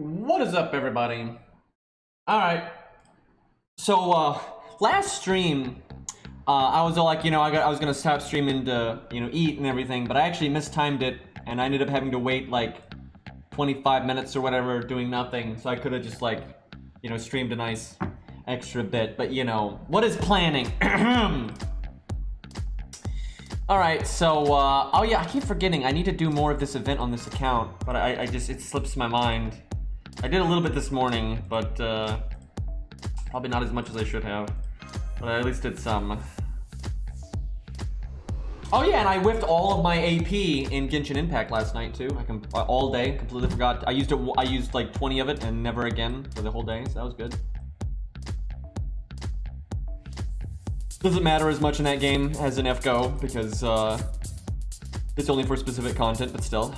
What is up, everybody? Alright. So, last stream, I was all like, I was gonna stop streaming to, eat and everything, but I actually mistimed it, and I ended up having to wait, like, 25 minutes or whatever, doing nothing, so I could've just, like, streamed a nice extra bit, but, what is planning? Alright, so, oh yeah, I keep forgetting, I need to do more of this event on this account, but it slips my mind. I did a little bit this morning, but, probably not as much as I should have, but I at least did some. Oh yeah, and I whiffed all of my AP in Genshin Impact last night too. All day, completely forgot. I used like 20 of it and never again for the whole day, so that was good. Doesn't matter as much in that game as in FGO because it's only for specific content, but still.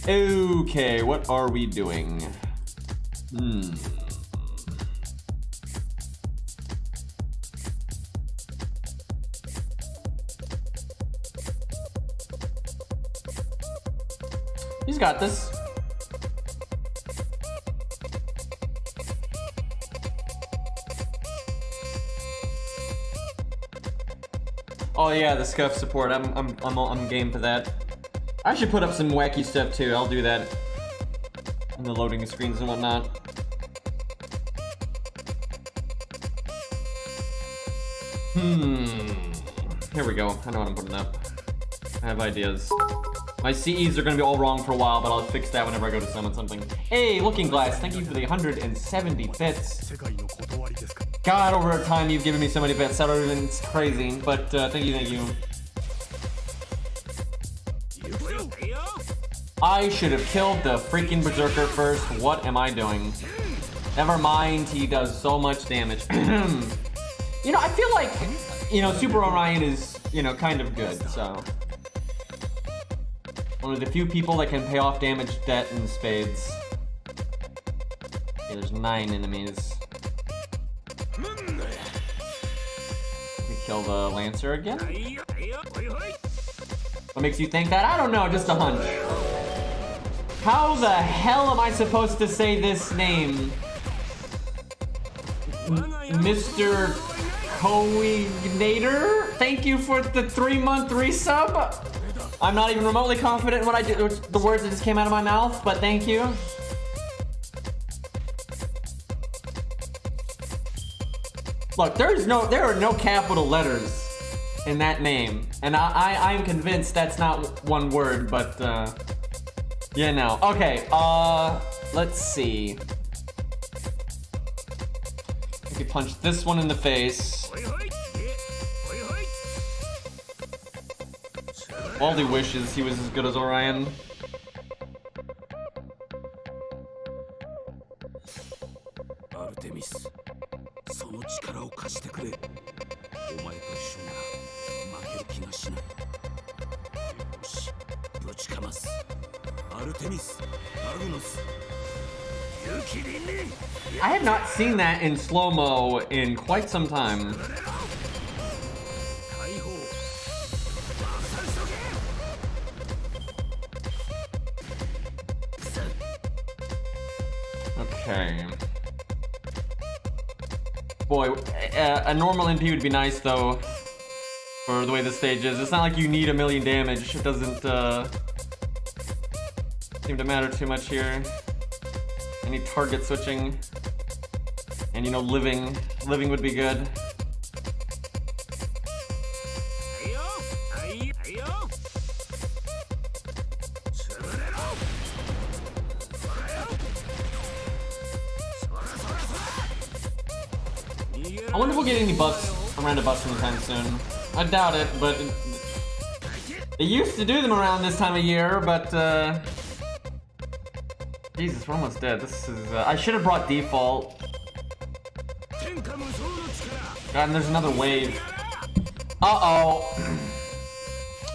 Okay, what are we doing? He's got this. Oh yeah, the scuff support. I'm game for that. I should put up some wacky stuff too. I'll do that in the loading screens and whatnot. Here we go. I know what I'm putting up. I have ideas. My CEs are gonna be all wrong for a while, but I'll fix that whenever I go to summon something. Hey, Looking Glass, thank you for the 170 bits. God, over time you've given me so many bits. It's crazy, but thank you. I should have killed the freaking Berserker first. What am I doing? Never mind, he does so much damage. I feel like, Super Orion is, kind of good, so. One of the few people that can pay off damage debt in spades. Okay, there's 9 enemies. We kill the Lancer again? What makes you think that? I don't know, just a hunch. How the hell am I supposed to say this name? Mr. Coignator? Thank you for the 3-month resub. I'm not even remotely confident in what I did, the words that just came out of my mouth, but thank you. Look, there are no capital letters in that name, and I'm convinced that's not one word, but Okay, let's see. I could punch this one in the face. Baldy wishes he was as good as Orion. Artemis, I have not seen that in slow-mo in quite some time. Okay. Boy, a normal NP would be nice though, for the way the stage is. It's not like you need a million damage. It doesn't seem to matter too much here. Any target switching, and living would be good. I wonder if we'll get any buffs, random buffs anytime soon. I doubt it, but they used to do them around this time of year, but Jesus, we're almost dead. This is, I should have brought default. God, and there's another wave. Uh-oh.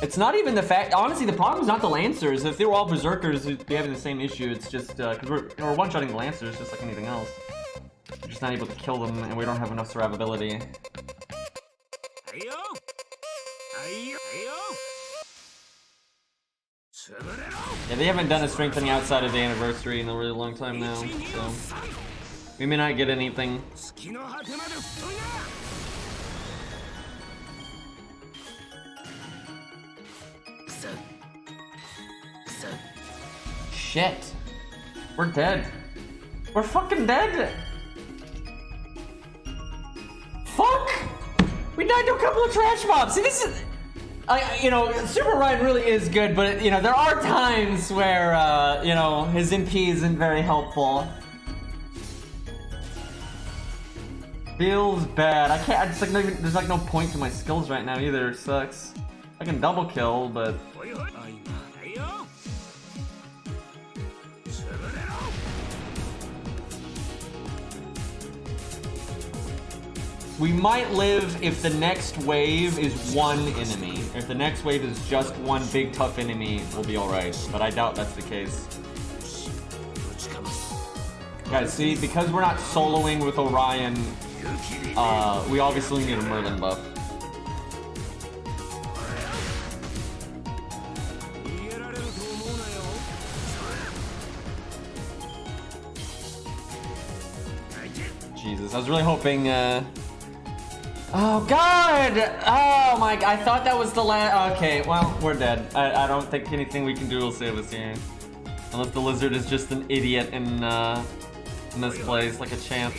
It's not even the fact, honestly, the problem is not the Lancers. If they were all Berserkers, we'd be having the same issue. It's just, because we're one-shotting the Lancers just like anything else. We're just not able to kill them, and we don't have enough survivability. Yeah, they haven't done a strengthening outside of the anniversary in a really long time now, so we may not get anything. Shit. We're dead. We're fucking dead. Fuck! We died to a couple of trash mobs. See, this is... you know, Super Ryan really is good, but, you know, there are times where, you know, his MP isn't very helpful. Feels bad. I can't, I just, like, there's, like, no point to my skills right now either. It sucks. I can double kill, but... We might live if the next wave is one enemy. If the next wave is just one big tough enemy, we'll be alright. But I doubt that's the case. Guys, see, because we're not soloing with Orion, we obviously need a Merlin buff. Jesus, I was really hoping, oh god! Oh my, I thought that was the last. Okay, well, we're dead. I don't think anything we can do will save us here. Unless the lizard is just an idiot in this place, like a champ.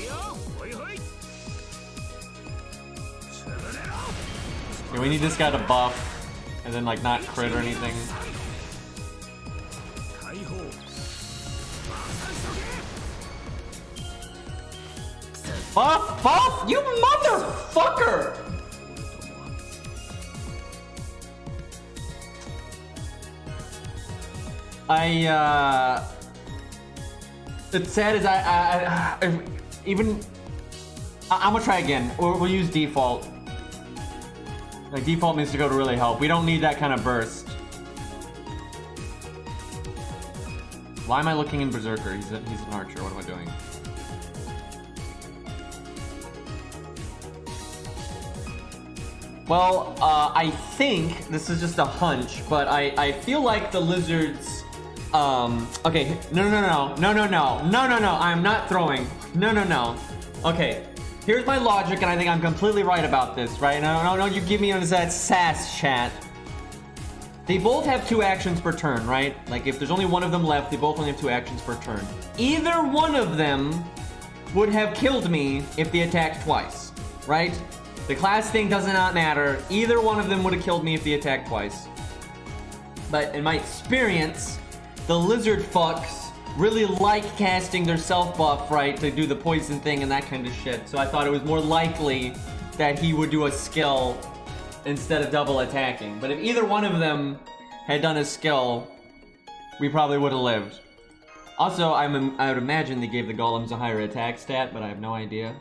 Yeah, we need this guy to buff, and then like not crit or anything. Buff! Buff! You motherfucker! It's sad as I'm gonna try again. We'll use default. Like, default needs to go to really help. We don't need that kind of burst. Why am I looking in Berserker? He's an archer. What am I doing? Well, I think, this is just a hunch, but I feel like the lizards, okay, no, I'm not throwing, no. Okay, here's my logic, and I think I'm completely right about this, right? No, you give me that sass chat. They both have 2 actions per turn, right? Like, if there's only one of them left, they both only have 2 actions per turn. Either one of them would have killed me if they attacked twice, right? The class thing does not matter. Either one of them would have killed me if they attacked twice. But in my experience, the lizard fucks really like casting their self buff, right, to do the poison thing and that kind of shit. So I thought it was more likely that he would do a skill instead of double attacking. But if either one of them had done a skill, we probably would have lived. Also, I would imagine they gave the golems a higher attack stat, but I have no idea.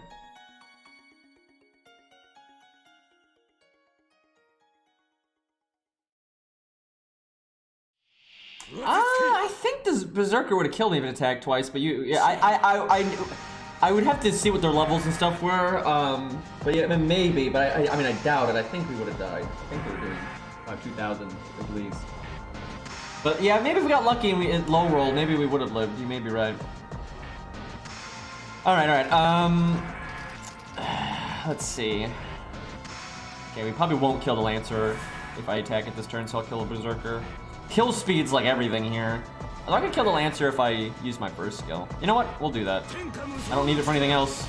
I think this Berserker would have killed me if it attacked twice, but I would have to see what their levels and stuff were, but yeah, maybe, but I mean, I doubt it. I think we would have died. I think we were doing 2,000 at least. But yeah, maybe if we got lucky and we low roll, maybe we would have lived. You may be right. Alright, let's see. Okay, we probably won't kill the Lancer if I attack it this turn, so I'll kill a Berserker. Kill speed's like everything here. I'm not gonna kill the Lancer if I use my first skill. You know what? We'll do that. I don't need it for anything else.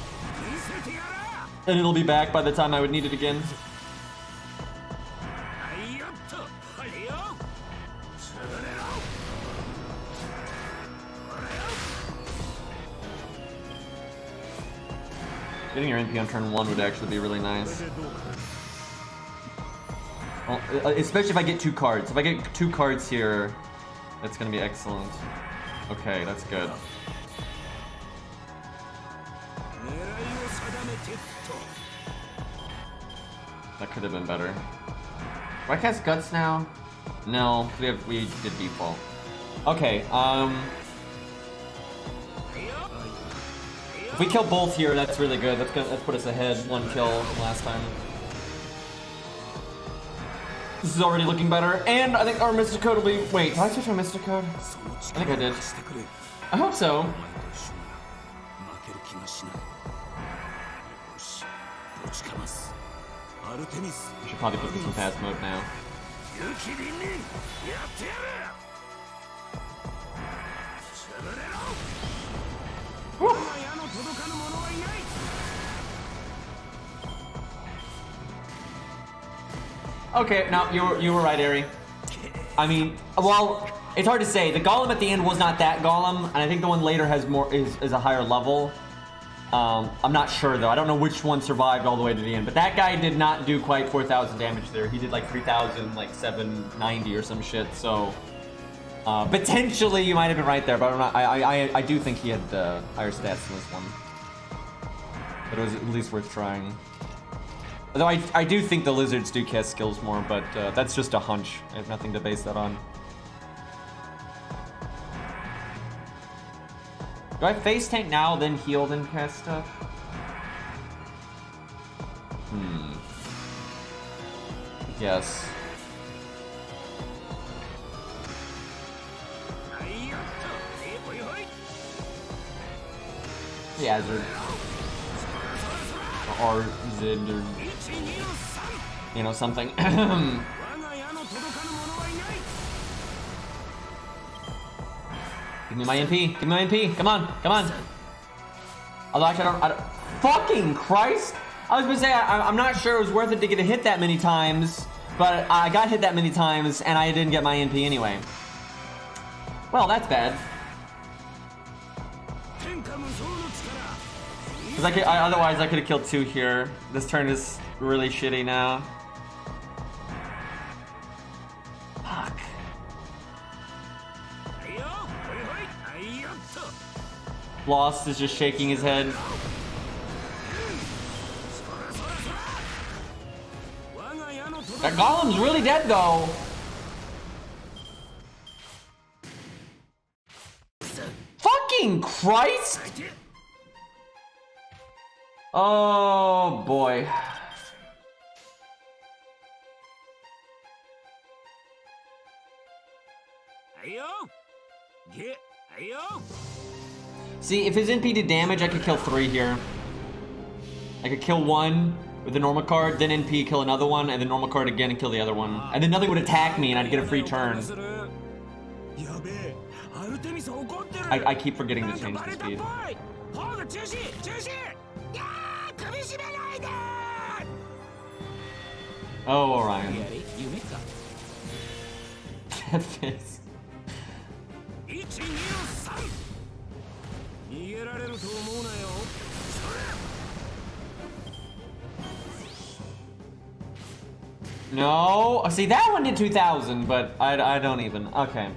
And it'll be back by the time I would need it again. Getting your NP on turn 1 would actually be really nice. Well, especially if I get 2 cards. If I get 2 cards here, that's gonna be excellent. Okay, that's good. That could have been better. Do I cast Guts now? No, we did default. Okay, if we kill both here, that's really good. That's put us ahead 1 kill last time. This is already looking better. And I think our Mystic Code will be... Wait, did I switch my Mystic Code? I think I did. I hope so. I should probably put this in fast mode now. Woo. Okay, no, you were right, Ari. I mean, well, it's hard to say. The golem at the end was not that golem, and I think the one later has more is a higher level. I'm not sure though. I don't know which one survived all the way to the end, but that guy did not do quite 4,000 damage there. He did like 3,000, like 790 or some shit. So potentially you might have been right there, but I'm not, I do think he had higher stats than this one. But it was at least worth trying. Although I do think the lizards do cast skills more, but that's just a hunch. I have nothing to base that on. Do I face tank now, then heal, then cast stuff? Yes. Yeah, or Z or you know something. Give me my MP. Give me my MP. Come on. Come on. Although actually I don't fucking Christ! I was gonna say I'm not sure it was worth it to get a hit that many times, but I got hit that many times and I didn't get my MP anyway. Well, that's bad. Because otherwise I could have killed 2 here. This turn is really shitty now. Fuck. Lost is just shaking his head. That golem's really dead though. Fucking Christ! Oh boy. See, if his NP did damage, I could kill 3 here. I could kill 1 with the normal card, then NP kill another one, and then normal card again and kill the other one. And then nothing would attack me and I'd get a free turn. I keep forgetting to change the speed. Oh, Orion. That face. No. Oh, see, that one did 2,000, but I don't even. Okay.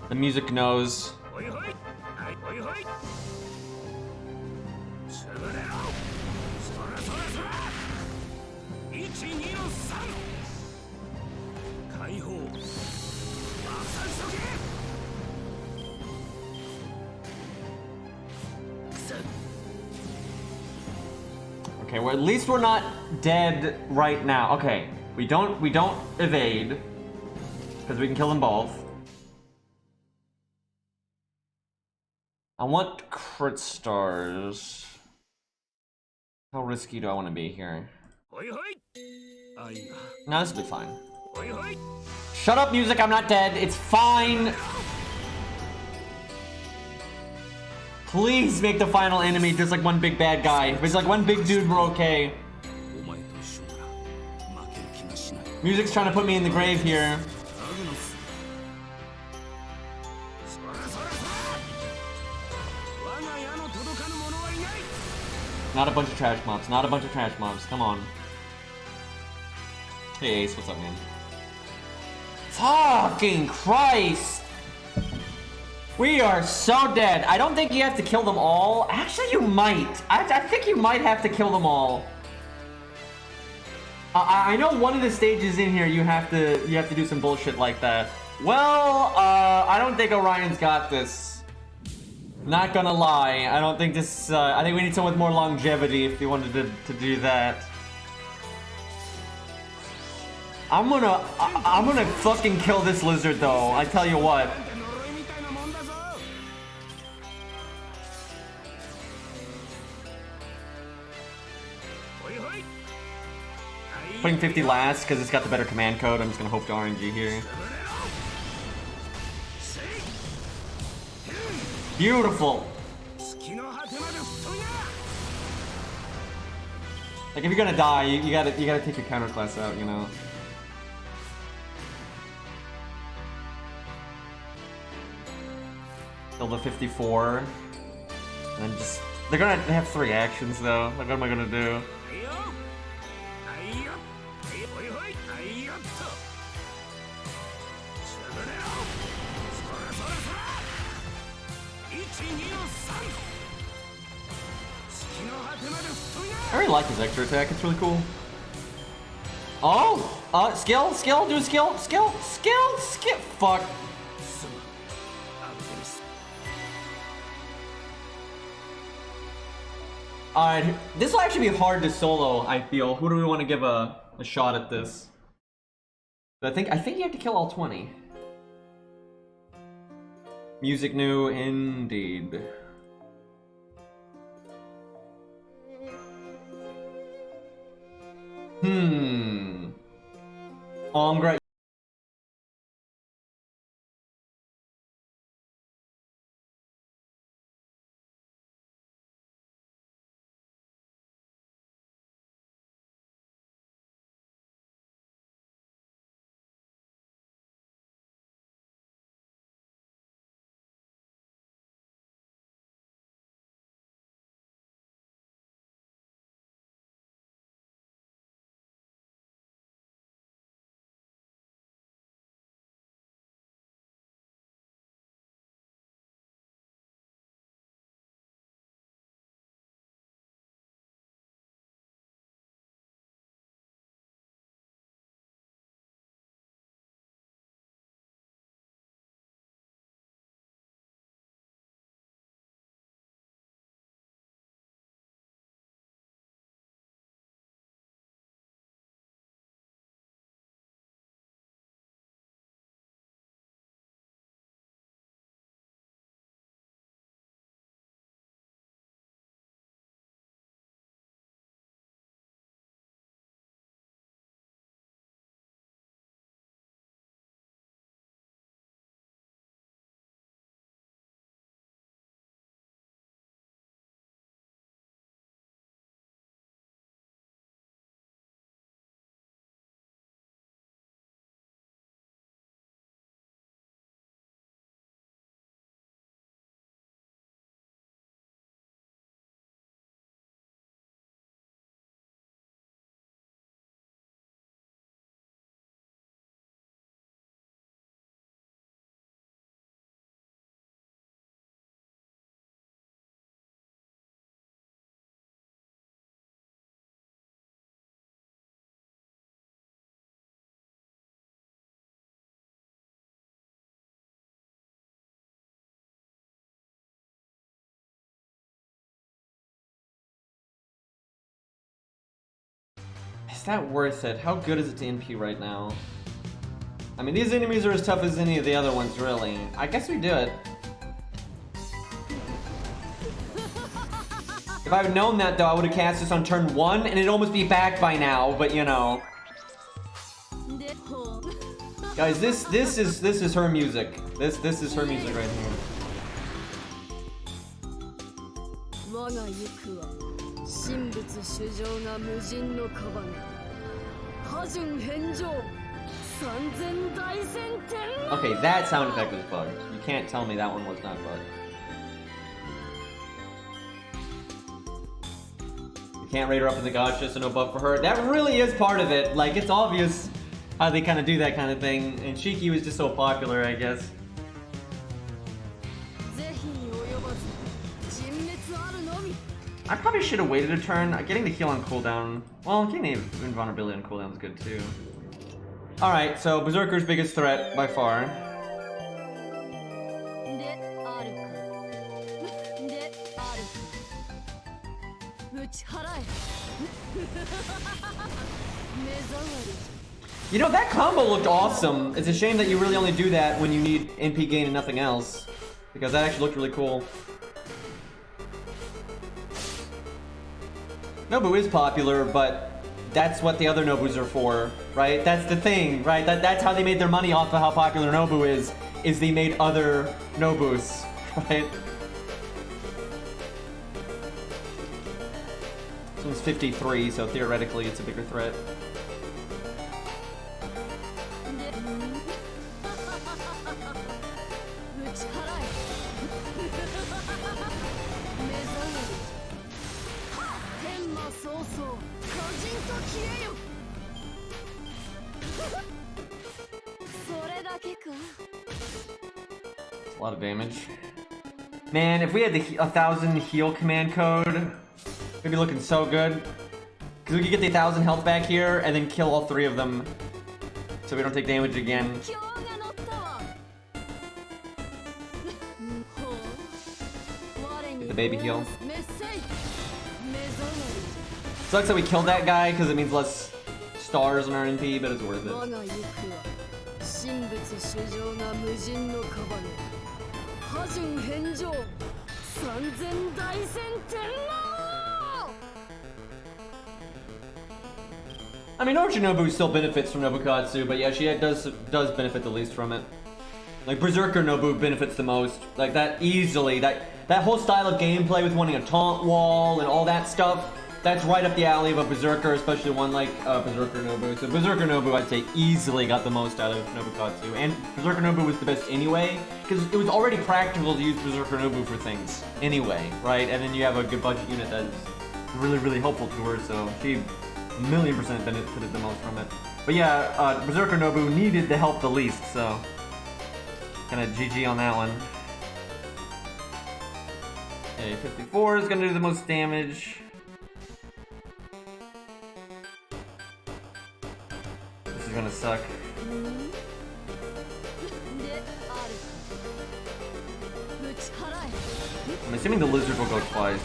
The music knows. Okay, well at least we're not dead right now. Okay, we don't evade because we can kill them both. I want crit stars. How risky do I want to be here? No, this will be fine. Shut up, music, I'm not dead. It's fine. Please make the final enemy just like one big bad guy. If it's like one big dude, we're okay. Music's trying to put me in the grave here. Not a bunch of trash mobs. Not a bunch of trash mobs. Come on. Hey Ace, what's up, man? Fucking Christ! We are so dead. I don't think you have to kill them all. Actually, you might. I think you might have to kill them all. I know one of the stages in here you have to do some bullshit like that. Well, I don't think Orion's got this. Not gonna lie, I don't think this, I think we need someone with more longevity if we wanted to do that. I'm gonna fucking kill this lizard though, I tell you what. Putting 50 last because it's got the better command code. I'm just gonna hope to RNG here. Beautiful. Like if you're gonna die, you gotta take your counter class out, you know. Kill the 54, and then just they have 3 actions though. Like what am I gonna do? I really like his extra attack, it's really cool. Oh! Skill, do skill, fuck. Alright, this will actually be hard to solo, I feel. Who do we want to give a shot at this? I think you have to kill all 20. Music new, indeed. Ongra. Is that worth it? How good is it to NP right now? I mean, these enemies are as tough as any of the other ones, really. I guess we do it. If I had known that, though, I would have cast this on turn 1, and it'd almost be back by now, but you know. Guys, this is her music. This is her music right here. Okay, that sound effect was bugged. You can't tell me that one was not bugged. You can't rate her up in the gods just so no buff for her. That really is part of it. Like, it's obvious how they kind of do that kind of thing. And Shiki was just so popular, I guess. I probably should have waited a turn. Getting the heal on cooldown. Well, getting invulnerability on cooldown is good too. Alright, so Berserker's biggest threat by far. You know, that combo looked awesome. It's a shame that you really only do that when you need NP gain and nothing else. Because that actually looked really cool. Nobu is popular, but that's what the other Nobus are for, right? That's the thing, right? That's how they made their money off of how popular Nobu is they made other Nobus, right? This one's 53, so theoretically it's a bigger threat. A lot of damage. Man, if we had the 1,000 heal command code, we'd be looking so good. Because we could get the 1,000 health back here and then kill all 3 of them. So we don't take damage again. Get the baby heal. Sucks that we killed that guy because it means less stars in our NP, but it's worth it. I mean, Orchinobu still benefits from Nobukatsu, but yeah, she does benefit the least from it. Like, Berserker Nobu benefits the most. Like, that easily, that whole style of gameplay with wanting a taunt wall and all that stuff, that's right up the alley of a Berserker, especially one like Berserker Nobu. So Berserker Nobu, I'd say, easily got the most out of Nobukatsu. And Berserker Nobu was the best anyway, because it was already practical to use Berserker Nobu for things anyway, right? And then you have a good budget unit that's really, really helpful to her, so she 1,000,000% benefited the most from it. But yeah, Berserker Nobu needed the help the least, so kind of GG on that one. Okay, 54 is gonna do the most damage. This is gonna suck. I'm assuming the lizard will go twice.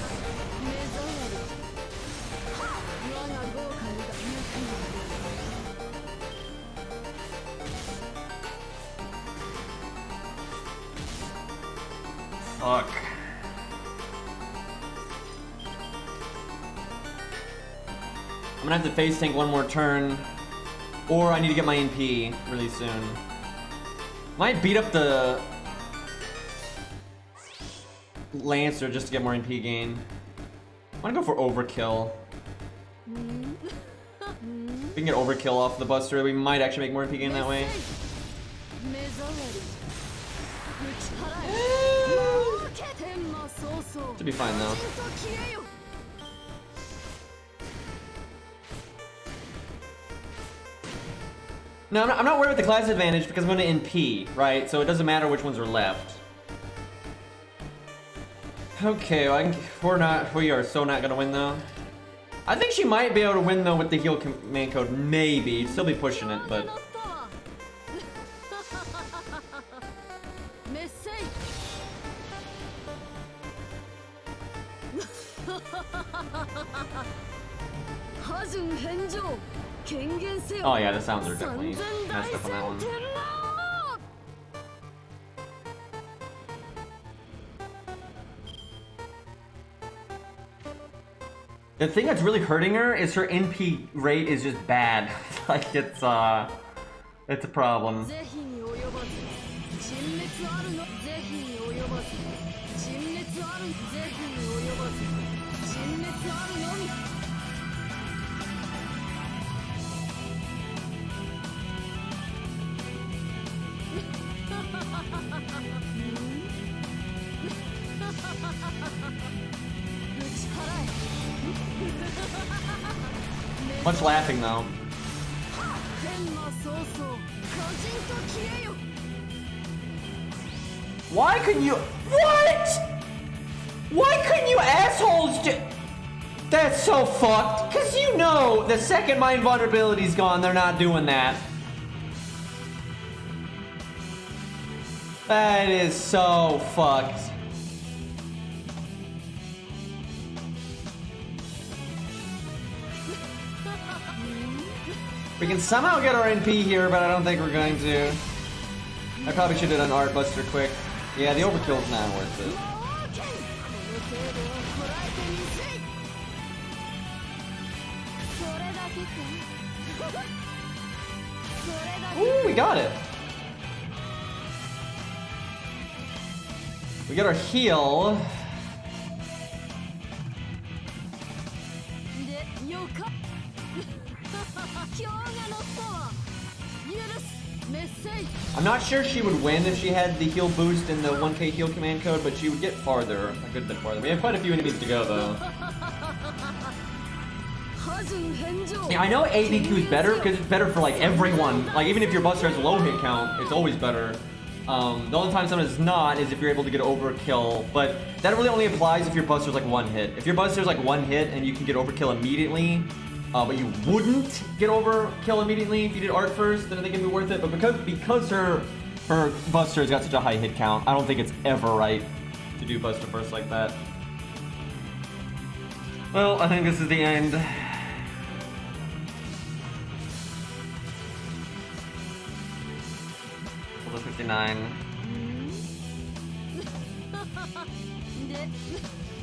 Fuck. I'm gonna have to face tank one more turn, or I need to get my NP really soon. Might beat up the Lancer just to get more NP gain. I'm gonna go for overkill. If we can get overkill off the Buster, we might actually make more NP gain that way. Should be fine though. No, I'm not worried with the class advantage because I'm going to NP, right? So it doesn't matter which ones are left. Okay, well, we are so not going to win though. I think she might be able to win though with the heal command code, maybe. Still be pushing it, but... Oh yeah, the sounds are definitely messed up on that one. The thing that's really hurting her is her NP rate is just bad. Like it's a problem. Much laughing though. Why couldn't you? What? Why couldn't you assholes do? That's so fucked. Cause you know the second my invulnerability's gone, they're not doing that. That is so fucked. We can somehow get our NP here, but I don't think we're going to. I probably should have done Art Buster quick. Yeah, the overkill's not worth it. Ooh, we got it. We got our heal. I'm not sure she would win if she had the heal boost and the 1k heal command code, but she would get farther, a good bit farther. We have quite a few enemies to go, though. Yeah, I know ABQ is better because it's better for like everyone. Like even if your buster has a low hit count, it's always better. The only time sometimes it's not is if you're able to get overkill, but that really only applies if your buster's like one hit. If your buster's like one hit and you can get overkill immediately, but you wouldn't get overkill immediately if you did art first, then I think it'd be worth it. But because her buster's got such a high hit count, I don't think it's ever right to do buster first like that. Well, I think this is the end. Level 59.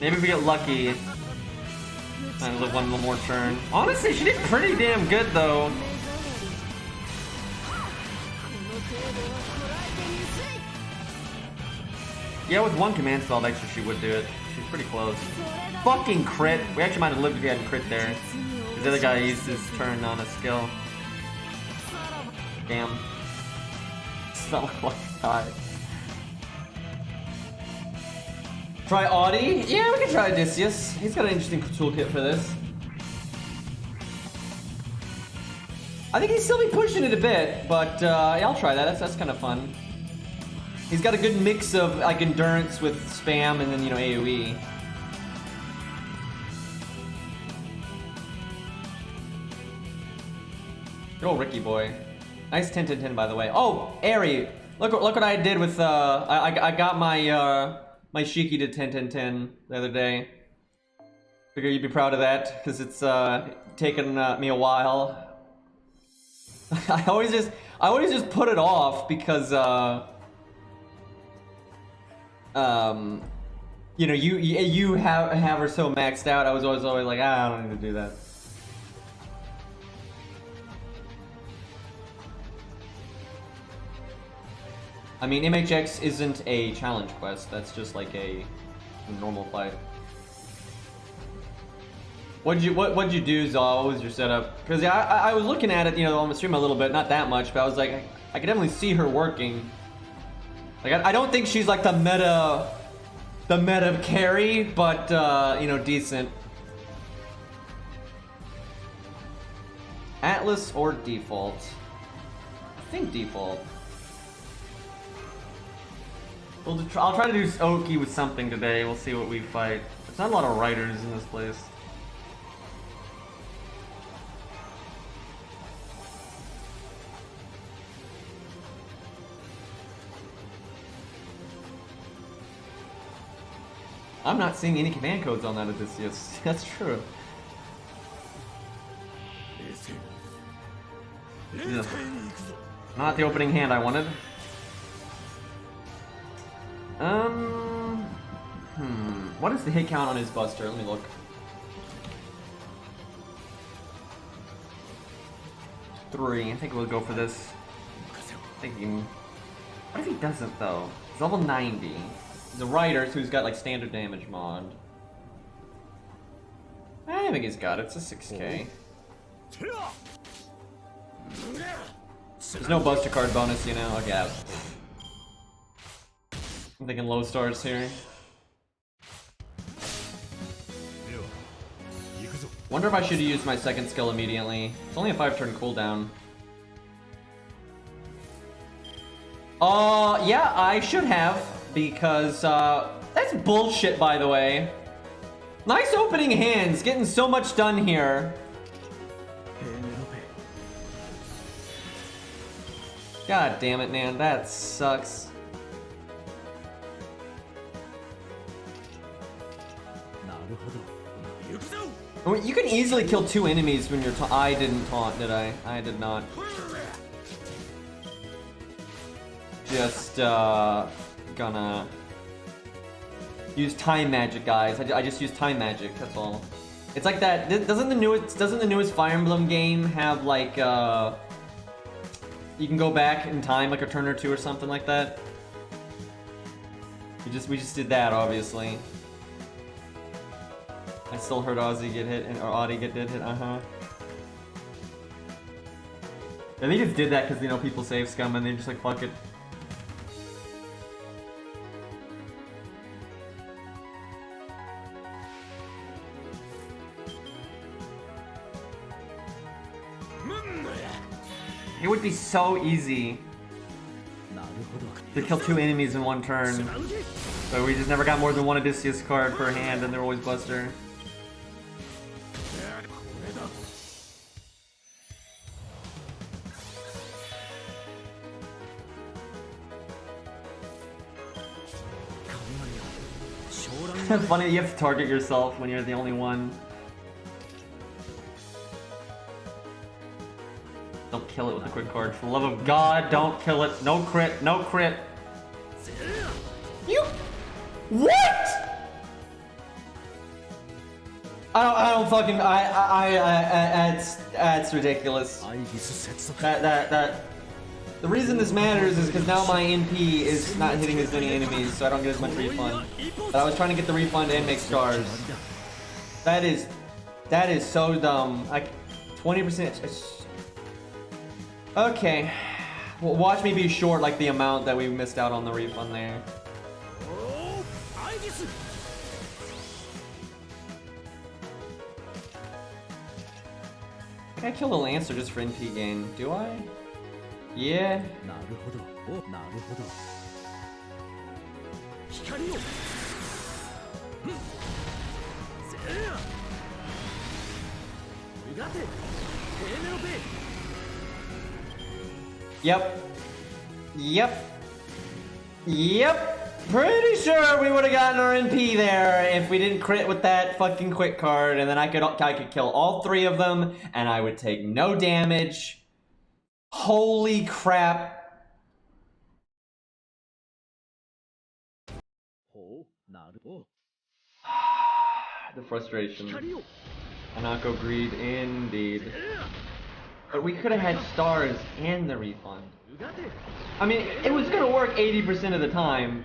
Maybe if we get lucky and live one more turn. Honestly, she did pretty damn good though. Yeah, with one command spell extra, she would do it. She's pretty close. Fucking crit. We actually might have lived if we hadn't crit there. Because the other guy used his turn on a skill. Damn. So lucky. Try Audi? Yeah, we can try Odysseus. He's got an interesting toolkit for this. I think he'd still be pushing it a bit, but yeah, I'll try that. That's kind of fun. He's got a good mix of like endurance with spam and then, you know, AoE. Good old Ricky boy. Nice 10-10-10 by the way. Oh, Airy! Look what I did with I got my my Shiki to 10-10-10 the other day. Figure you'd be proud of that, because it's taken me a while. I always just put it off because you know, you have her so maxed out. I was always like, I don't need to do that. I mean, MHX isn't a challenge quest. That's just like a normal fight. What'd you do, Zal? What was your setup? Because yeah, I was looking at it, you know, on the stream a little bit, not that much, but I was like, I could definitely see her working. Like, I don't think she's like the meta carry, but you know, decent. Atlas or default? I think default. I'll try to do Oki with something today. We'll see what we fight. There's not a lot of writers in this place. I'm not seeing any command codes on that Odysseus. That's true. Yeah. Not the opening hand I wanted. What is the hit count on his buster? Let me look. 3. I think we'll go for this. Thinking. What if he doesn't though? He's level 90. He's a writer, so he's got like standard damage mod. I think he's got it. It's a 6k. There's no buster card bonus, you know? Okay. I'm thinking low stars here. Wonder if I should use my second skill immediately. It's only a 5-turn cooldown. Yeah, I should have, because that's bullshit, by the way. Nice opening hands, getting so much done here. God damn it, man, that sucks. You can easily kill 2 enemies when you're I didn't taunt, did I? I did not. Just, gonna use time magic, guys. I just use time magic, that's all. It's like that, doesn't the newest Fire Emblem game have, like, you can go back in time, like a turn or 2 or something like that? We just did that, obviously. I still heard Ozzy get hit, or Audie did hit, I think just did that because, you know, people save scum and they're just like, fuck it. It would be so easy to kill 2 enemies in 1 turn. But we just never got more than 1 Odysseus card per hand and they're always Buster. It's funny you have to target yourself when you're the only one. Don't kill it with a quick card. For the love of God, don't kill it. No crit, no crit. You... What?! I don't fucking... That's ridiculous. The reason this matters is because now my NP is not hitting as many enemies, so I don't get as much refund. But I was trying to get the refund and make stars. That is so dumb. 20%. Okay. Well, watch me be short like the amount that we missed out on the refund there. I think I killed a Lancer just for NP gain. Do I? Yeah. Yep. Pretty sure we would have gotten our NP there if we didn't crit with that fucking quick card, and then I could kill all 3 of them, and I would take no damage. Holy crap. The frustration. Honako greed, indeed. But we could have had stars and the refund. I mean, it was gonna work 80% of the time.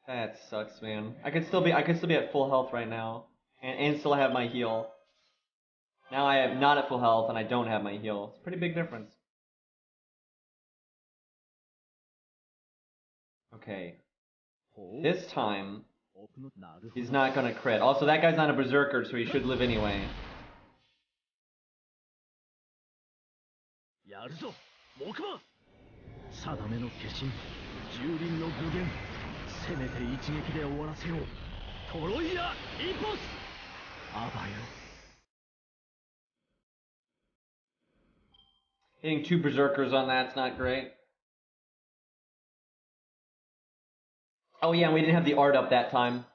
That sucks, man. I could still be at full health right now, and still have my heal. Now I am not at full health and I don't have my heal. It's a pretty big difference. Okay. This time, he's not gonna crit. Also, that guy's not a berserker, so he should live anyway. Hitting 2 berserkers on that's not great. Oh yeah, and we didn't have the art up that time.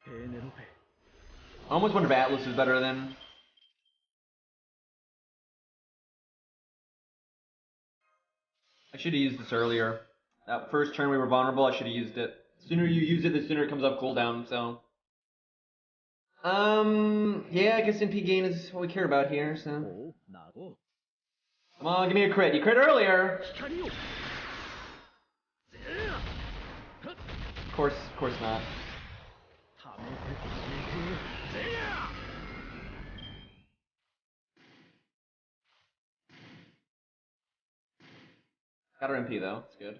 I almost wonder if Atlas is better than... I should have used this earlier. That first turn we were vulnerable, I should have used it. The sooner you use it, the sooner it comes up cooldown, so... yeah, I guess NP gain is what we care about here, so... Come on, give me a crit. You crit earlier! Of course not. Got our MP though, it's good.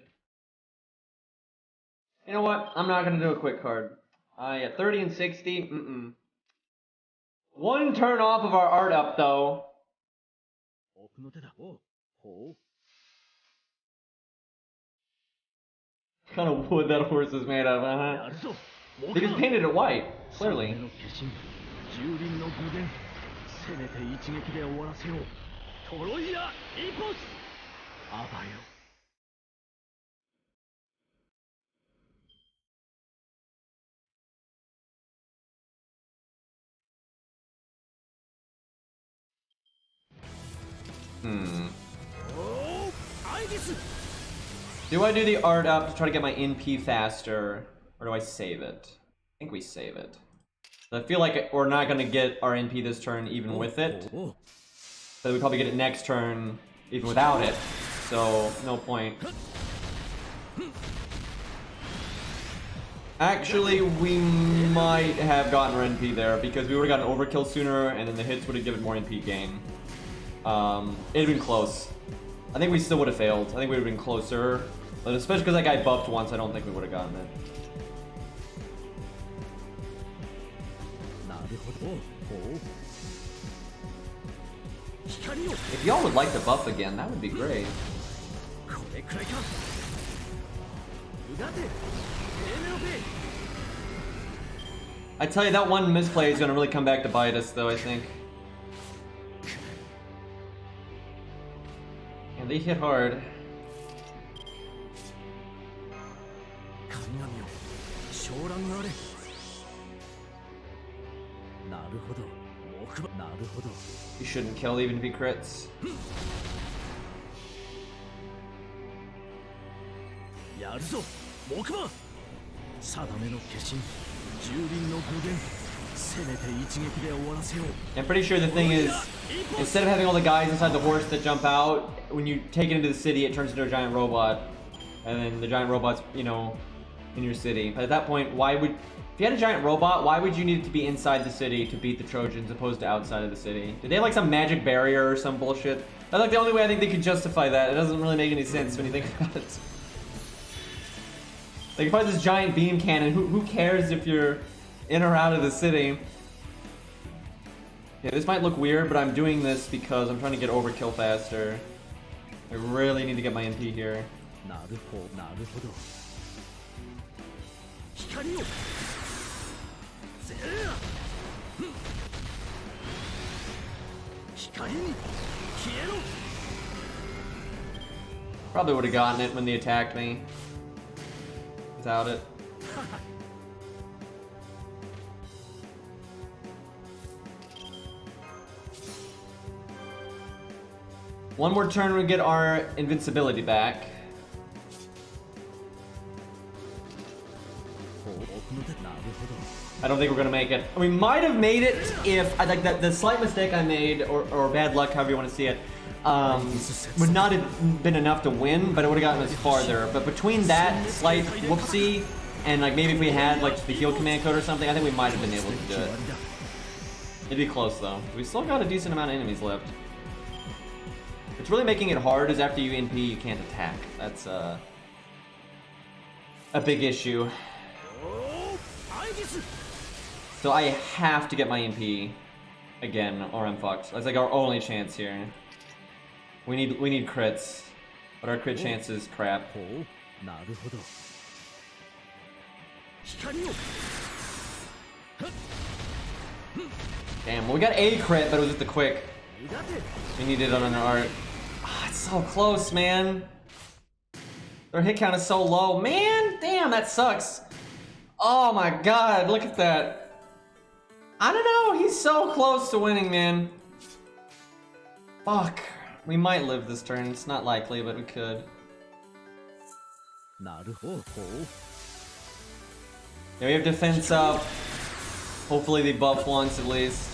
You know what? I'm not gonna do a quick card. At 30 and 60, One turn off of our art up though. What kind of wood that horse is made of, They just painted it white, clearly. Do I do the art up to try to get my NP faster, or do I save it? I think we save it. I feel like we're not gonna get our NP this turn even with it. But we probably get it next turn even without it. So no point. Actually, we might have gotten our NP there because we would have gotten overkill sooner, and then the hits would have given more NP gain. It'd been close. I think we still would have failed. I think we would have been closer. But especially because that guy buffed once, I don't think we would have gotten it. If y'all would like the buff again, that would be great. I tell you, that one misplay is going to really come back to bite us, though, I think. And they hit hard. You shouldn't kill even if he crits. I'm pretty sure the thing is, instead of having all the guys inside the horse that jump out, when you take it into the city, it turns into a giant robot. And then the giant robot's, you know, in your city. But at that point, why would... If you had a giant robot, why would you need it to be inside the city to beat the Trojans opposed to outside of the city? Did they have like some magic barrier or some bullshit? That's like the only way I think they could justify that. It doesn't really make any sense when you think about it. Like, if I had this giant beam cannon, who cares if you're in or out of the city? Yeah, this might look weird, but I'm doing this because I'm trying to get overkill faster. I really need to get my MP here. Probably would have gotten it when they attacked me. Without it. One more turn, we get our invincibility back. I don't think we're gonna make it. We might have made it if I like that the slight mistake I made, or bad luck, however you want to see it, would not have been enough to win, but it would have gotten us farther. But between that slight whoopsie and like maybe if we had like the heal command code or something, I think we might have been able to do it. It'd be close though. We still got a decent amount of enemies left. What's really making it hard is after you NP, you can't attack. That's a big issue. So I have to get my MP again, or I'm fucked. That's like our only chance here. We need crits, but our crit chance is crap. Damn, well, we got a crit, but it was with the quick. We needed it on an art. Oh, it's so close, man. Their hit count is so low. Man, damn, that sucks. Oh my god, look at that. I don't know, he's so close to winning, man. Fuck. We might live this turn. It's not likely, but we could. Yeah, we have defense up. Hopefully they buff once at least.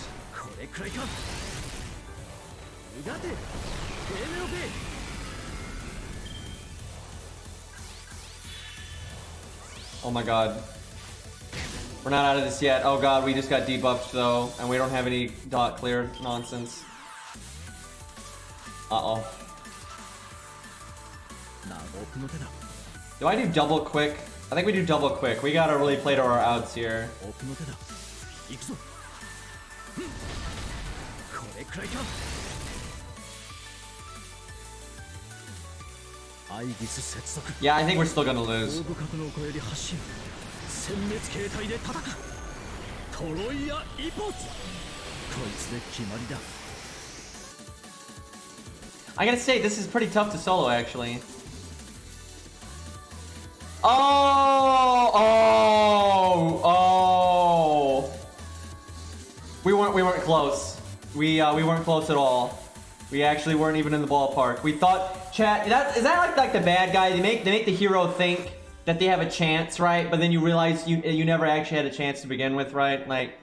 Oh my god. We're not out of this yet. Oh god, we just got debuffed though, and we don't have any dot clear nonsense. Uh-oh. Do I do double quick? I think we do double quick. We gotta really play to our outs here. Yeah, I think we're still gonna lose. I gotta say, this is pretty tough to solo, actually. Oh! We weren't close. We weren't close at all. We actually weren't even in the ballpark. We thought, chat, is that like the bad guy? They make the hero think that they have a chance, right? But then you realize you never actually had a chance to begin with, right? Like,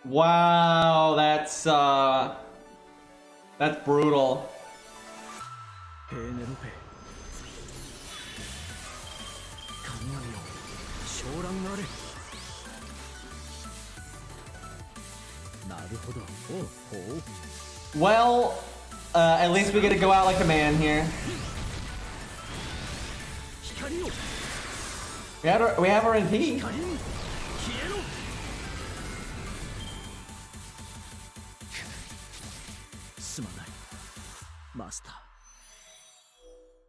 wow, that's brutal. Well, at least we get to go out like a man here. We have our NP.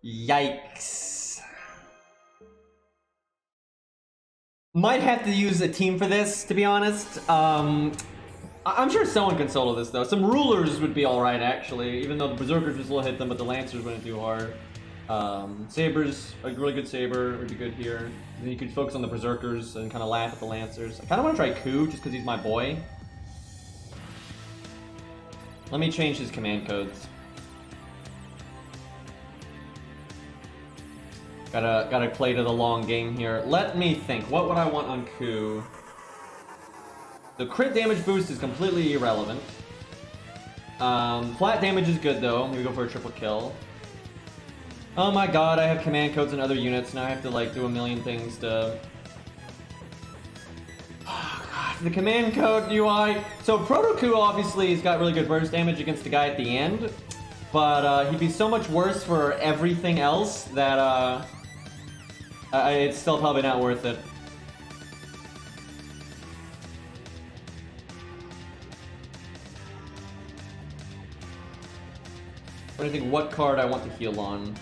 Yikes. Might have to use a team for this, to be honest. I'm sure someone can solo this, though. Some rulers would be alright, actually. Even though the berserkers would still hit them, but the lancers wouldn't do hard. Sabers, a really good saber would be good here. Then you could focus on the berserkers and kind of laugh at the lancers. I kind of want to try Ku, just because he's my boy. Let me change his command codes. Gotta play to the long game here. Let me think. What would I want on Ku? The crit damage boost is completely irrelevant. Flat damage is good though. Maybe go for a triple kill. Oh my god, I have command codes in other units. Now I have to like do a million things to... Oh god, the command code UI. So Proto Ku obviously has got really good burst damage against the guy at the end. But he'd be so much worse for everything else that it's still probably not worth it. What do you think? What card I want to heal on?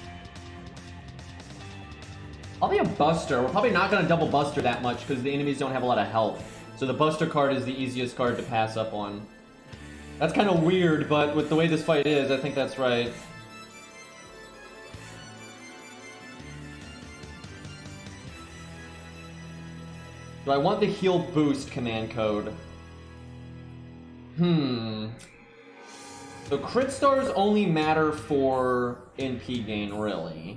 I'll be a Buster. We're probably not going to double Buster that much because the enemies don't have a lot of health. So the Buster card is the easiest card to pass up on. That's kind of weird, but with the way this fight is, I think that's right. Do I want the heal boost command code? So crit stars only matter for NP gain, really.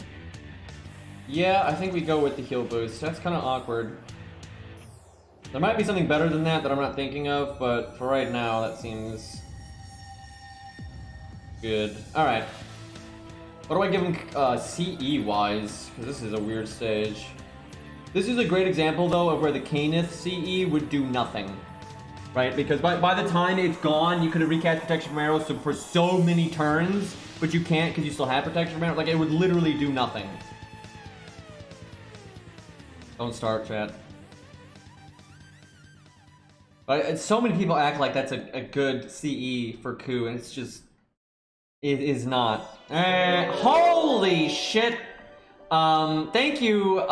Yeah, I think we go with the heal boost. That's kind of awkward. There might be something better than that I'm not thinking of, but for right now, that seems good. Alright. What do I give him CE-wise? Because this is a weird stage. This is a great example, though, of where the Canis CE would do nothing. Right? Because by the time it's gone, you could have recast Protection from Arrows for so many turns, but you can't because you still have Protection from Arrows. Like, it would literally do nothing. Don't start, chat. But so many people act like that's a good CE for Ku, and it's just... It is not. Holy shit! Thank you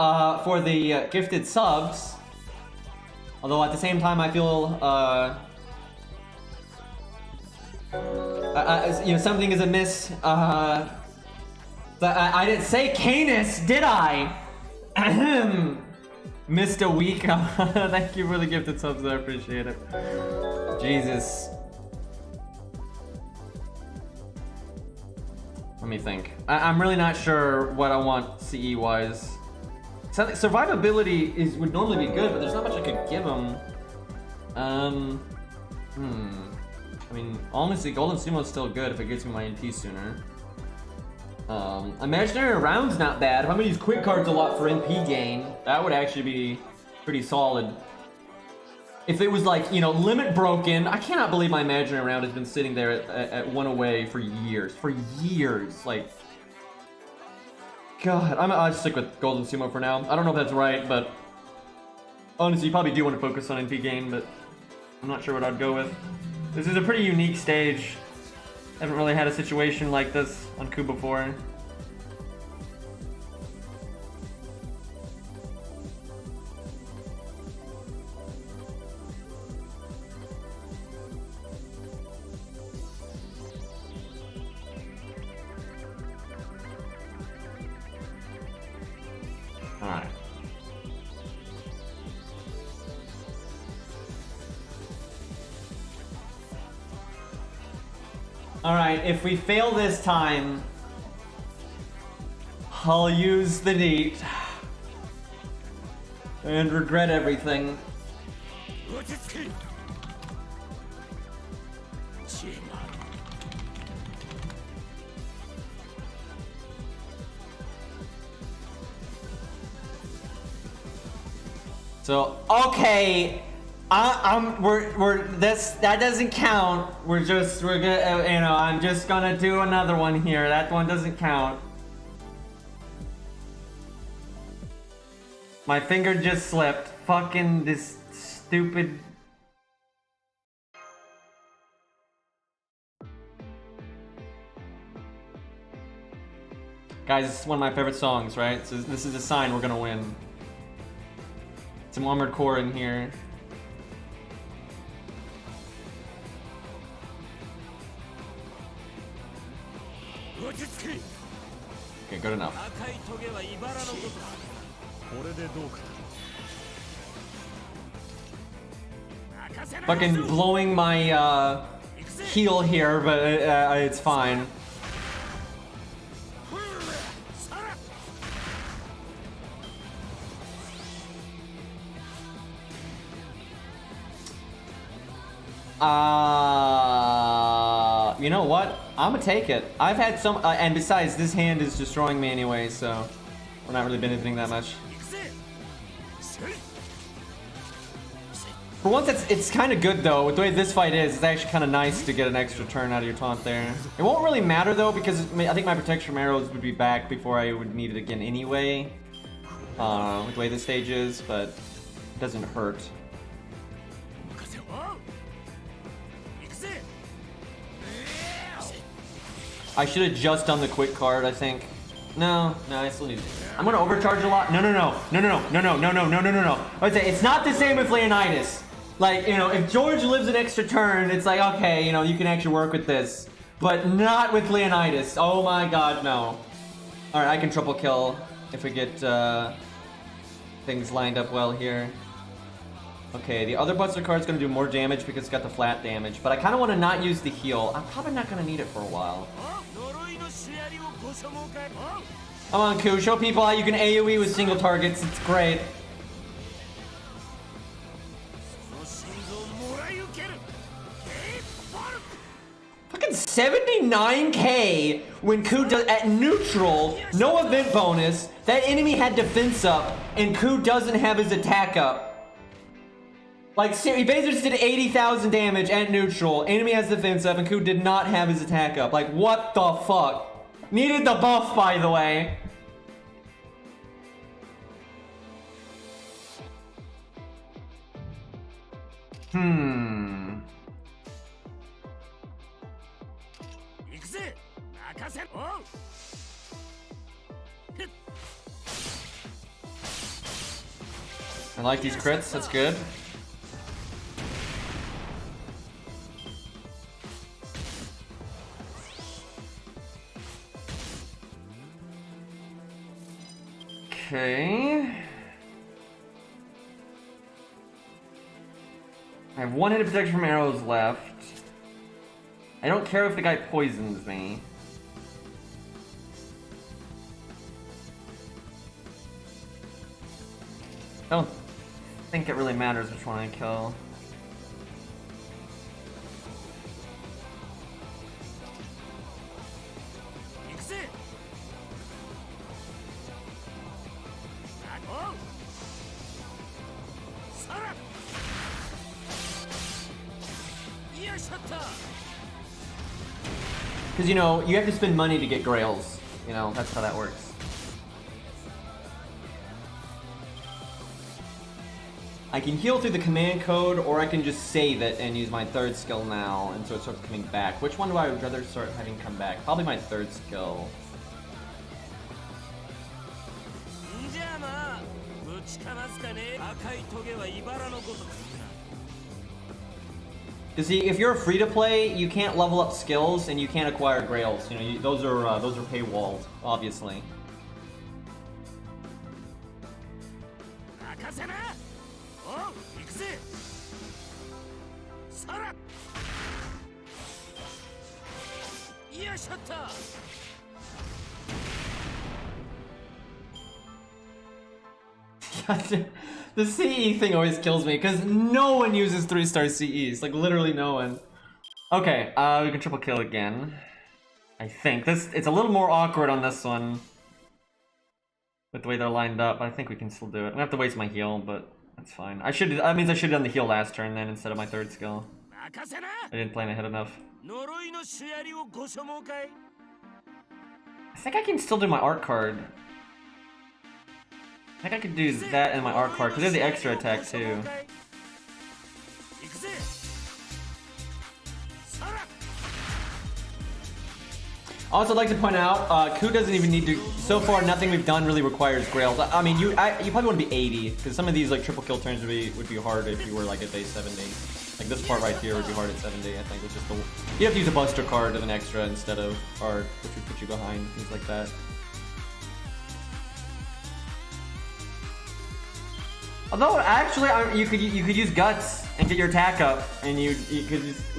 for the gifted subs. Although at the same time, I feel you know, something is amiss. I didn't say Canis, did I? Ahem. Missed a week. Thank you for the gifted subs. I appreciate it. Jesus. Let me think. I'm really not sure what I want CE-wise. Survivability would normally be good, but there's not much I could give him. I mean, honestly, Golden Sumo is still good if it gets me my NP sooner. Imaginary Round's not bad. If I'm gonna use quick cards a lot for NP gain, that would actually be pretty solid. If it was like, you know, limit broken, I cannot believe my Imaginary Round has been sitting there at 1 away for years. For years, like... God, I'll stick with Golden Sumo for now. I don't know if that's right, but... Honestly, you probably do want to focus on NP gain, but... I'm not sure what I'd go with. This is a pretty unique stage. Haven't really had a situation like this on Ku before. Alright. Alright, if we fail this time, I'll use the neat and regret everything. So, okay, that doesn't count. We're gonna, you know, I'm just gonna do another one here. That one doesn't count. My finger just slipped. Fucking this stupid. Guys, this is one of my favorite songs, right? So this is a sign we're gonna win. Some armored core in here. Okay, good enough. Fucking blowing my heel here, but it's fine. You know what? I'm gonna take it. I've had some, and besides, this hand is destroying me anyway, so we're not really benefiting that much. For once, it's kind of good though. With the way this fight is, it's actually kind of nice to get an extra turn out of your taunt there. It won't really matter though, because I think my protection from arrows would be back before I would need it again anyway. With the way this stage is, but it doesn't hurt. I should have just done the quick card, I think. No, I still need it. I'm gonna overcharge a lot. No. I would say it's not the same with Leonidas. Like, you know, if George lives an extra turn, it's like, okay, you know, you can actually work with this. But not with Leonidas. Oh my god, no. Alright, I can triple kill if we get things lined up well here. Okay, the other Buster card's gonna do more damage because it's got the flat damage, but I kinda wanna not use the heal. I'm probably not gonna need it for a while. Come on, Ku, show people how you can AoE with single targets. It's great. Fucking 79k when Ku does at neutral, no event bonus. That enemy had defense up, and Ku doesn't have his attack up. Like, he basically just did 80,000 damage at neutral. Enemy has defense up, and Ku did not have his attack up. Like, what the fuck? Needed the buff, by the way. I like these crits, that's good. Okay. I have one hit of protection from arrows left. I don't care if the guy poisons me. I don't think it really matters which one I kill. Because, you know, you have to spend money to get grails. You know, that's how that works. I can heal through the command code, or I can just save it and use my third skill now, and so it starts coming back. Which one do I would rather start having come back? Probably my third skill. Because see, if you're free to play, you can't level up skills and you can't acquire grails. You know, those are paywalled, obviously. The CE thing always kills me because no one uses 3-star CEs. Like literally no one. Okay, we can triple kill again. I think it's a little more awkward on this one with the way they're lined up, but I think we can still do it. I'm gonna have to waste my heal, but that's fine. That means I should have done the heal last turn then instead of my third skill. I didn't plan ahead enough. I think I can still do my art card. I think I could do that and my art card, because they have the extra attack too. Also, I'd like to point out, Ku doesn't even need to. So far, nothing we've done really requires Grails. I mean, you probably want to be 80, because some of these like triple kill turns would be hard if you were like at base 70. Like this part right here would be hard at 70. I think it's just you have to use a Buster card as an extra instead of art, which would put you behind things like that. Although actually, you could use Guts and get your attack up, and we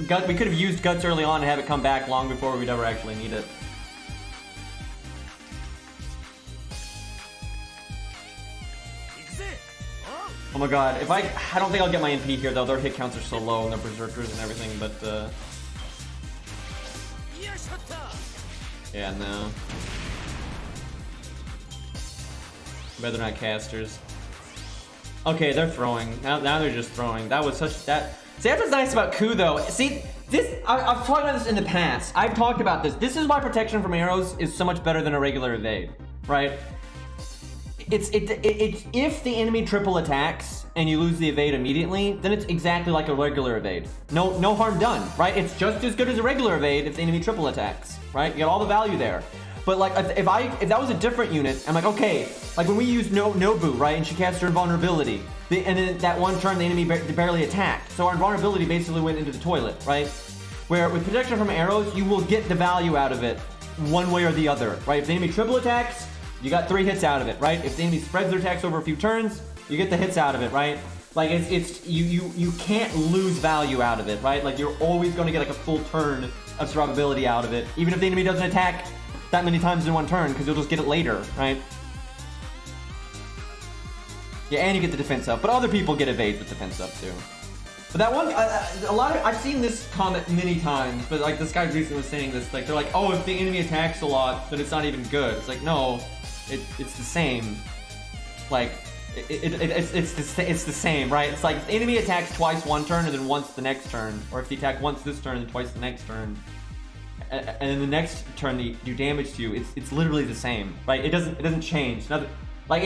could have used Guts early on and have it come back long before we'd ever actually need it. Oh my god, I don't think I'll get my MP here though, their hit counts are so low and their berserkers and everything, but yeah, no. Bet they're not casters. Okay, they're throwing. Now they're just throwing. That was See, that's what's nice about Ku though. See, I've talked about this in the past. I've talked about this. This is why protection from arrows is so much better than a regular evade, right? It's if the enemy triple attacks and you lose the evade immediately, then it's exactly like a regular evade. No harm done, right? It's just as good as a regular evade if the enemy triple attacks, right? You get all the value there. But like if that was a different unit, I'm like, okay, like when we used Nobu, right, and she cast her invulnerability, and then that one turn the enemy barely attacked, so our invulnerability basically went into the toilet, right? Where with protection from arrows, you will get the value out of it one way or the other, right? If the enemy triple attacks, you got 3 hits out of it, right? If the enemy spreads their attacks over a few turns, you get the hits out of it, right? Like you can't lose value out of it, right? Like you're always going to get like a full turn of survivability out of it, even if the enemy doesn't attack that many times in one turn, because you'll just get it later, right? Yeah, and you get the defense up, but other people get evades with defense up too. But that one, I've seen this comment many times, but like this guy recently was saying this, like they're like, oh, if the enemy attacks a lot, then it's not even good. It's like, no, it's the same. Like, it's the same, right? It's like if the enemy attacks twice one turn and then once the next turn, or if they attack once this turn and twice the next turn, and then the next turn they do damage to you, it's literally the same, right? It doesn't change. Nothing, like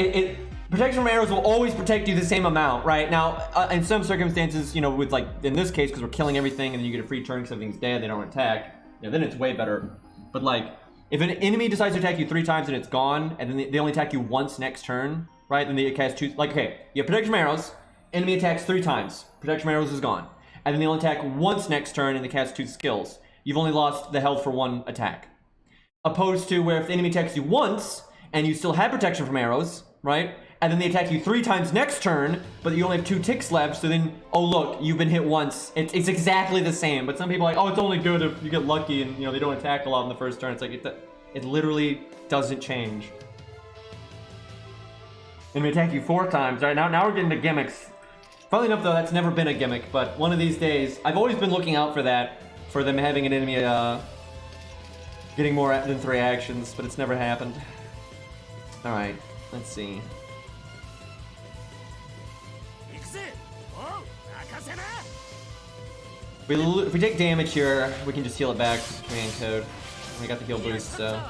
protection from arrows will always protect you the same amount, right? Now, in some circumstances, you know, with like in this case, because we're killing everything and then you get a free turn because everything's dead, they don't attack. You know, then it's way better. But like, if an enemy decides to attack you 3 times and it's gone, and then they only attack you once next turn, right? Then they cast 2. Like, okay, you have protection from arrows. Enemy attacks 3 times. Protection from arrows is gone, and then they only attack once next turn and they cast 2 skills. You've only lost the health for 1 attack. Opposed to where if the enemy attacks you once and you still have protection from arrows, right? And then they attack you 3 times next turn, but you only have 2 ticks left, so then, oh look, you've been hit once. It's exactly the same, but some people are like, oh, it's only good if you get lucky and, you know, they don't attack a lot in the first turn. It's like, it literally doesn't change. And we attack you 4 times, right? Now we're getting to gimmicks. Funnily enough, though, that's never been a gimmick, but one of these days, I've always been looking out for that, for them having an enemy getting more than 3 actions, but it's never happened. Alright, let's see. If we take damage here, we can just heal it back with command code. We got the heal boost, so...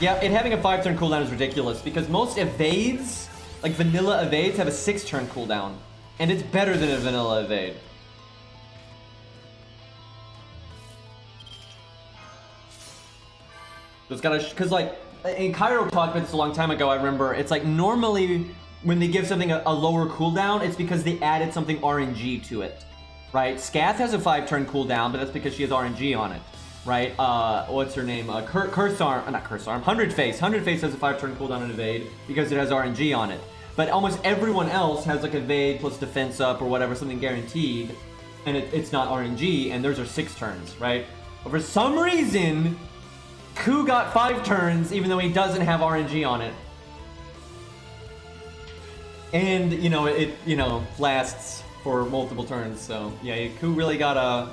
Yeah, it having a 5-turn cooldown is ridiculous, because most evades, like vanilla evades, have a 6-turn cooldown. And it's better than a vanilla evade. So it's gotta, because like, in Cairo talked about this a long time ago, I remember, it's like normally when they give something a lower cooldown, it's because they added something RNG to it, right? Scath has a 5-turn cooldown, but that's because she has RNG on it, right? What's her name? Curse Arm, not Curse Arm, 100 Face. 100 Face has a 5-turn cooldown on evade because it has RNG on it. But almost everyone else has like evade plus defense up or whatever, something guaranteed, and it's not RNG, and theirs are 6 turns, right? But for some reason, Ku got 5 turns, even though he doesn't have RNG on it. And, you know, it lasts for multiple turns, so yeah, Ku really got a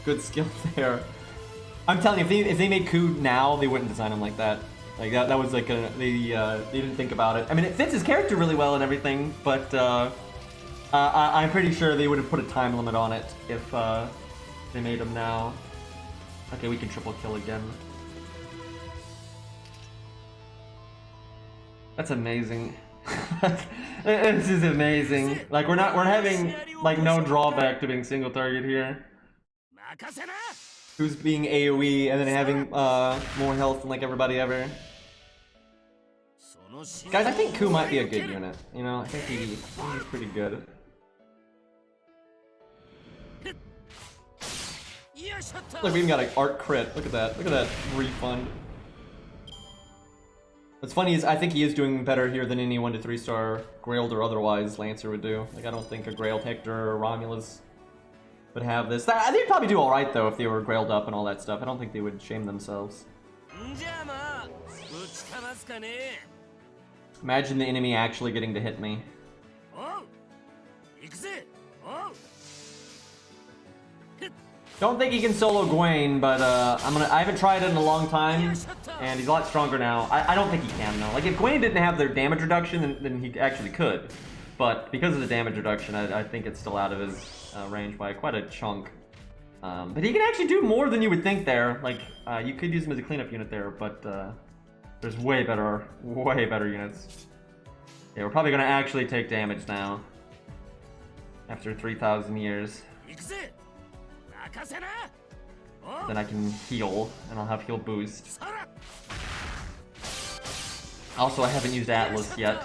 good skill there. I'm telling you, if they made Ku now, they wouldn't design him like that. Like, that was like they didn't think about it. I mean, it fits his character really well and everything, but I'm pretty sure they would have put a time limit on it if they made him now. Okay, we can triple kill again. That's amazing. This is amazing. Like, we're having like no drawback to being single target here. Who's being AoE and then having more health than like everybody ever. Guys, I think Ku might be a good unit. You know, I think he's pretty good. Look, we even got an art crit. Look at that. Look at that refund. What's funny is I think he is doing better here than any 1 to 3 star Grailed or otherwise Lancer would do. Like, I don't think a Grailed Hector or Romulus would have this. They'd probably do alright though if they were Grailed up and all that stuff. I don't think they would shame themselves. Imagine the enemy actually getting to hit me. Don't think he can solo Gwaine, but I haven't tried it in a long time, and he's a lot stronger now. I don't think he can though. Like, if Gwaine didn't have their damage reduction, then he actually could. But because of the damage reduction, I think it's still out of his range by quite a chunk. But he can actually do more than you would think there. Like, you could use him as a cleanup unit there, but there's way better units. Yeah, we're probably gonna actually take damage now. After 3,000 years. Then I can heal, and I'll have heal boost. Also, I haven't used Atlas yet.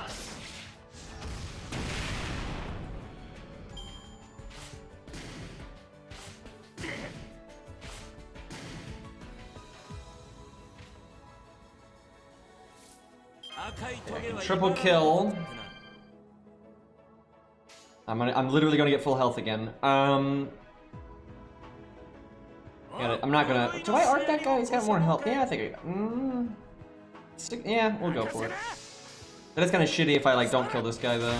Yeah, triple kill. I'm literally gonna get full health again. I'm not gonna. Do I arc that guy? He's got more health. Yeah, I think I. Yeah, we'll go for it. But it's kind of shitty if I like don't kill this guy though.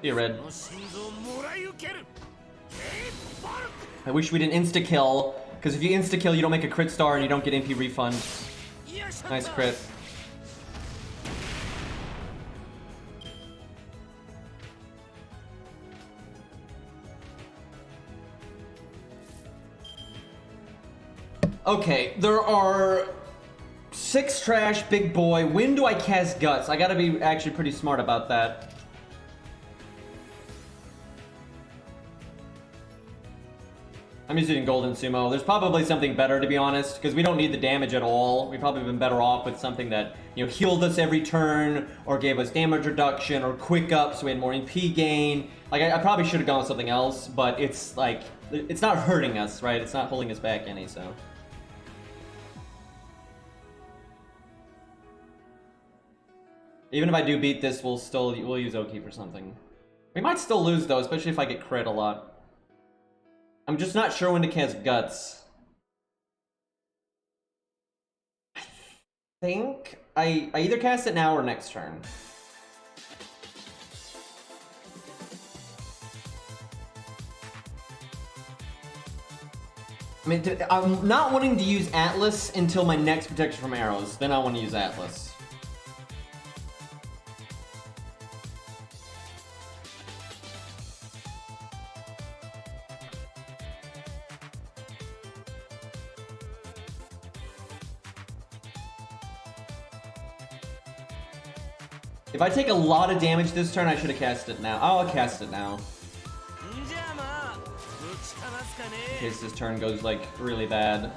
Be a red. I wish we didn't insta kill, because if you insta kill, you don't make a crit star and you don't get MP refund. Nice crit. Okay, there are 6 trash, big boy. When do I cast Guts? I gotta be actually pretty smart about that. I'm just using Golden Sumo. There's probably something better, to be honest, because we don't need the damage at all. We've probably been better off with something that, you know, healed us every turn, or gave us damage reduction, or quick up so we had more MP gain. Like, I probably should have gone with something else, but it's like, it's not hurting us, right? It's not holding us back any, so. Even if I do beat this, we'll use Oki for something. We might still lose though, especially if I get crit a lot. I'm just not sure when to cast Guts. I think I either cast it now or next turn. I mean, I'm not wanting to use Atlas until my next protection from arrows. Then I want to use Atlas. If I take a lot of damage this turn, I should have cast it now. I'll cast it now. In case this turn goes, like, really bad.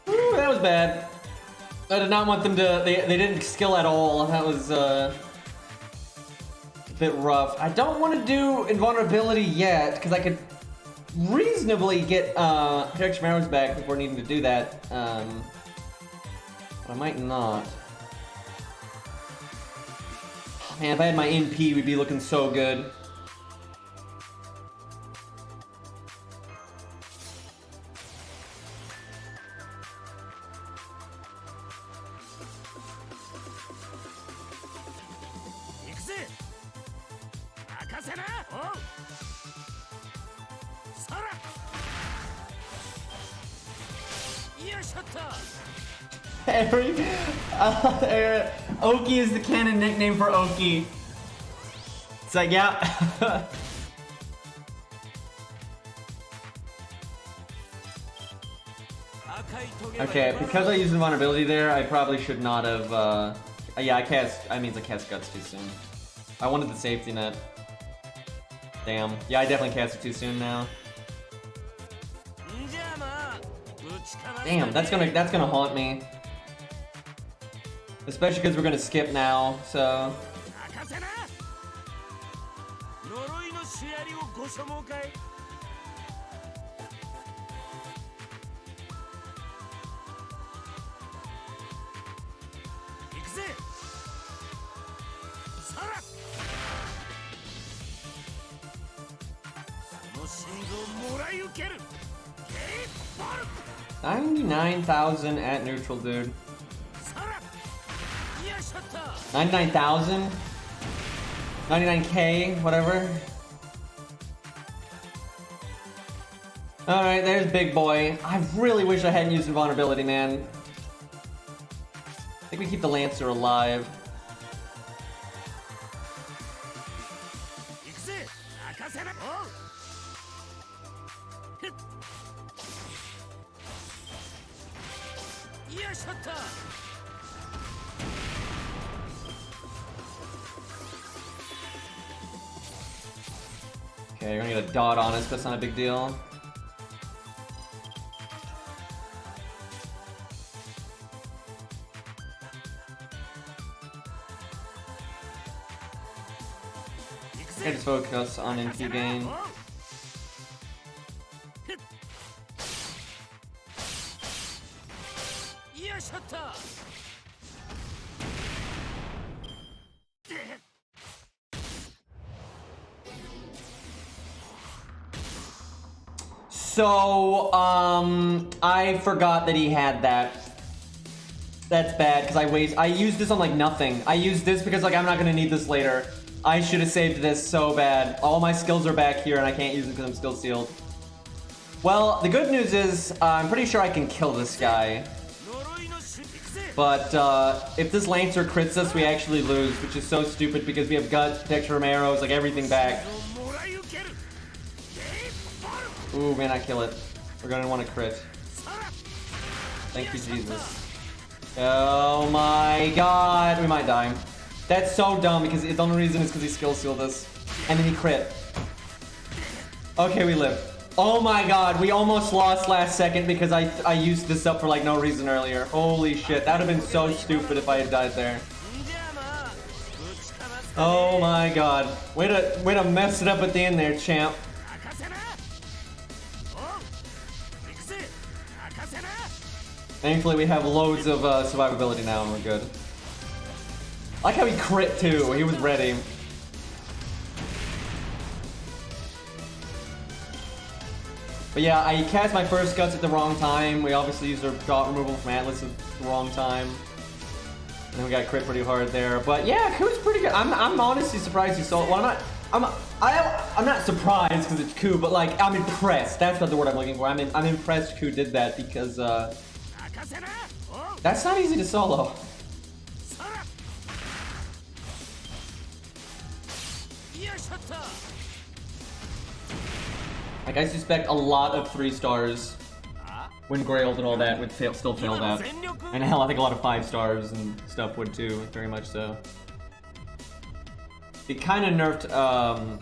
Ooh, that was bad. I did not want them to. They didn't skill at all. That was bit rough. I don't want to do invulnerability yet, because I could reasonably get protection arrows back before needing to do that. But I might not. Man, if I had my NP, we'd be looking so good. Oki is the canon nickname for Oki. It's like, yeah. Okay, because I used invulnerability there, I probably should not have, yeah, I cast Guts too soon. I wanted the safety net. Damn. Yeah, I definitely cast it too soon now. Damn, that's gonna haunt me. Especially because we're gonna skip now, so... $99,000 at neutral, dude. 99,000? 99K, whatever. Alright, there's Big Boy. I really wish I hadn't used invulnerability, man. I think we keep the Lancer alive. Okay, you're gonna get a dot on us, that's not a big deal. I just focus on NP gain. So, I forgot that he had that. That's bad, because I used this on, like, nothing. I used this because, like, I'm not gonna need this later. I should have saved this so bad. All my skills are back here, and I can't use them because I'm still sealed. Well, the good news is, I'm pretty sure I can kill this guy. But, if this Lancer crits us, we actually lose, which is so stupid because we have guts, protection from arrows, like, everything back. Ooh, man, I kill it. We're gonna want to crit. Thank you, Jesus. Oh my god. We might die. That's so dumb because the only reason is because he skill sealed us. And then he crit. Okay, we live. Oh my god, we almost lost last second because I used this up for like no reason earlier. Holy shit, that would have been so stupid if I had died there. Oh my god. Way to mess it up at the end there, champ. Thankfully, we have loads of survivability now, and we're good. I like how he crit, too. He was ready. But yeah, I cast my first Guts at the wrong time. We obviously used our dot removal from Atlas at the wrong time. And then we got crit pretty hard there. But yeah, Ku's pretty good. I'm honestly surprised he sold. Well, I'm not surprised because it's Ku, but like, I'm impressed. That's not the word I'm looking for. I'm impressed Ku did that because, that's not easy to solo. Like, I suspect a lot of 3 stars when Grailed and all that would still fail that. And hell, I think a lot of 5 stars and stuff would too, very much so. It kind of nerfed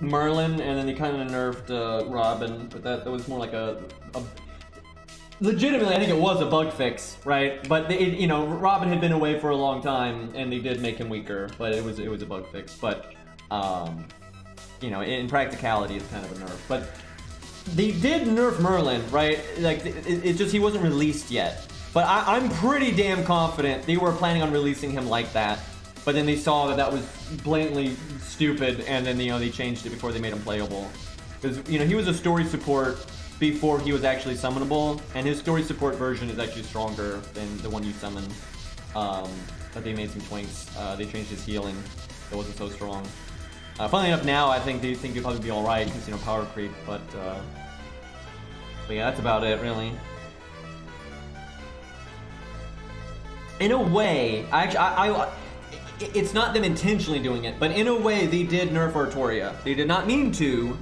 Merlin, and then they kind of nerfed Robin, but that was more like a legitimately, I think it was a bug fix, right? But you know, Robin had been away for a long time, and they did make him weaker. But it was a bug fix. But You know, in practicality, it's kind of a nerf. But they did nerf Merlin, right? Like, it's just he wasn't released yet. But I'm pretty damn confident they were planning on releasing him like that. But then they saw that that was blatantly stupid, and then, you know, they changed it before they made him playable. Because, you know, he was a story support before he was actually summonable, and his story support version is actually stronger than the one you summon. But they made some twinks. They changed his healing. It wasn't so strong. Funnily enough, now I think they think he'll probably be all right because, you know, power creep. But yeah, that's about it, really. In a way, it's not them intentionally doing it, but in a way, they did nerf Artoria. They did not mean to,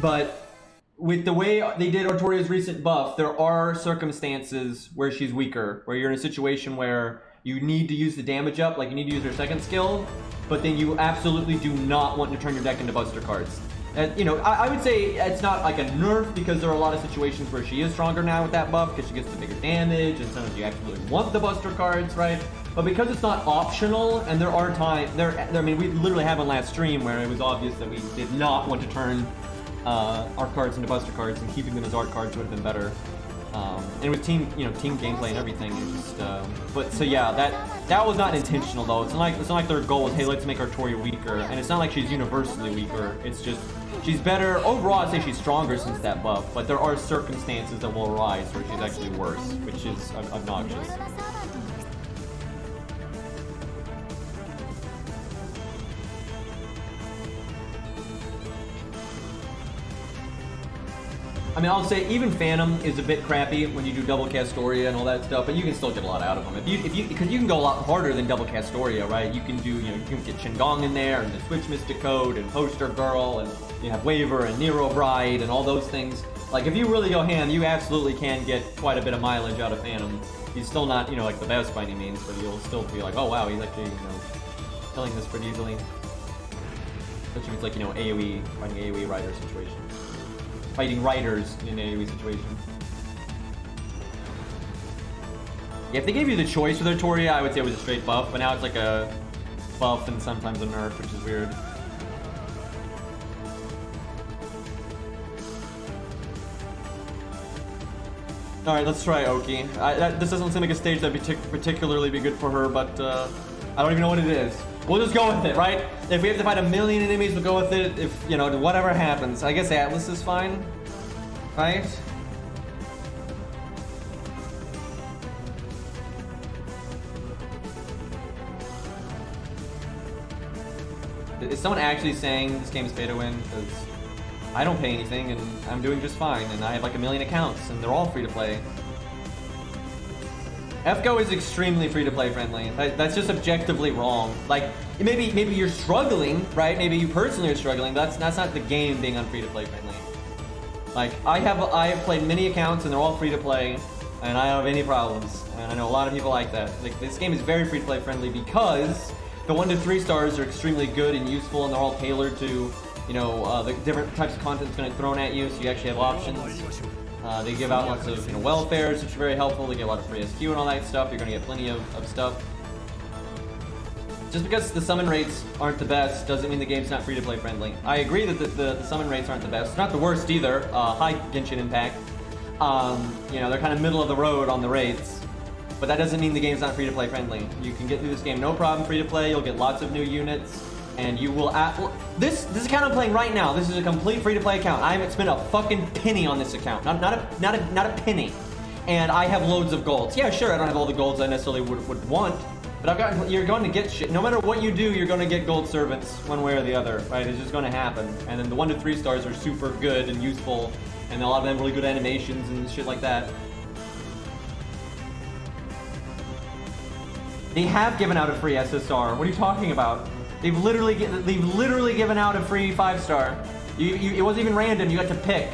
but with the way they did Artoria's recent buff, there are circumstances where she's weaker, where you're in a situation where you need to use the damage up, like you need to use her second skill, but then you absolutely do not want to turn your deck into Buster cards. You know, I would say it's not like a nerf because there are a lot of situations where she is stronger now with that buff because she gets the bigger damage and sometimes you absolutely want the Buster cards, right? But because it's not optional, and there are times, I mean, we literally had one last stream where it was obvious that we did not want to turn art cards into Buster cards, and keeping them as art cards would have been better. And it was team gameplay and everything. It's just, but so yeah, that was not intentional though. It's not like their goal is, hey, let's make Artoria weaker, and it's not like she's universally weaker. It's just she's better overall. I'd say she's stronger since that buff, but there are circumstances that will arise where she's actually worse, which is obnoxious. I mean, I'll say even Phantom is a bit crappy when you do double Castoria and all that stuff, but you can still get a lot out of them. Because you can go a lot harder than double Castoria, right? You can do, you can get Qingong in there, and the Switch Mystic Code, and Poster Girl, and you have Waver and Nero Bride, and all those things. Like, if you really go ham, you absolutely can get quite a bit of mileage out of Phantom. He's still not, like the best by any means, but you'll still be like, oh wow, he's actually, killing this pretty easily. Especially if it's like, AoE, fighting AoE rider situation. Fighting riders in an AoE situation. Yeah, if they gave you the choice with Artoria, I would say it was a straight buff, but now it's like a buff and sometimes a nerf, which is weird. Alright, let's try Oki. This doesn't seem like a stage that'd be particularly be good for her, but I don't even know what it is. We'll just go with it, right? If we have to fight 1,000,000 enemies, we'll go with it. If, whatever happens. I guess Atlas is fine, right? Is someone actually saying this game is pay to win? Because I don't pay anything and I'm doing just fine, and I have like 1,000,000 accounts and they're all free to play. FGO is extremely free-to-play friendly. That's just objectively wrong. Like, maybe you're struggling, right? Maybe you personally are struggling. That's not the game being free-to-play friendly. Like, I have played many accounts and they're all free-to-play, and I don't have any problems. And I know a lot of people like that. Like, this game is very free-to-play friendly because the 1 to 3 stars are extremely good and useful, and they're all tailored to, the different types of content that's going to be thrown at you, so you actually have options. They give out lots of welfares, which are very helpful. They get a lot of free SQ and all that stuff. You're going to get plenty of stuff. Just because the summon rates aren't the best doesn't mean the game's not free-to-play friendly. I agree that the summon rates aren't the best. It's not the worst either. High Genshin impact. They're kind of middle of the road on the rates. But that doesn't mean the game's not free-to-play friendly. You can get through this game no problem free-to-play. You'll get lots of new units. And you will this account I'm playing right now, this is a complete free-to-play account. I haven't spent a fucking penny on this account. Not a penny. And I have loads of golds. Yeah, sure, I don't have all the golds I necessarily would want, but you're going to get shit. No matter what you do, you're going to get gold servants one way or the other, right? It's just going to happen. And then the 1 to 3 stars are super good and useful, and a lot of them really good animations and shit like that. They have given out a free SSR. What are you talking about? They've literally given out a free 5-star. It wasn't even random. You got to pick.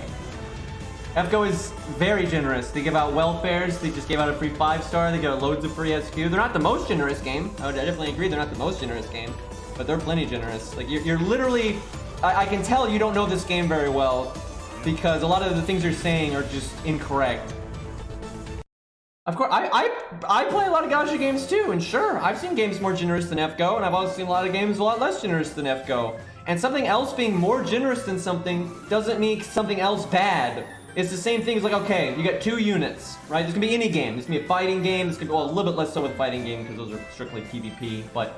FGO is very generous. They give out welfares. They just gave out a free 5-star. They give out loads of free SQ. They're not the most generous game. I definitely agree. They're not the most generous game, but they're plenty generous. Like you're literally. I can tell you don't know this game very well because a lot of the things you're saying are just incorrect. Of course, I play a lot of gacha games too, and sure, I've seen games more generous than FGO, and I've also seen a lot of games a lot less generous than FGO. And something else being more generous than something doesn't mean something else bad. It's the same thing as like, okay, you got 2 units, right? This can be any game. This can be a fighting game. This can be, well, a little bit less so with fighting game because those are strictly PvP. But,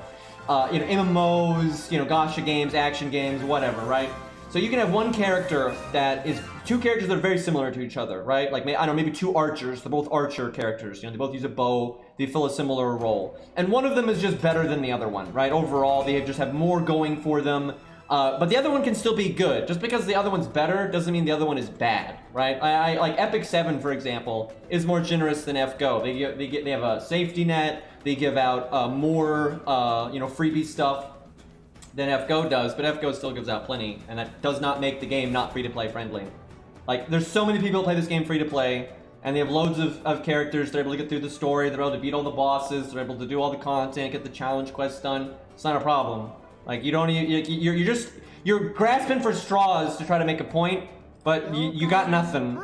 you know, MMOs, you know, gacha games, action games, whatever, right? So you can have one character that is 2 characters that are very similar to each other, right? Like, I don't know, maybe 2 archers. They're both archer characters. You know, they both use a bow. They fill a similar role. And one of them is just better than the other one, right? Overall, they just have more going for them. But the other one can still be good. Just because the other one's better doesn't mean the other one is bad, right? I like Epic 7, for example, is more generous than FGO. They have a safety net. They give out more, you know, freebie stuff than FGO does, but FGO still gives out plenty, and that does not make the game not free-to-play friendly. Like, there's so many people who play this game free-to-play, and they have loads of characters. They're able to get through the story. They're able to beat all the bosses. They're able to do all the content, get the challenge quests done. It's not a problem. Like, you don't, you're grasping for straws to try to make a point, but you got nothing.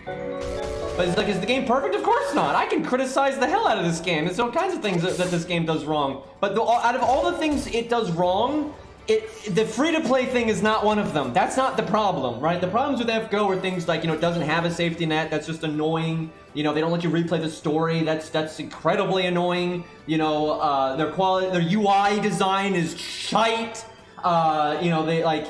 But it's like, is the game perfect? Of course not. I can criticize the hell out of this game. There's all kinds of things that this game does wrong. But out of all the things it does wrong, the free-to-play thing is not one of them. That's not the problem, right? The problems with FGO are things like, you know, it doesn't have a safety net. That's just annoying. You know, they don't let you replay the story. That's incredibly annoying. You know, their UI design is shite. You know, they like,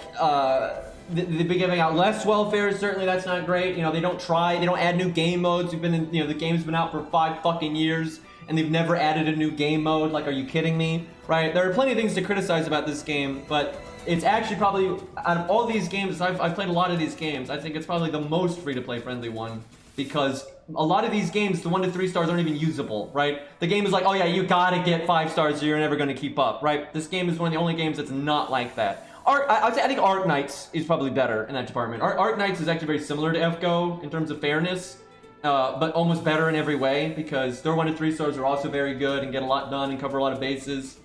they've been giving out less welfare. Certainly that's not great. You know, they don't add new game modes. We've been in, you know, the game's been out for 5 fucking years and they've never added a new game mode. Like, are you kidding me? Right? There are plenty of things to criticize about this game, but it's actually probably, out of all these games, I've played a lot of these games, I think it's probably the most free-to-play friendly one, because a lot of these games, the 1 to 3 stars aren't even usable, right? The game is like, oh yeah, you gotta get 5 stars or you're never gonna keep up, right? This game is one of the only games that's not like that. I think Arc Knights is probably better in that department. Arc Knights is actually very similar to FGO in terms of fairness, but almost better in every way, because their 1 to 3 stars are also very good and get a lot done and cover a lot of bases.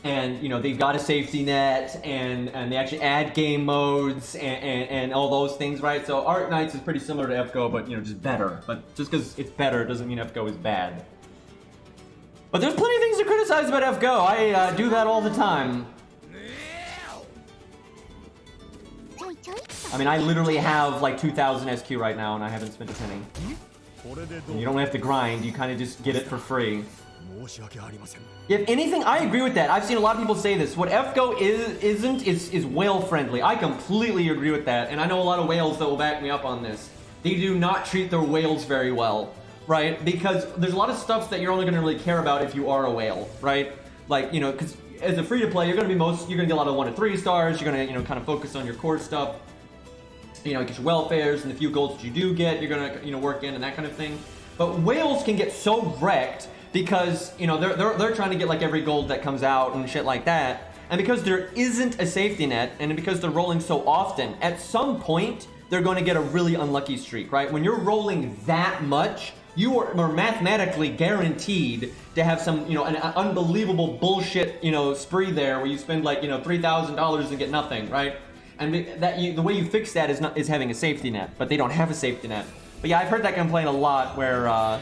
And, you know, they've got a safety net, and they actually add game modes and all those things, right? So Arc Knights is pretty similar to FGO, but, you know, just better. But just because it's better doesn't mean FGO is bad. But there's plenty of things to criticize about FGO. I do that all the time. I mean, I literally have like 2,000 SQ right now, and I haven't spent a penny. And you don't have to grind, you kind of just get it for free. If anything, I agree with that. I've seen a lot of people say this. What FGO is whale friendly. I completely agree with that, and I know a lot of whales that will back me up on this. They do not treat their whales very well, right? Because there's a lot of stuff that you're only going to really care about if you are a whale, right? Like, you know, because as a free-to-play, you're going to get a lot of 1 to 3 stars. You're going to, you know, kind of focus on your core stuff. You know, get your welfares and the few golds that you do get, you're going to, you know, work in and that kind of thing. But whales can get so wrecked because, you know, they're trying to get like every gold that comes out and shit like that. And because there isn't a safety net, and because they're rolling so often, at some point they're going to get a really unlucky streak, right? When you're rolling that much, you are mathematically guaranteed to have some, you know, an unbelievable bullshit, you know, spree there where you spend like, you know, $3,000 and get nothing, right? And the way you fix that is having a safety net, but they don't have a safety net. But yeah, I've heard that complaint a lot, where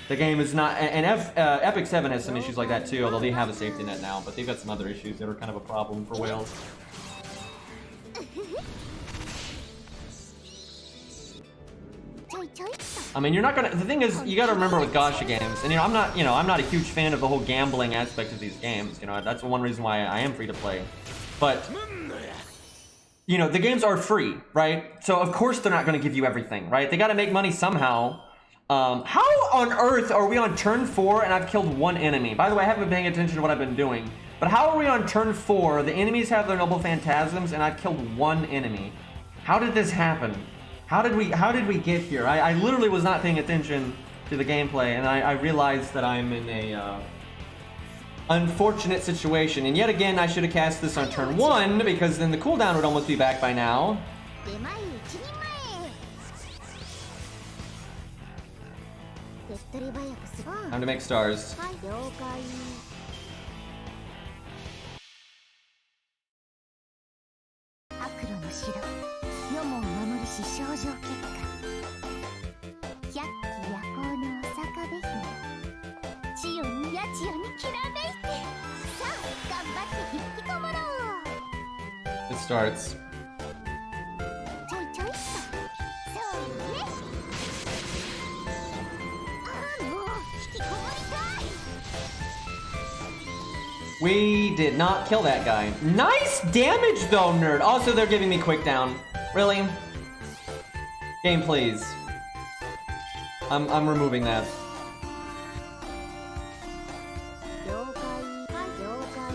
the game is not, and Epic 7 has some issues like that too, although they have a safety net now, but they've got some other issues that are kind of a problem for whales. I mean, you're not gonna, the thing is, you gotta remember with gacha games, and you know, I'm not a huge fan of the whole gambling aspect of these games, you know, that's one reason why I am free to play. But you know, the games are free, right? So of course they're not going to give you everything, right? They got to make money somehow. How on earth are we on turn 4 and I've killed 1 enemy? By the way, I haven't been paying attention to what I've been doing. But how are we on turn 4? The enemies have their noble phantasms and I've killed 1 enemy. How did this happen? How did we get here? I literally was not paying attention to the gameplay, and I realized that I'm in a unfortunate situation, and yet again I should have cast this on turn 1, because then the cooldown would almost be back by now. Time to make stars. it starts. We did not kill that guy. Nice damage though, nerd. Also, they're giving me quick down. Really? Game, please. I'm removing that.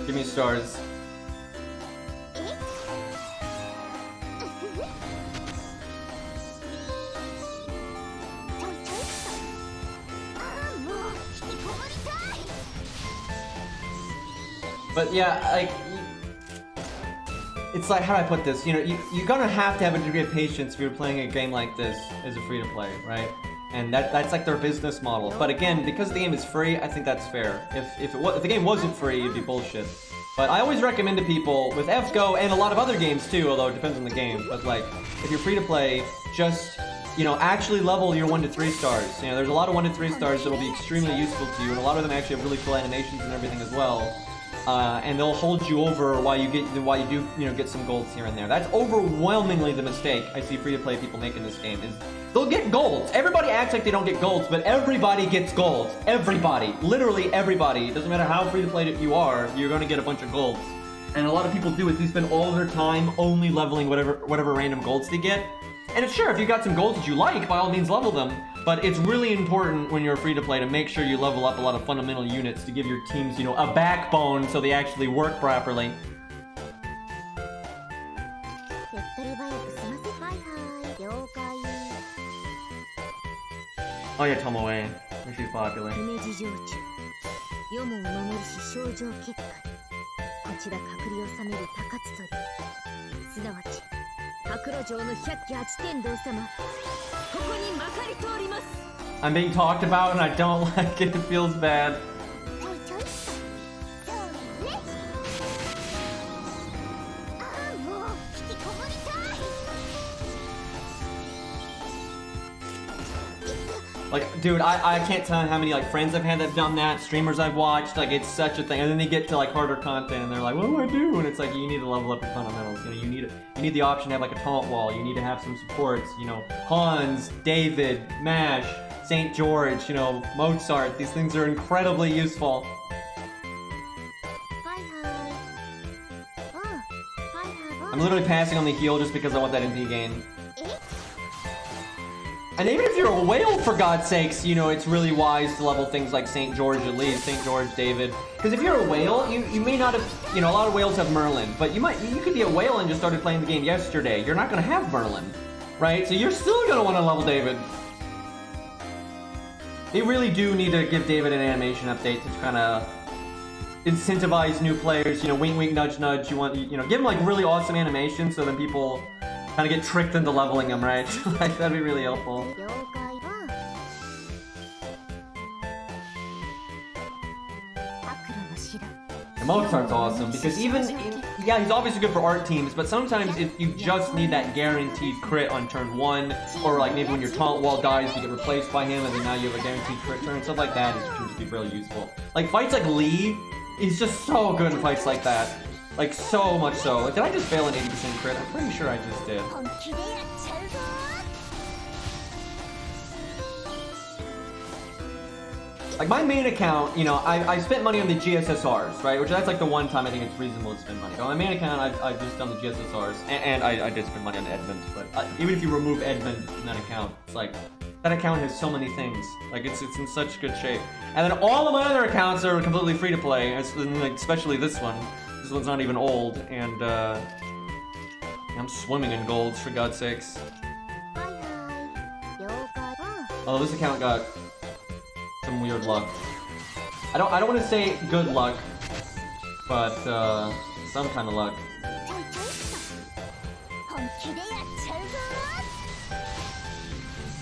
Give me stars. But yeah, like, it's like, how do I put this? You know, you're gonna have to have a degree of patience if you're playing a game like this as a free-to-play, right? And that's like their business model. But again, because the game is free, I think that's fair. If the game wasn't free, it'd be bullshit. But I always recommend to people with F2P and a lot of other games too, although it depends on the game. But like, if you're free to play, just, you know, actually level your 1 to 3 stars. You know, there's a lot of 1 to 3 stars that will be extremely useful to you, and a lot of them actually have really cool animations and everything as well. And they'll hold you over while you do, you know, get some golds here and there. That's overwhelmingly the mistake I see free-to-play people make in this game, is they'll get golds. Everybody acts like they don't get golds, but everybody gets golds. Everybody. Literally everybody. It doesn't matter how free-to-play you are, you're gonna get a bunch of golds. And a lot of people do is they spend all their time only leveling whatever random golds they get. And it's sure, if you got some golds that you like, by all means level them. But it's really important when you're free to play to make sure you level up a lot of fundamental units to give your teams, you know, a backbone so they actually work properly. Oh yeah, Tomoe. She's popular. I'm being talked about and I don't like it. It feels bad. Like, dude, I can't tell how many like friends I've had that have done that, streamers I've watched, like it's such a thing. And then they get to like harder content and they're like, what do I do? And it's like, you need to level up your fundamentals. You know, you need the option to have like a taunt wall. You need to have some supports, you know, Hans, David, Mash, St. George, you know, Mozart. These things are incredibly useful. I'm literally passing on the heal just because I want that MP gain. And even if you're a whale, for God's sakes, you know, it's really wise to level things like St. George at least, St. George, David. Because if you're a whale, you may not have, you know, a lot of whales have Merlin, but you could be a whale and just started playing the game yesterday. You're not going to have Merlin, right? So you're still going to want to level David. They really do need to give David an animation update to kind of incentivize new players, you know, wink, wink, nudge, nudge. You know, give them like really awesome animations so then people kind of get tricked into leveling them, right? Like, that'd be really helpful. And Mozart's awesome, because yeah, he's obviously good for art teams, but sometimes if you just need that guaranteed crit on turn 1, or like maybe when your taunt wall dies, you get replaced by him, and then now you have a guaranteed crit turn, stuff like that can just be really useful. Like, fights like Lee, he's just so good in fights like that. Like, so much so. Like, did I just fail an 80% crit? I'm pretty sure I just did. Like, my main account, you know, I spent money on the GSSRs, right? Which that's like the one time I think it's reasonable to spend money. On my main account, I've just done the GSSRs, and I did spend money on Edmund, but even if you remove Edmund from that account, it's like, that account has so many things. Like, it's in such good shape. And then all of my other accounts are completely free to play, like, especially this one. This one's not even old, and I'm swimming in golds, for God's sakes. Oh, this account got some weird luck. I don't want to say good luck, but some kind of luck.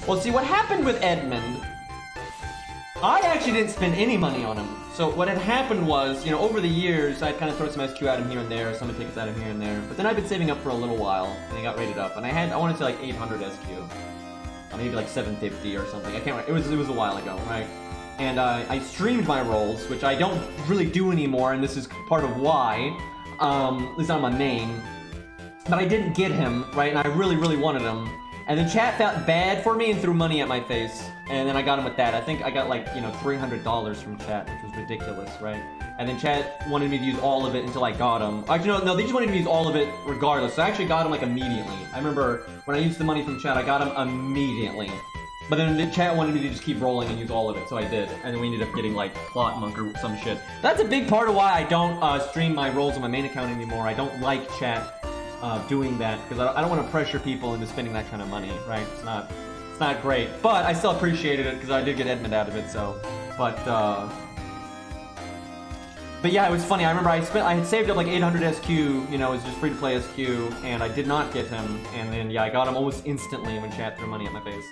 Well, see, what happened with Edmund, I actually didn't spend any money on him. So what had happened was, you know, over the years, I'd kind of throw some SQ at him here and there, some tickets at him here and there. But then I've been saving up for a little while, and he got rated up. And I want to say like 800 SQ. Maybe like 750 or something. I can't remember. It was a while ago, right? And I streamed my rolls, which I don't really do anymore, and this is part of why. At least on my main. but I didn't get him, right? And I really, really wanted him. And then chat felt bad for me and threw money at my face. And then I got him with that. I think I got like, you know, $300 from chat, which was ridiculous, right? And then chat wanted me to use all of it until I got him. Actually, no, they just wanted me to use all of it regardless. So I actually got him like immediately. I remember when I used the money from chat, I got him immediately. But then the chat wanted me to just keep rolling and use all of it, so I did. And then we ended up getting like Plot Monk or some shit. That's a big part of why I don't stream my rolls on my main account anymore. I don't like chat doing that because I don't want to pressure people into spending that kind of money, right? It's not great, but I still appreciated it because I did get Edmund out of it. So, but yeah, it was funny. I remember I had saved up like 800 SQ. You know, it was just free to play SQ, and I did not get him. And then yeah, I got him almost instantly when chat threw money at my face.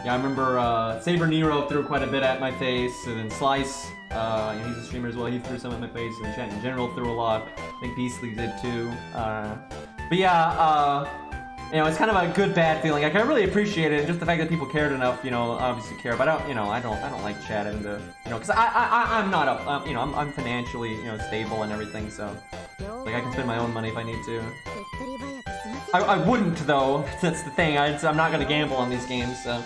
Yeah, I remember Saber Nero threw quite a bit at my face, and then Slice, you know, he's a streamer as well, he threw some at my face, and chat in general threw a lot. I think Beastly did too. But yeah, you know, it's kind of a good bad feeling. Like, I really appreciate it, just the fact that people cared enough, you know, obviously care. But I don't, you know, I don't like chat into, you know, because I'm not up, you know, I'm financially, you know, stable and everything, so like I can spend my own money if I need to. I wouldn't though. That's the thing. I'm not gonna gamble on these games, so.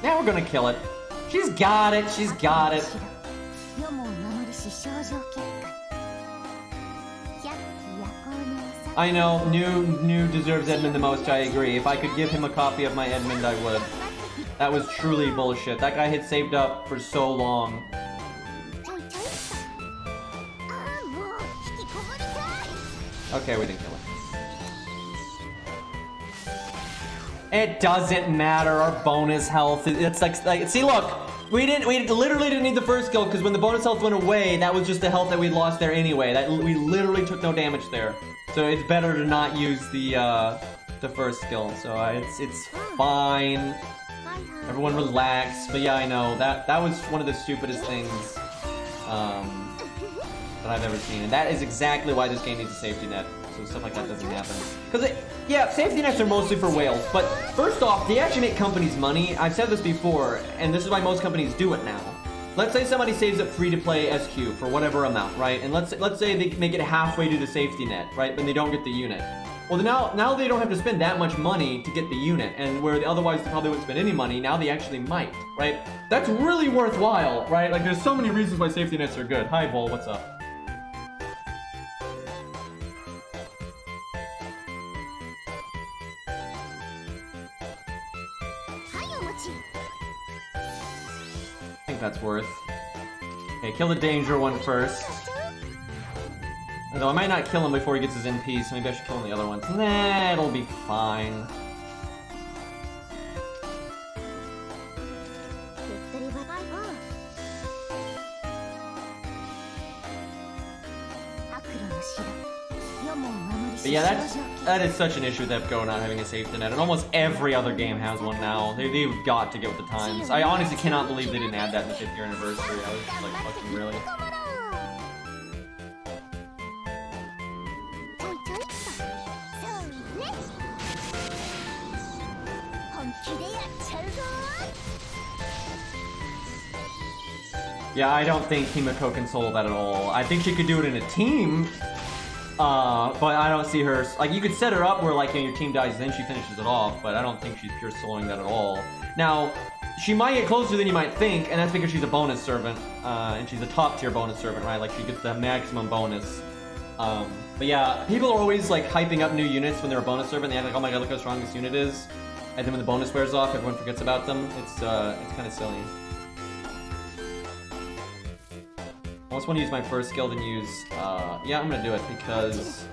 Now we're gonna kill it. She's got it. She's got it. I know, new deserves Edmund the most, I agree. If I could give him a copy of my Edmund, I would. That was truly bullshit. That guy had saved up for so long. Okay, we didn't kill him. It doesn't matter, our bonus health, it's like, see look, we literally didn't need the first kill, because when the bonus health went away, that was just the health that we'd lost there anyway. We literally took no damage there. So it's better to not use the first skill. So it's fine. Everyone relax. But yeah, I know that was one of the stupidest things that I've ever seen, and that is exactly why this game needs a safety net, so stuff like that doesn't happen. Because yeah, safety nets are mostly for whales, but first off, they actually make companies money. I've said this before, and this is why most companies do it now. Let's say somebody saves up free-to-play SQ for whatever amount, right? And let's say they make it halfway to the safety net, right? Then they don't get the unit. Well, now they don't have to spend that much money to get the unit, and where otherwise they probably wouldn't spend any money, now they actually might, right? That's really worthwhile, right? Like, there's so many reasons why safety nets are good. Hi, Bull, what's up? I think that's worth. Okay, kill the danger one first. Although I might not kill him before he gets his NP, so maybe I should kill him the other ones. Nah, it'll be fine. But yeah, that is such an issue with EPCO not having a safety net, and almost every other game has one now. They've got to get with the times. I honestly cannot believe they didn't add that in the 5th year anniversary. I was just like, fucking really. Yeah, I don't think Himiko can solo that at all. I think she could do it in a team, but I don't see her, like, you could set her up where, like, you know, your team dies and then she finishes it off, but I don't think she's pure soloing that at all. Now, she might get closer than you might think, and that's because she's a bonus servant, and she's a top tier bonus servant, right? Like, she gets the maximum bonus. But yeah, people are always, like, hyping up new units when they're a bonus servant. They act like, oh my god, look how strong this unit is. And then when the bonus wears off, everyone forgets about them. It's kind of silly. I almost want to use my first skill, then use, yeah, I'm gonna do it, because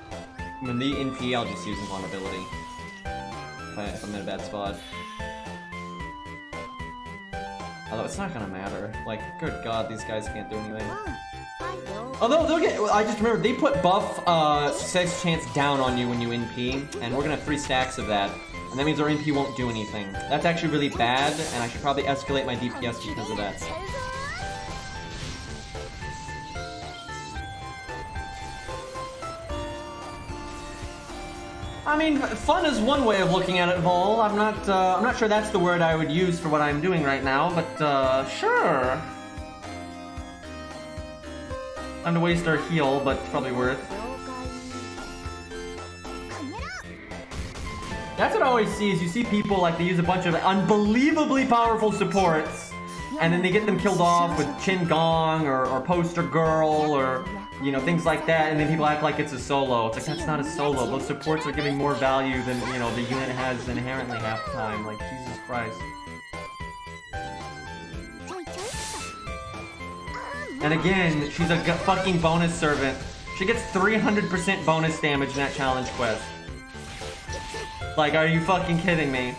when the NP, I'll just use invulnerability if I'm in a bad spot. Although it's not gonna matter. Like, good god, these guys can't do anything. Although they'll get, I just remember, they put buff success chance down on you when you NP, and we're gonna have 3 stacks of that. And that means our NP won't do anything. That's actually really bad, and I should probably escalate my DPS because of that. I mean, fun is one way of looking at it, Vol. I'm not sure that's the word I would use for what I'm doing right now, but sure. Time to waste our heal, but it's probably worth. That's what I always see, is you see people like they use a bunch of unbelievably powerful supports, and then they get them killed off with Chin Gong or Poster Girl or, you know, things like that, and then people act like it's a solo. It's like, that's not a solo. Those supports are giving more value than, you know, the unit has inherently half the time. Like, Jesus Christ. And again, she's a fucking bonus servant. She gets 300% bonus damage in that challenge quest. Like, are you fucking kidding me?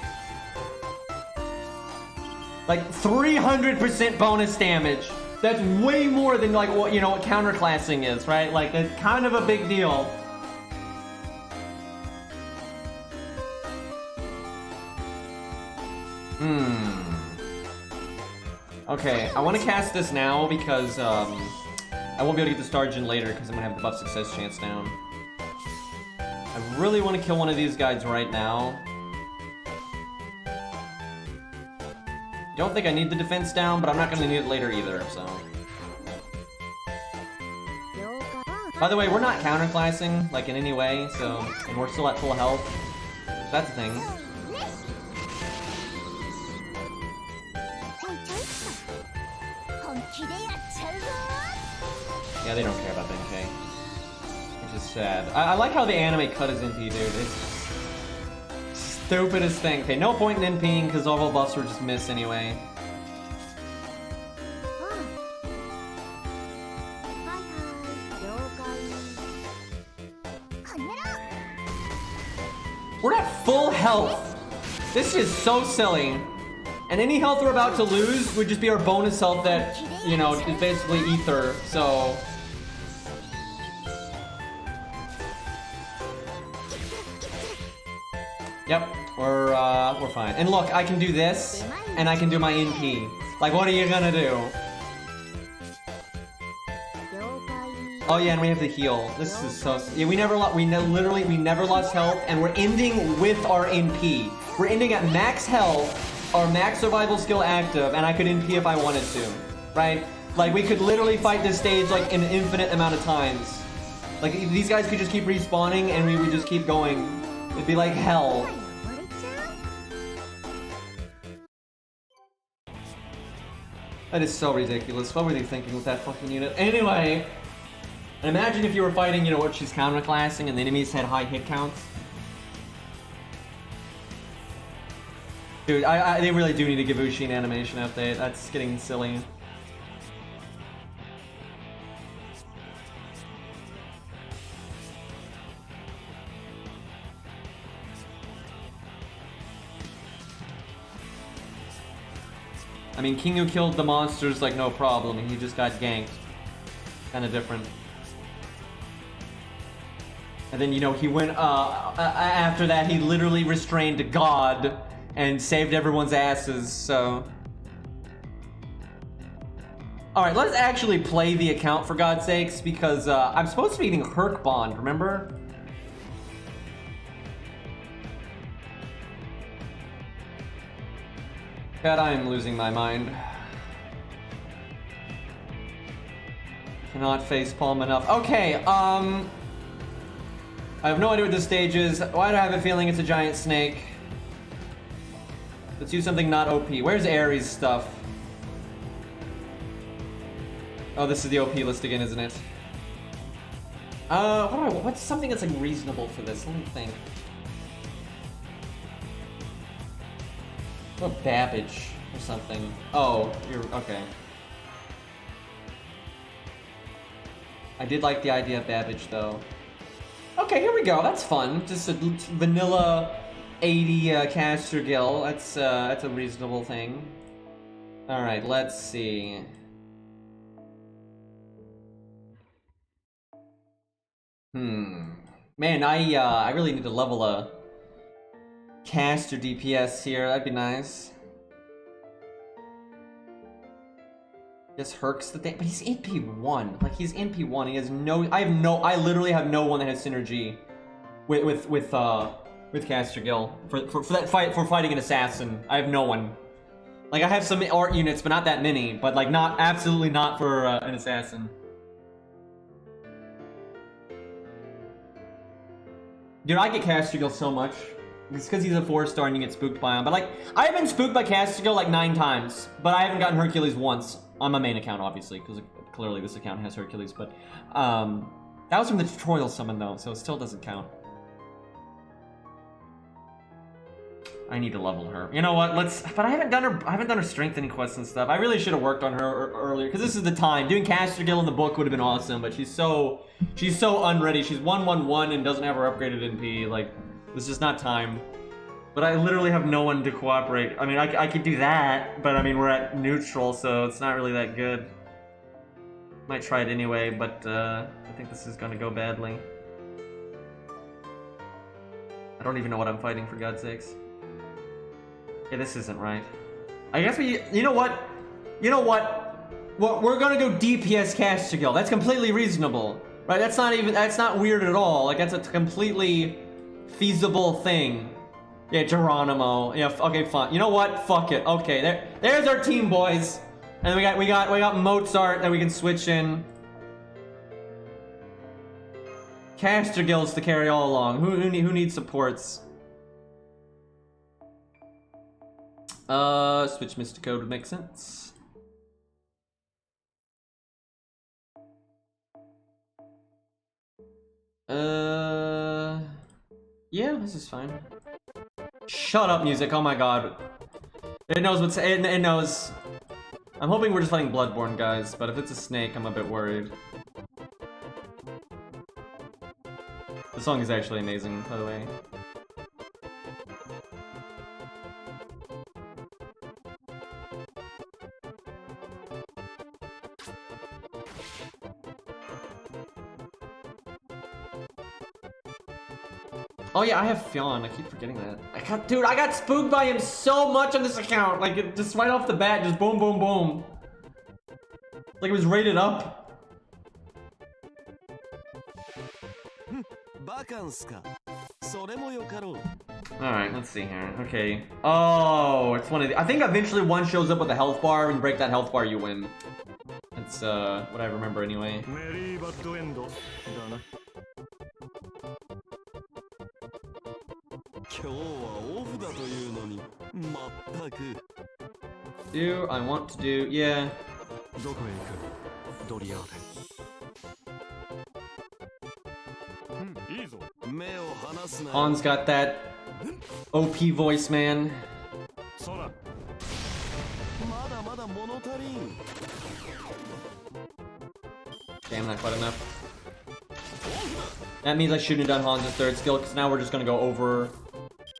Like, 300% bonus damage. That's way more than, like, what, you know, what counterclassing is, right? Like, that's kind of a big deal. Okay, I want to cast this now because, I won't be able to get the Star Gen later because I'm going to have the buff success chance down. I really want to kill one of these guys right now. Don't think I need the defense down, but I'm not going to need it later either, so. By the way, we're not counterclassing, like, in any way, so, and we're still at full health. That's a thing. Yeah, they don't care about NK. Which is sad. I like how the anime cut his NP, dude. It's stupidest thing. Okay, no point in NPing because all buffs were just miss anyway. We're at full health. This is so silly. And any health we're about to lose would just be our bonus health that, you know, is basically ether, so. Yep, we're fine. And look, I can do this, and I can do my NP. Like, what are you gonna do? Oh yeah, and we have to heal. This is so. Yeah, we never lost health, and we're ending with our NP. We're ending at max health, our max survival skill active, and I could NP if I wanted to, right? Like, we could literally fight this stage like an infinite amount of times. Like, these guys could just keep respawning, and we would just keep going. It'd be like hell. That is so ridiculous. What were they thinking with that fucking unit? Anyway, imagine if you were fighting, you know, what she's counterclassing and the enemies had high hit counts. Dude, they really do need to give Ushi an animation update. That's getting silly. I mean, Kingu killed the monsters like no problem, and he just got ganked. Kind of different. And then, you know, he went, after that, he literally restrained God and saved everyone's asses, so. Alright, let's actually play the account for God's sakes, because I'm supposed to be eating Herc Bond, remember? God, I am losing my mind. Cannot facepalm enough. Okay, I have no idea what this stage is. Why do I have a feeling it's a giant snake? Let's use something not OP. Where's Ares stuff? Oh, this is the OP list again, isn't it? What's something that's like reasonable for this? Let me think. Oh, Babbage or something. Oh, you're okay. I did like the idea of Babbage though. Okay, here we go. That's fun. Just a vanilla 80 caster gill. That's a reasonable thing. All right, let's see. Man, I really need to level a caster DPS here. That'd be nice. Guess Herc's the thing, but he's NP1. Like, he's NP1. He has no. I literally have no one that has synergy with caster gill for that fight, for fighting an assassin. I have no one. Like, I have some art units, but not that many. But like, absolutely not for an assassin. Dude, I get Castigal so much. It's because he's a 4-star and you get spooked by him. But like, I've been spooked by Castigal like 9 times, but I haven't gotten Hercules once on my main account, obviously, because clearly this account has Hercules. But that was from the tutorial summon though, so it still doesn't count. I need to level her. You know what? But I haven't done her strengthening quests and stuff. I really should have worked on her earlier because this is the time. Doing Castigal in the book would have been awesome, but she's so unready. She's 1/1/1 and doesn't have her upgraded NP. Like, this is not time. But I literally have no one to cooperate. I mean, I could do that, but I mean we're at neutral, so it's not really that good. Might try it anyway, but I think this is gonna go badly. I don't even know what I'm fighting, for God's sakes. Yeah, this isn't right. I guess you know what? We're gonna go DPS Castigal. That's completely reasonable, right? That's not weird at all. Like, that's a completely feasible thing. Yeah, Geronimo. Yeah, okay, fine. You know what? Fuck it. Okay, there's our team, boys. And then we got Mozart that we can switch in. Castigal's to carry all along. Who needs supports? Switch Mystico would make sense. Yeah, this is fine. Shut up, music. Oh my god. It knows what's it knows. I'm hoping we're just fighting Bloodborne, guys, but if it's a snake, I'm a bit worried. The song is actually amazing, by the way. Oh yeah, I have Fionn. I keep forgetting that. Dude, I got spooked by him so much on this account. Like, just right off the bat, just boom, boom, boom. Like it was rated up. Alright, let's see here. Okay. Oh, it's one of the... I think eventually one shows up with a health bar, and break that health bar, you win. It's, what I remember anyway. Do I want to do... Yeah. Han's got that OP voice, man. Damn, not quite enough. That means I shouldn't have done Han's 3rd skill, because now we're just gonna go over...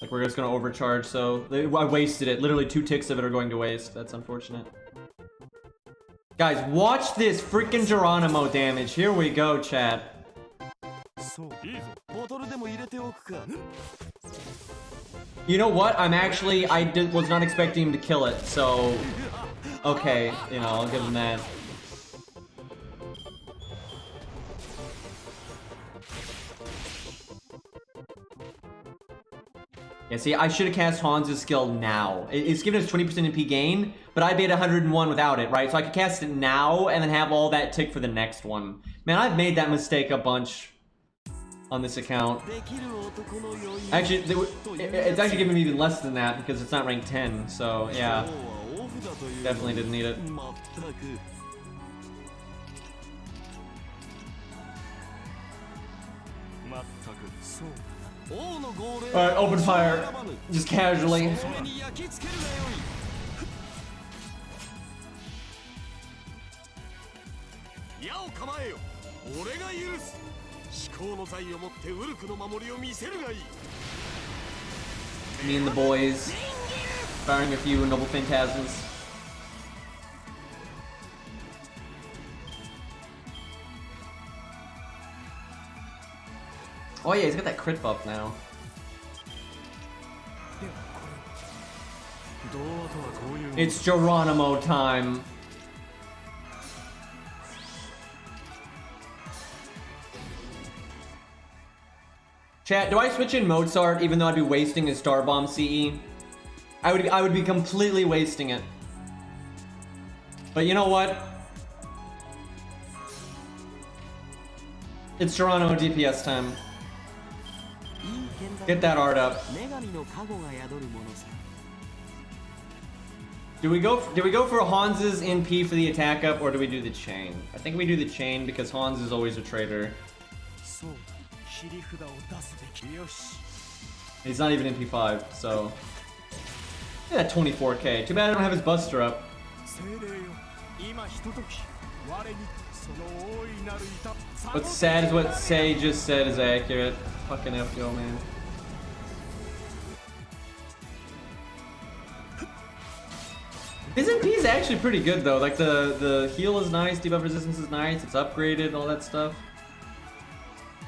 Like, we're just gonna overcharge, so... I wasted it. Literally 2 ticks of it are going to waste. That's unfortunate. Guys, watch this freaking Geronimo damage. Here we go, chat. You know what? I was not expecting him to kill it, so... Okay, you know, I'll give him that. Yeah, see, I should have cast Hans' skill now. It's giving us 20% MP gain, but I made 101 without it, right? So I could cast it now and then have all that tick for the next one. Man, I've made that mistake a bunch on this account. Actually, it's actually giving me even less than that because it's not ranked 10, so yeah. Definitely didn't need it. Alright, open fire. Just casually. Me and the boys firing a few noble phantasms. Oh yeah, he's got that crit buff now. It's Geronimo time. Chat, do I switch in Mozart even though I'd be wasting his Star Bomb CE? I would be completely wasting it. But you know what? It's Geronimo DPS time. Get that art up. Do we go for Hans's NP for the attack up, or do we do the chain? I think we do the chain because Hans is always a traitor. He's not even NP5, so yeah, 24k. Too bad I don't have his Buster up. What's sad is what Say just said is accurate. Fucking FGO, man. His NP is actually pretty good though. Like the heal is nice, debuff resistance is nice, it's upgraded, all that stuff.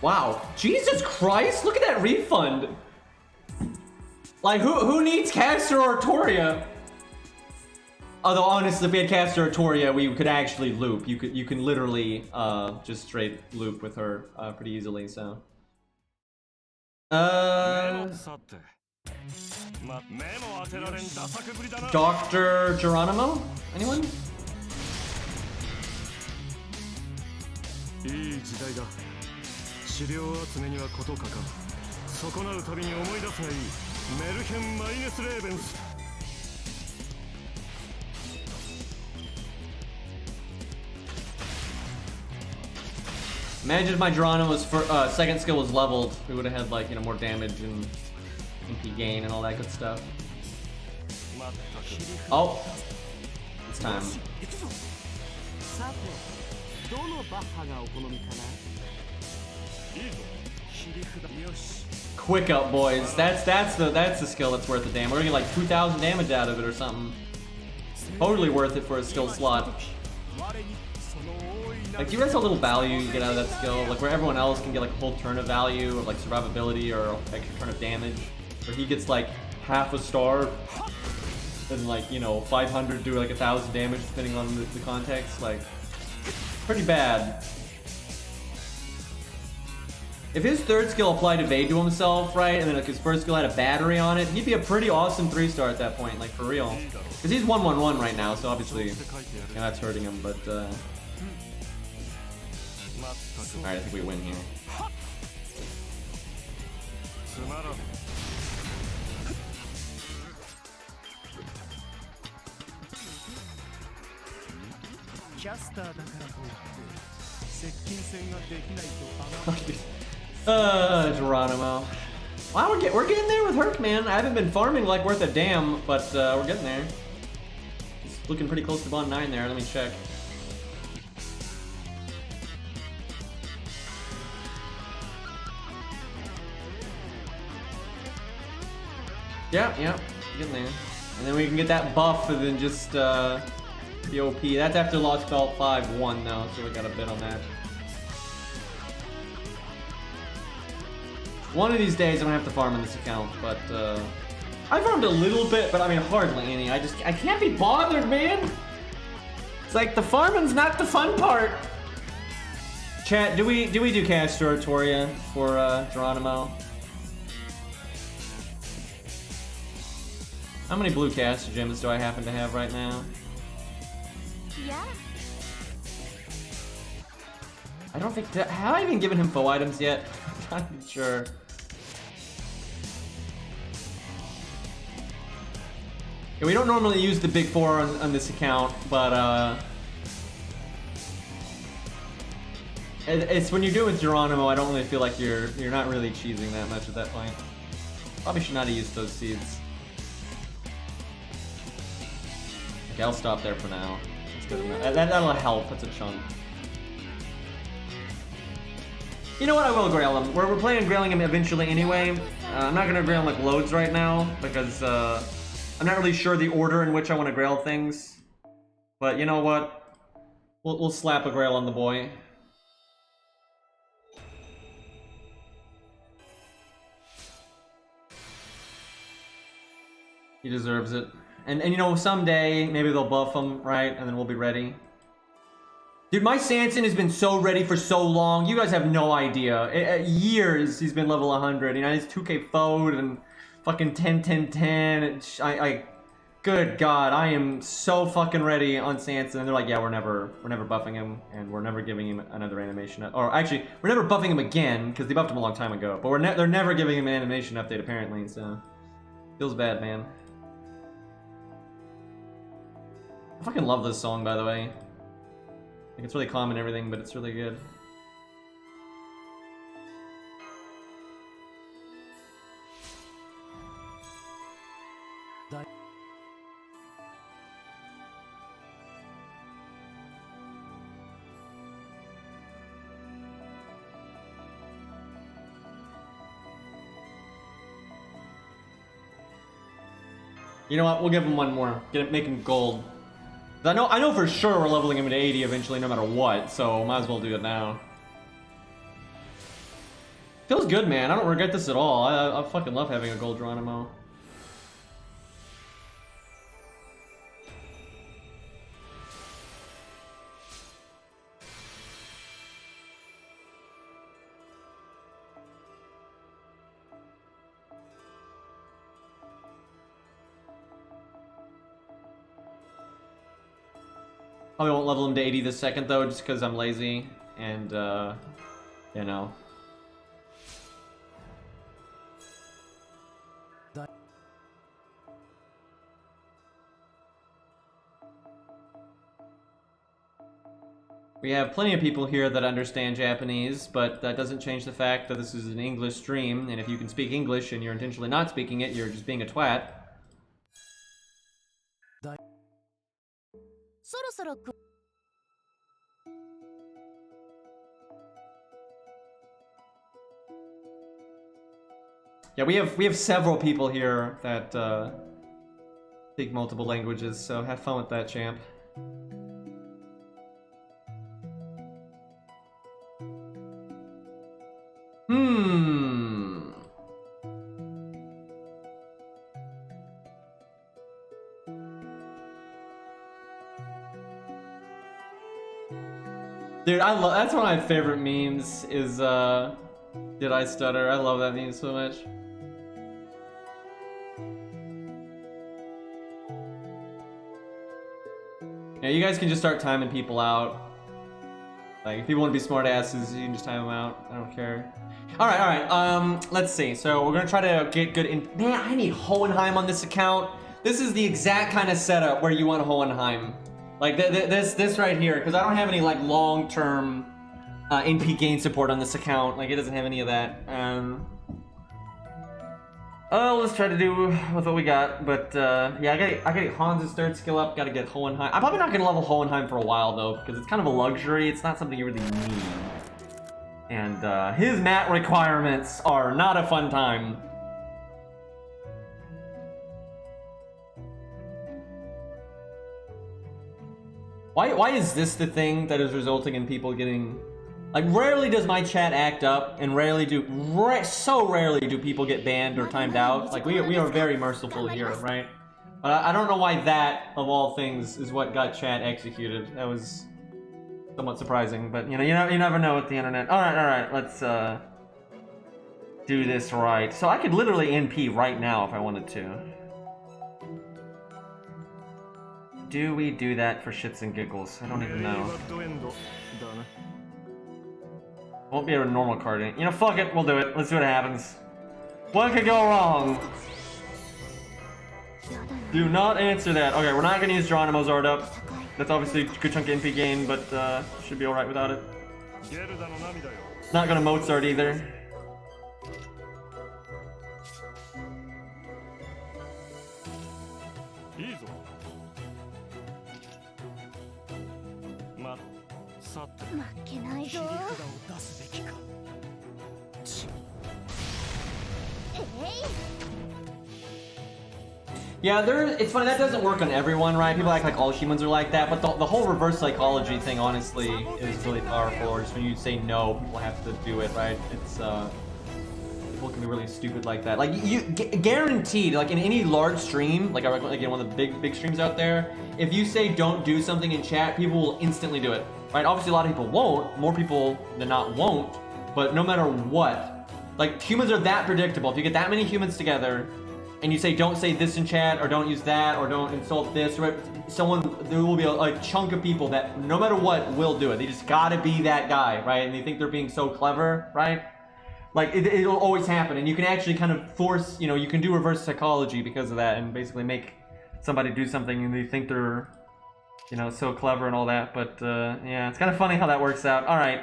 Wow, Jesus Christ! Look at that refund. Like who needs Caster or Toria? Although honestly, if we had Caster or Toria, we could actually loop. You can literally just straight loop with her pretty easily. So. Dr. Geronimo? Anyone? Imagine if my Geronimo's second skill was leveled, we would have had like, you know, more damage and MP gain and all that good stuff. Oh, it's time. Quick up, boys. That's the skill that's worth the damage. We're gonna get like 2,000 damage out of it or something. Totally worth it for a skill slot. Like, do you realize how little value you get out of that skill? Like, where everyone else can get like a whole turn of value, of like survivability or extra turn of damage, where he gets like half a star, and like, you know, 500 do like 1,000 damage depending on the context. Like, pretty bad. If his third skill applied evade to himself, right, and then like his first skill had a battery on it, he'd be a pretty awesome 3-star at that point, like for real. Because he's 1-1-1 right now, so obviously, you know, that's hurting him, but alright, I think we win here. Geronimo. Wow, we're getting there with Herc, man. I haven't been farming like worth a damn, but we're getting there. It's looking pretty close to Bond 9 there. Let me check. Yeah, getting there. And then we can get that buff and then just the OP. That's after Lostbelt 5-1 though, so we got a bit on that. One of these days I'm gonna have to farm on this account, but I farmed a little bit, but I mean hardly any. I can't be bothered, man. It's like the farming's not the fun part. Chat, do we do Caster or Toria for Geronimo? How many blue caster gems do I happen to have right now? Yeah. I don't think have I even given him foe items yet? I'm not sure. Yeah, we don't normally use the big 4 on this account, but it's when you're doing with Geronimo, I don't really feel like you're not really cheesing that much at that point. Probably should not have used those seeds. Okay, I'll stop there for now. That's good enough. That'll help. That's a chunk. You know what? I will grail him. We're planning on grailing him eventually anyway. I'm not gonna grail him like loads right now because I'm not really sure the order in which I want to grail things. But you know what? We'll slap a grail on the boy. He deserves it. And you know, someday, maybe they'll buff him, right? And then we'll be ready. Dude, my Sanson has been so ready for so long. You guys have no idea. Years he's been level 100. You know, he's 2k foed and fucking 10-10-10. Good God, I am so fucking ready on Sansa, and they're like, yeah, we're never buffing him, and we're never giving him another animation. Or actually, we're never buffing him again because they buffed him a long time ago. But they're never giving him an animation update apparently. So feels bad, man. I fucking love this song, by the way. Like, it's really calm and everything, but it's really good. You know what? We'll give him one more. Make him gold. I know for sure we're leveling him to 80 eventually, no matter what. So might as well do it now. Feels good, man. I don't regret this at all. I fucking love having a gold Geronimo. Probably won't level him to 80 this second though, just because I'm lazy and you know. We have plenty of people here that understand Japanese, but that doesn't change the fact that this is an English stream, and if you can speak English and you're intentionally not speaking it, you're just being a twat. Yeah, we have several people here that speak multiple languages, so have fun with that, champ. Dude, that's one of my favorite memes is Did I Stutter? I love that meme so much. Yeah, you guys can just start timing people out. Like, if people want to be smartasses, you can just time them out. I don't care. Alright, let's see. So, we're gonna try to get good in... Man, I need Hohenheim on this account. This is the exact kind of setup where you want Hohenheim. Like, this right here, because I don't have any, like, long-term NP gain support on this account. Like, it doesn't have any of that. Oh, let's try to do with what we got, but yeah, I gotta get Hans's third skill up, gotta get Hohenheim. I'm probably not gonna level Hohenheim for a while though, because it's kind of a luxury, it's not something you really need. And his mat requirements are not a fun time. Why is this the thing that is resulting in people getting... Like, rarely does my chat act up, and so rarely do people get banned or timed out. Like, we are very merciful here, right? But I don't know why that, of all things, is what got chat executed. That was somewhat surprising, but, you know, you never know with the internet. Alright, let's, do this right. So I could literally NP right now if I wanted to. Do we do that for shits and giggles? I don't even know. Won't be a normal card. You know, fuck it, we'll do it. Let's see what happens. What could go wrong? Do not answer that. Okay, we're not gonna use Geronimo's art up. That's obviously a good chunk of NP gain, but should be alright without it. Not gonna Mozart either. Yeah, it's funny, that doesn't work on everyone, right? People act like all humans are like that, but the whole reverse psychology thing, honestly, is really powerful. Just when you say no, people have to do it, right? It's, people can be really stupid like that. Like, you guaranteed, like, in any large stream, like again, one of the big streams out there, if you say don't do something in chat, people will instantly do it, right? Obviously, a lot of people won't. More people than not won't, but no matter what, like, humans are that predictable. If you get that many humans together, and you say don't say this in chat, or don't use that, or don't insult this, or there will be a chunk of people that no matter what will do it. They just gotta be that guy, right? And they think they're being so clever, right? Like it'll always happen, and you can actually kind of force, you can do reverse psychology because of that, and basically make somebody do something and they think they're, so clever and all that. But yeah, it's kind of funny how that works out. All right.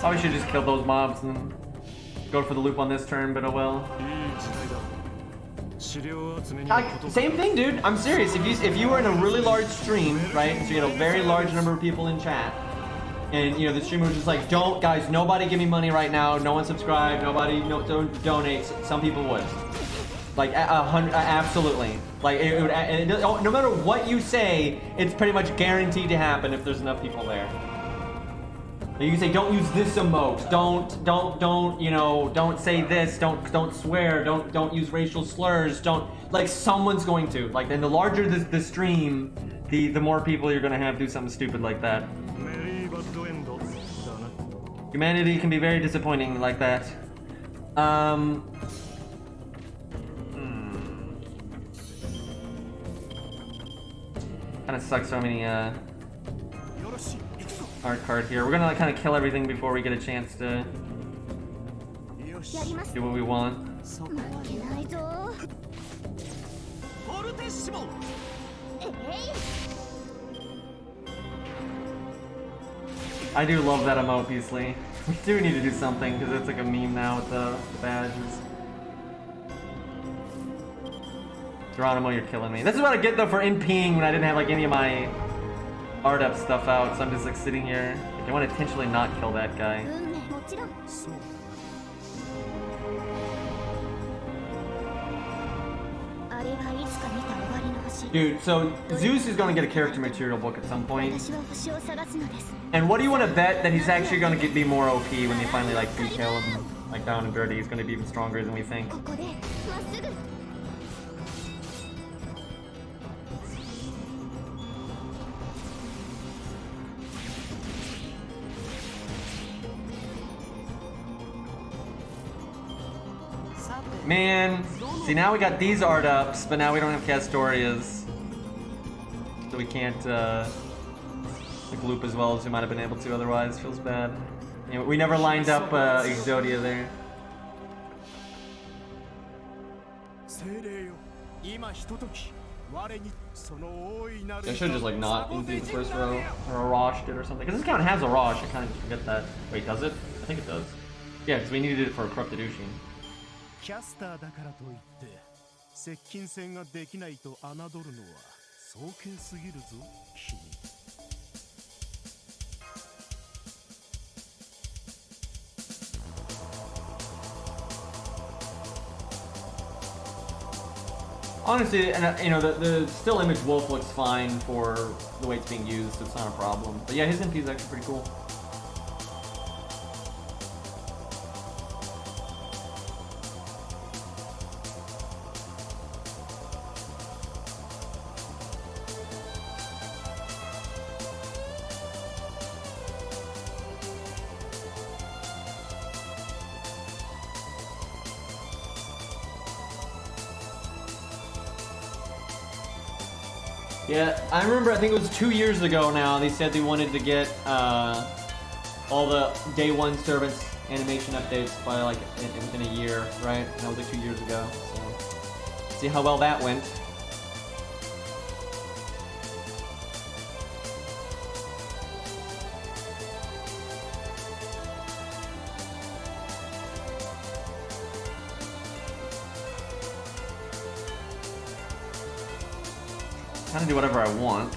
Probably should just kill those mobs and go for the loop on this turn, but oh well. Same thing, dude. I'm serious. If you were in a really large stream, right? So you had a very large number of people in chat, and the streamer was just like, "Don't, guys, nobody give me money right now. No one subscribe. Nobody, don't donate." Some people would. Like absolutely. Like no matter what you say, it's pretty much guaranteed to happen if there's enough people there. You can say, don't use this emote. Don't say this. Don't swear. Don't use racial slurs. Someone's going to. Like, and the larger the stream, the more people you're gonna have do something stupid like that. Humanity can be very disappointing like that. Kind of sucks so many hard card here. We're gonna kind of kill everything before we get a chance to do what we want. I do love that emote, Beasley. We do need to do something because it's like a meme now with the badges. Geronimo, you're killing me. This is what I get though for NPing when I didn't have like any of my art up stuff out, so I'm just like sitting here. Like, I want to intentionally not kill that guy. Dude, so Zeus is going to get a character material book at some point. And what do you want to bet that he's actually going to be more OP when they finally like do kill him like down and dirty? He's going to be even stronger than we think. Man, see now we got these art ups, but now we don't have Castorias. So we can't like loop as well as we might have been able to otherwise. Feels bad. We never lined up Exodia there. I should just like not do the first row, or a Rosh did or something. Because this account has a Rosh, I kind of forget that. Wait, does it? I think it does. Yeah, because we needed it for a Corrupted Ushin. キャスターだからといって接近戦ができないと侮るのは早計すぎるぞ君 Honestly, and the still image wolf looks fine for the way it's being used, so it's not a problem. But yeah, his MP is actually pretty cool. Yeah, I remember, I think it was 2 years ago now, they said they wanted to get all the day one servants animation updates by like in a year, right? That was like 2 years ago, so see how well that went. Kind of do whatever I want.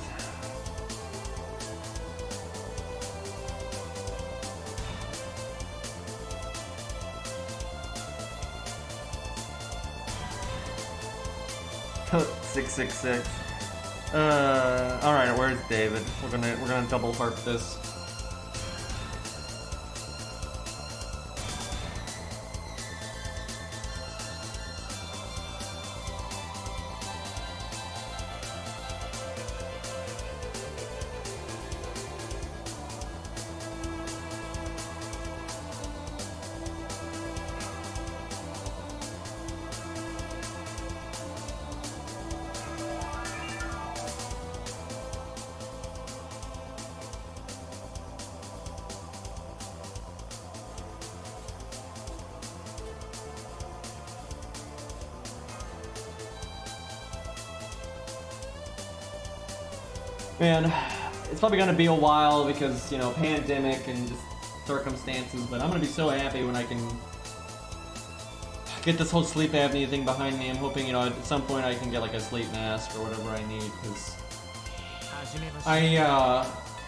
$666. All right. Where's David? We're gonna double harp this. Man, it's probably gonna be a while because, you know, pandemic and just circumstances, but I'm gonna be so happy when I can get this whole sleep apnea thing behind me. I'm hoping, you know, at some point I can get like a sleep mask or whatever I need, because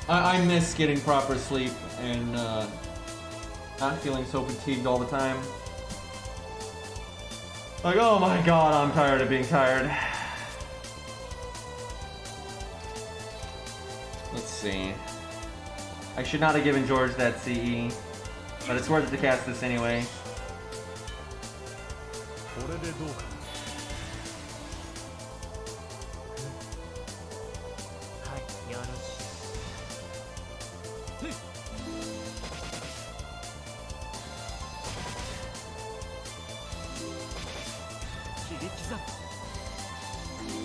I miss getting proper sleep and not feeling so fatigued all the time. Like, oh my god, I'm tired of being tired. Let's see. I should not have given George that CE, but it's worth it to cast this anyway.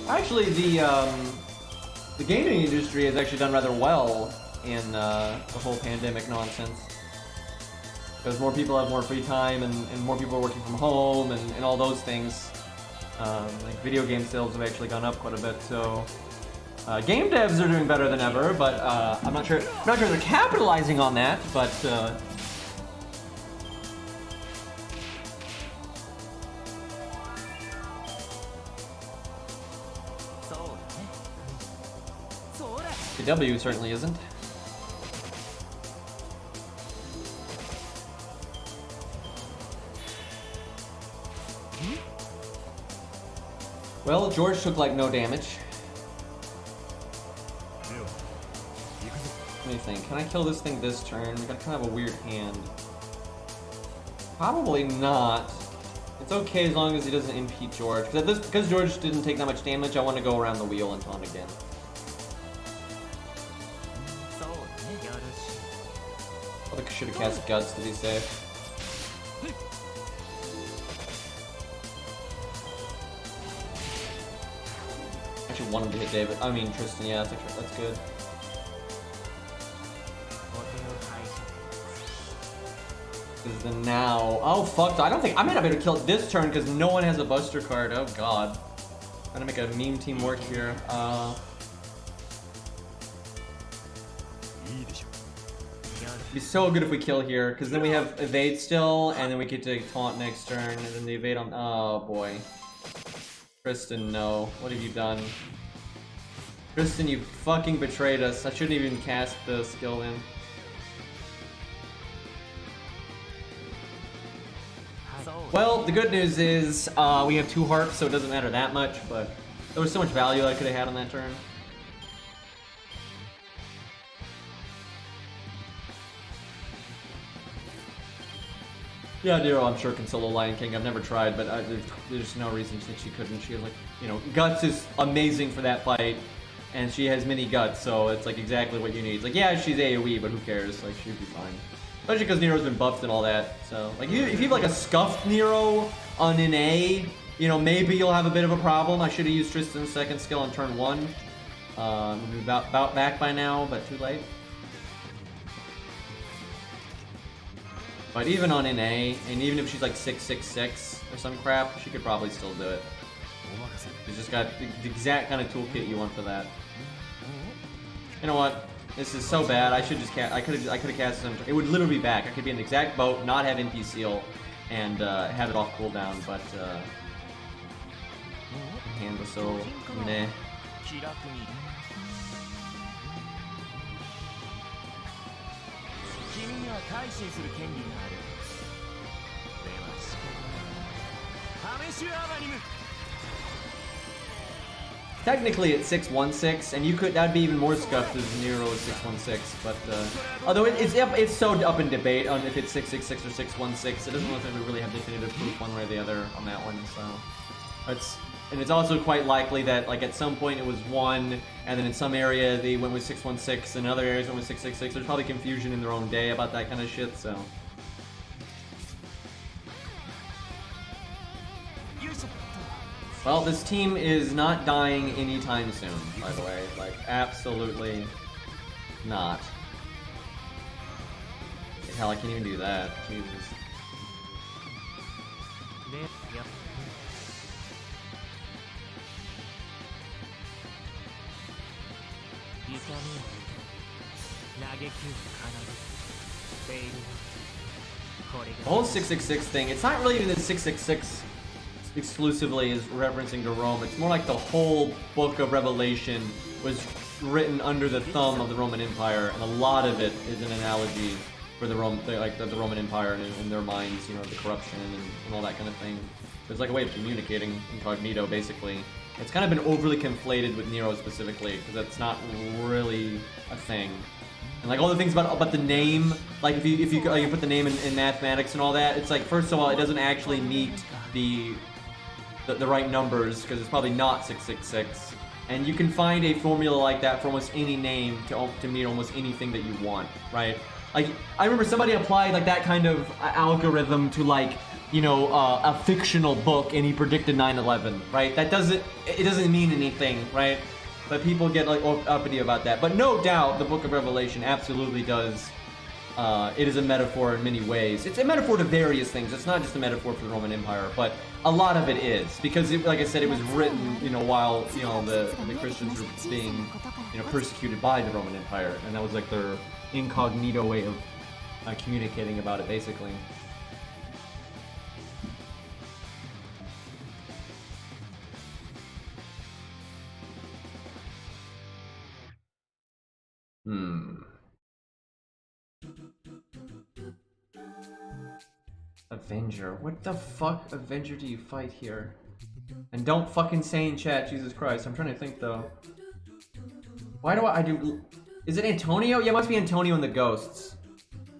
Actually, the gaming industry has actually done rather well in the whole pandemic nonsense. Because more people have more free time and more people are working from home and all those things. Like video game sales have actually gone up quite a bit, so game devs are doing better than ever, but I'm not sure they're capitalizing on that, but the W certainly isn't. Well, George took like no damage. Let me think. Can I kill this thing this turn? We got kind of a weird hand. Probably not. It's okay as long as he doesn't impede George. Because George didn't take that much damage, I want to go around the wheel and taunt again. I should have cast Guts to be safe. Actually wanted to hit David. I mean Tristan, yeah, that's good. Is the now. Oh fuck, I don't think I might not be able to kill it this turn because no one has a Buster card. Oh god. Trying to make a meme team work here. It'd be so good if we kill here, because then we have evade still, and then we get to taunt next turn, and then the evade on. Oh boy. Tristan, no. What have you done? Tristan, you fucking betrayed us. I shouldn't even cast the skill then. Well, the good news is we have 2 harps, so it doesn't matter that much, but there was so much value I could have had on that turn. Yeah, Nero, I'm sure can solo Lion King. I've never tried, but there's no reason that she couldn't. She has like, you know, Guts is amazing for that fight, and she has mini Guts, so it's like exactly what you need. It's like, yeah, she's AoE, but who cares? Like, she'd be fine. Especially because Nero's been buffed and all that. So, like, if you have like a scuffed Nero on an A, you know, maybe you'll have a bit of a problem. I should have used Tristan's second skill on turn 1. We'll be about back by now, but too late. But even on an A, and even if she's like 666 or some crap, she could probably still do it. She's just got the exact kind of toolkit you want for that. You know what? This is so bad. I should just I could have cast some. It would literally be back. I could be in the exact boat, not have NP seal, and have it off cooldown. But hand was so meh. 君には改心する権利がある。では試しアバニム。 Technically it's 616, and you could that'd be even more scuffed as Nero is 616. But although it's so up in debate on if it's 666 or 616, it doesn't look like we really have definitive proof one way or the other on that one. So it's also quite likely that like at some point it was 1, and then in some area they went with 616, and other areas went with 666. There's probably confusion in their own day about that kind of shit. So. Well, this team is not dying anytime soon, by the way. Like, absolutely not. Hell, I can't even do that. Jesus. The whole 666 thing, it's not really even that 666 exclusively is referencing to Rome. It's more like the whole book of Revelation was written under the thumb of the Roman Empire, and a lot of it is an analogy for the Roman Empire in their minds, you know, the corruption and all that kind of thing. It's like a way of communicating incognito, basically. It's kind of been overly conflated with Nero specifically, because that's not really a thing. And like all the things about the name, like if you put the name in mathematics and all that, it's like, first of all, it doesn't actually meet the right numbers, because it's probably not 666. And you can find a formula like that for almost any name to mean almost anything that you want, right? Like, I remember somebody applied like that kind of algorithm to like, you know, a fictional book, and he predicted 9/11, right? It doesn't mean anything, right? But people get like uppity about that. But no doubt, the Book of Revelation absolutely does. It is a metaphor in many ways. It's a metaphor to various things. It's not just a metaphor for the Roman Empire, but a lot of it is, because, like I said, it was written, you know, while, you know, the Christians were being, you know, persecuted by the Roman Empire, and that was like their incognito way of communicating about it, basically. Avenger. What the fuck Avenger do you fight here? And don't fucking say in chat, Jesus Christ. I'm trying to think though. Why do I do... Is it Antonio? Yeah, it must be Antonio and the ghosts.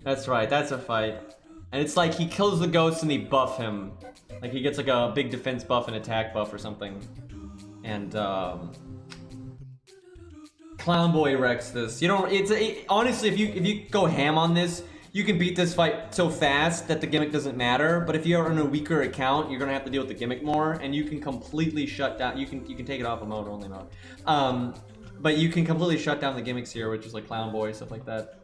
That's right, that's a fight. And it's like he kills the ghosts and they buff him. Like he gets like a big defense buff and attack buff or something. And Clown Boy wrecks this. You don't... honestly, if you go ham on this, you can beat this fight so fast that the gimmick doesn't matter, but if you're on a weaker account, you're gonna have to deal with the gimmick more, and you can completely shut down. You can take it off of mode only mode, but you can completely shut down the gimmicks here, which is like Clown Boy, stuff like that.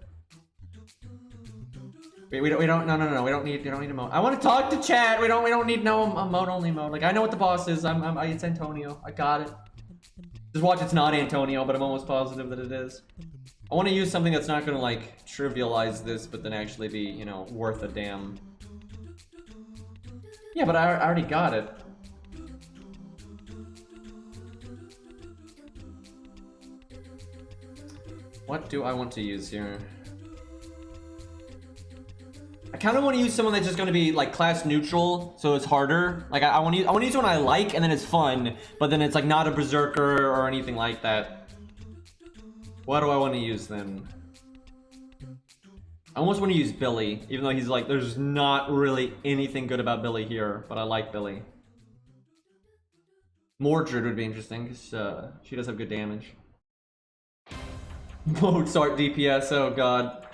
We don't no, we don't need a mode. I want to talk to chat. We don't need no mode only mode. Like I know what the boss is. It's Antonio. I got it. Just watch. It's not Antonio, but I'm almost positive that it is. I want to use something that's not going to, like, trivialize this, but then actually be, you know, worth a damn. Yeah, but I already got it. What do I want to use here? I kind of want to use someone that's just going to be, like, class neutral, so it's harder. Like, I want to use someone I like, and then it's fun, but then it's, like, not a berserker or anything like that. What do I want to use then? I almost want to use Billy, even though he's like, there's not really anything good about Billy here, but I like Billy. Mordred would be interesting, because she does have good damage. Mozart DPS, oh god.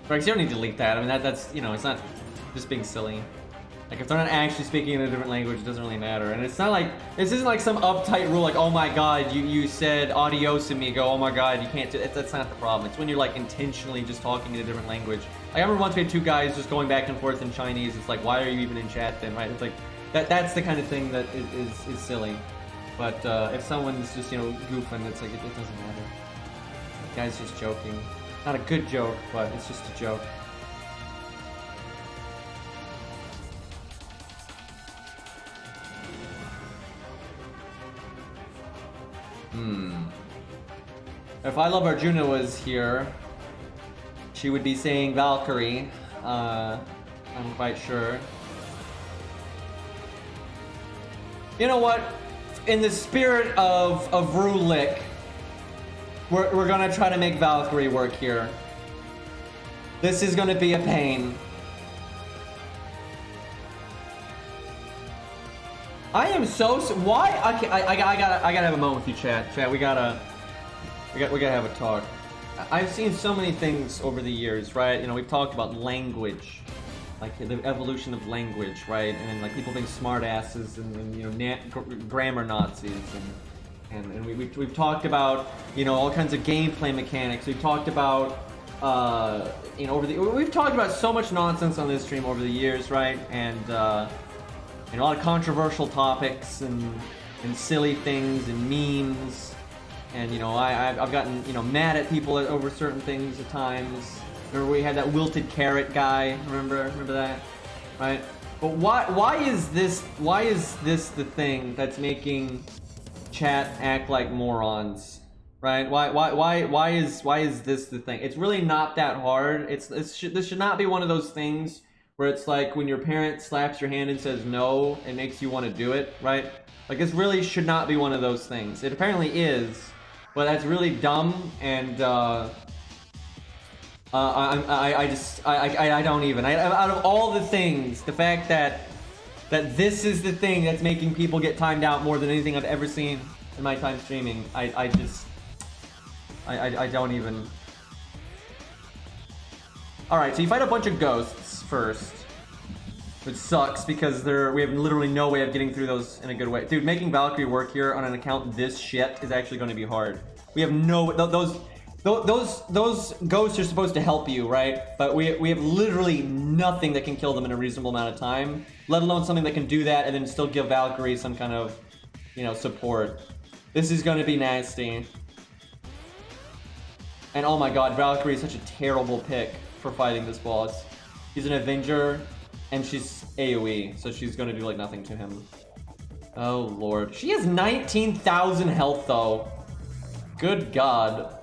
Right, you don't need to delete that. I mean, that's, you know, it's not just being silly. Like, if they're not actually speaking in a different language, it doesn't really matter. And it's not like, this isn't like some uptight rule like, oh my god, you said adios amigo, oh my god, you can't do it. That's not the problem. It's when you're like intentionally just talking in a different language. Like, I remember once we had two guys just going back and forth in Chinese. It's like, why are you even in chat then, right? It's like, that's the kind of thing that is silly. But if someone's just, you know, goofing, it's like, it doesn't matter. The guy's just joking. Not a good joke, but it's just a joke. If I Love Arjuna was here, she would be saying Valkyrie. I'm quite sure. You know what? In the spirit of Rulik, we're gonna try to make Valkyrie work here. This is gonna be a pain. I am so why? I gotta have a moment with you, chat. Chat, we gotta have a talk. I've seen so many things over the years, right? You know, we've talked about language, like the evolution of language, right? And like people being smartasses and you know grammar Nazis and we've talked about, you know, all kinds of gameplay mechanics. We've talked about you know, we've talked about so much nonsense on this stream over the years, right? And you know, a lot of controversial topics and silly things and memes. And you know, I've gotten, you know, mad at people over certain things at times. Remember we had that wilted carrot guy? Remember that, right? But why is this the thing that's making chat act like morons, right? Why is this the thing? It's really not that hard. This should not be one of those things where it's like when your parent slaps your hand and says no, it makes you want to do it, right? Like this really should not be one of those things. It apparently is, but that's really dumb. And I don't even. Out of all the things, the fact that this is the thing that's making people get timed out more than anything I've ever seen in my time streaming, I don't even. All right, so you fight a bunch of ghosts first, which sucks because we have literally no way of getting through those in a good way. Dude, making Valkyrie work here on an account this shit is actually going to be hard. We have no those ghosts are supposed to help you, right? But we have literally nothing that can kill them in a reasonable amount of time, let alone something that can do that and then still give Valkyrie some kind of, you know, support. This is going to be nasty. And oh my god, Valkyrie is such a terrible pick for fighting this boss. He's an Avenger, and she's AoE, so she's going to do like nothing to him. Oh lord. She has 19,000 health though. Good god.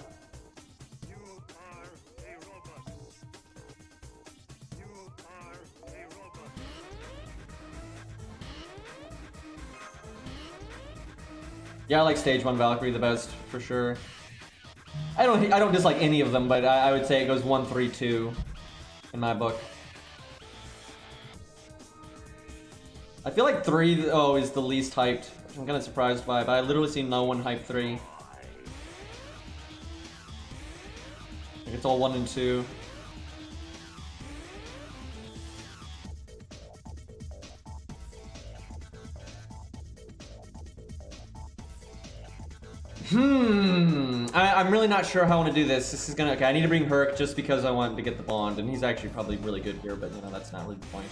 Yeah, I like stage 1 Valkyrie the best, for sure. I don't dislike any of them, but I would say it goes 1, 3, 2 in my book. I feel like 3 is the least hyped, which I'm kind of surprised by, but I literally see no one hype 3. Like it's all 1 and 2. I'm really not sure how I want to do this. This is gonna, okay, I need to bring Herc just because I want to get the bond, and he's actually probably really good here, but you know, that's not really the point.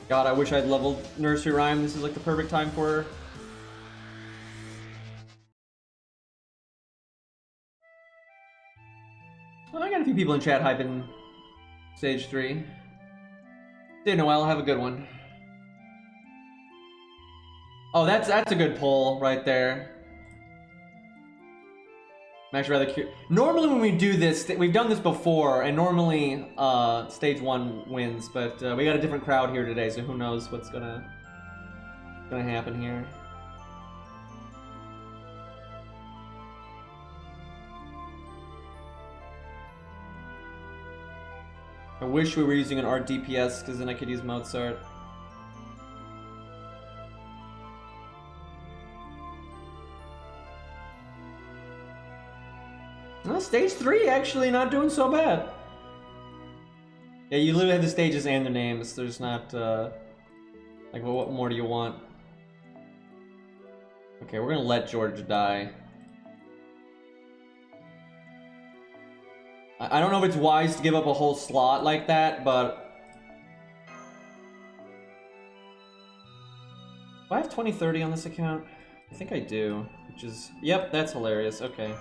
God, I wish I'd leveled Nursery Rhyme. This is like the perfect time for her. Well, I got a few people in chat hyping stage 3. See you in a while. Have a good one. Oh, that's a good pull right there. I'm actually rather curious. Normally when we do this, we've done this before, and normally stage 1 wins, but we got a different crowd here today, so who knows what's gonna happen here. I wish we were using an art DPS, because then I could use Mozart. Well, stage 3 actually not doing so bad. Yeah, you literally have the stages and the names. There's not, like, what more do you want? Okay, we're gonna let George die. I don't know if it's wise to give up a whole slot like that, but... Do I have 2030 on this account? I think I do, which is... Yep, that's hilarious. Okay.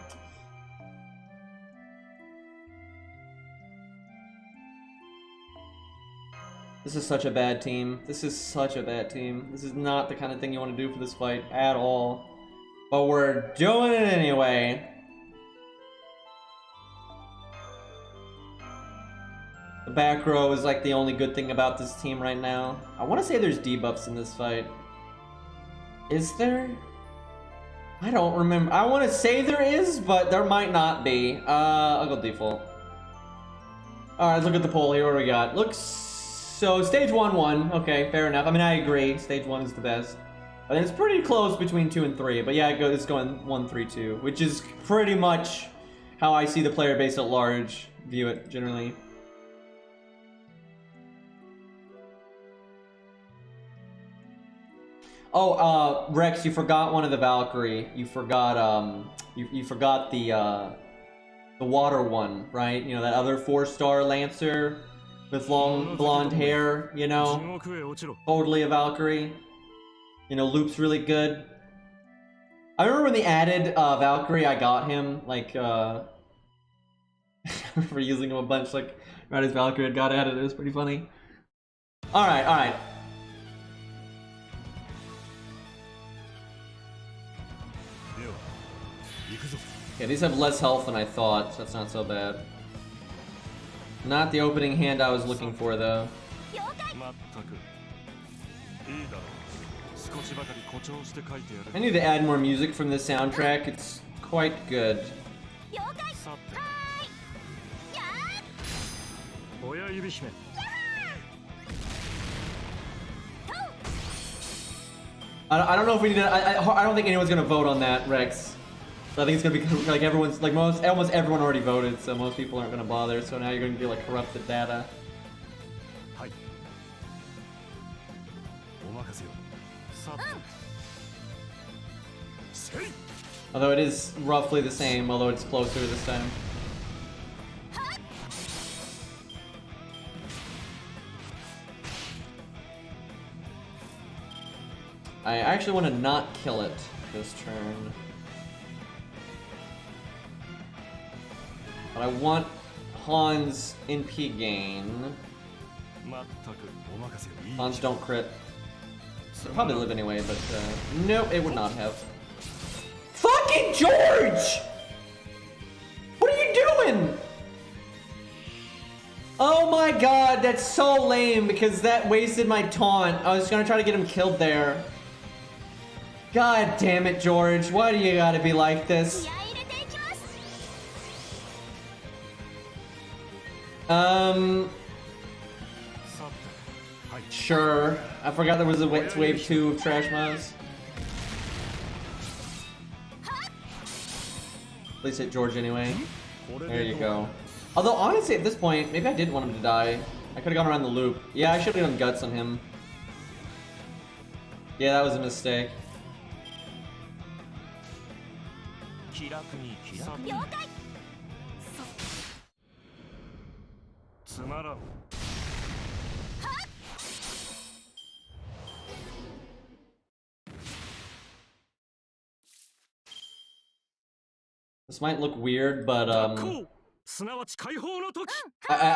This is such a bad team. This is such a bad team. This is not the kind of thing you want to do for this fight at all. But we're doing it anyway. The back row is like the only good thing about this team right now. I want to say there's debuffs in this fight. Is there? I don't remember. I want to say there is, but there might not be. I'll go default. Alright, let's look at the poll here. What do we got? Looks... So, stage 1 won. Okay, fair enough. I mean, I agree. Stage 1 is the best. I think it's pretty close between 2 and 3. But yeah, it's going 1, 3, 2. Which is pretty much how I see the player base at large view it, generally. Oh, Rex, you forgot one of the Valkyrie. You forgot, you forgot the water one, right? You know, that other 4-star Lancer with long blonde hair, you know? Totally a Valkyrie. You know, Loop's really good. I remember when they added Valkyrie, I got him, like, I remember using him a bunch, like, right as Valkyrie had got added. It was pretty funny. Alright, alright. Okay, these have less health than I thought, so that's not so bad. Not the opening hand I was looking for, though. I need to add more music from this soundtrack. It's quite good. I don't know if we need to. I don't think anyone's gonna vote on that, Rex. So I think it's gonna be like everyone's like almost everyone already voted, so most people aren't gonna bother. So now you're gonna be like corrupted data. Although it is roughly the same, although it's closer this time. I actually want to not kill it this turn. But I want Han's NP gain. Hans don't crit. Probably live anyway, but nope, it would not have. Fucking George! What are you doing? Oh my god, that's so lame because that wasted my taunt. I was gonna try to get him killed there. God damn it, George. Why do you gotta be like this? Sure. I forgot there was a wave 2 of Trash Mods. Please hit George anyway. There you go. Although, honestly, at this point, maybe I did want him to die. I could've gone around the loop. Yeah, I should've done Guts on him. Yeah, that was a mistake. This might look weird, but I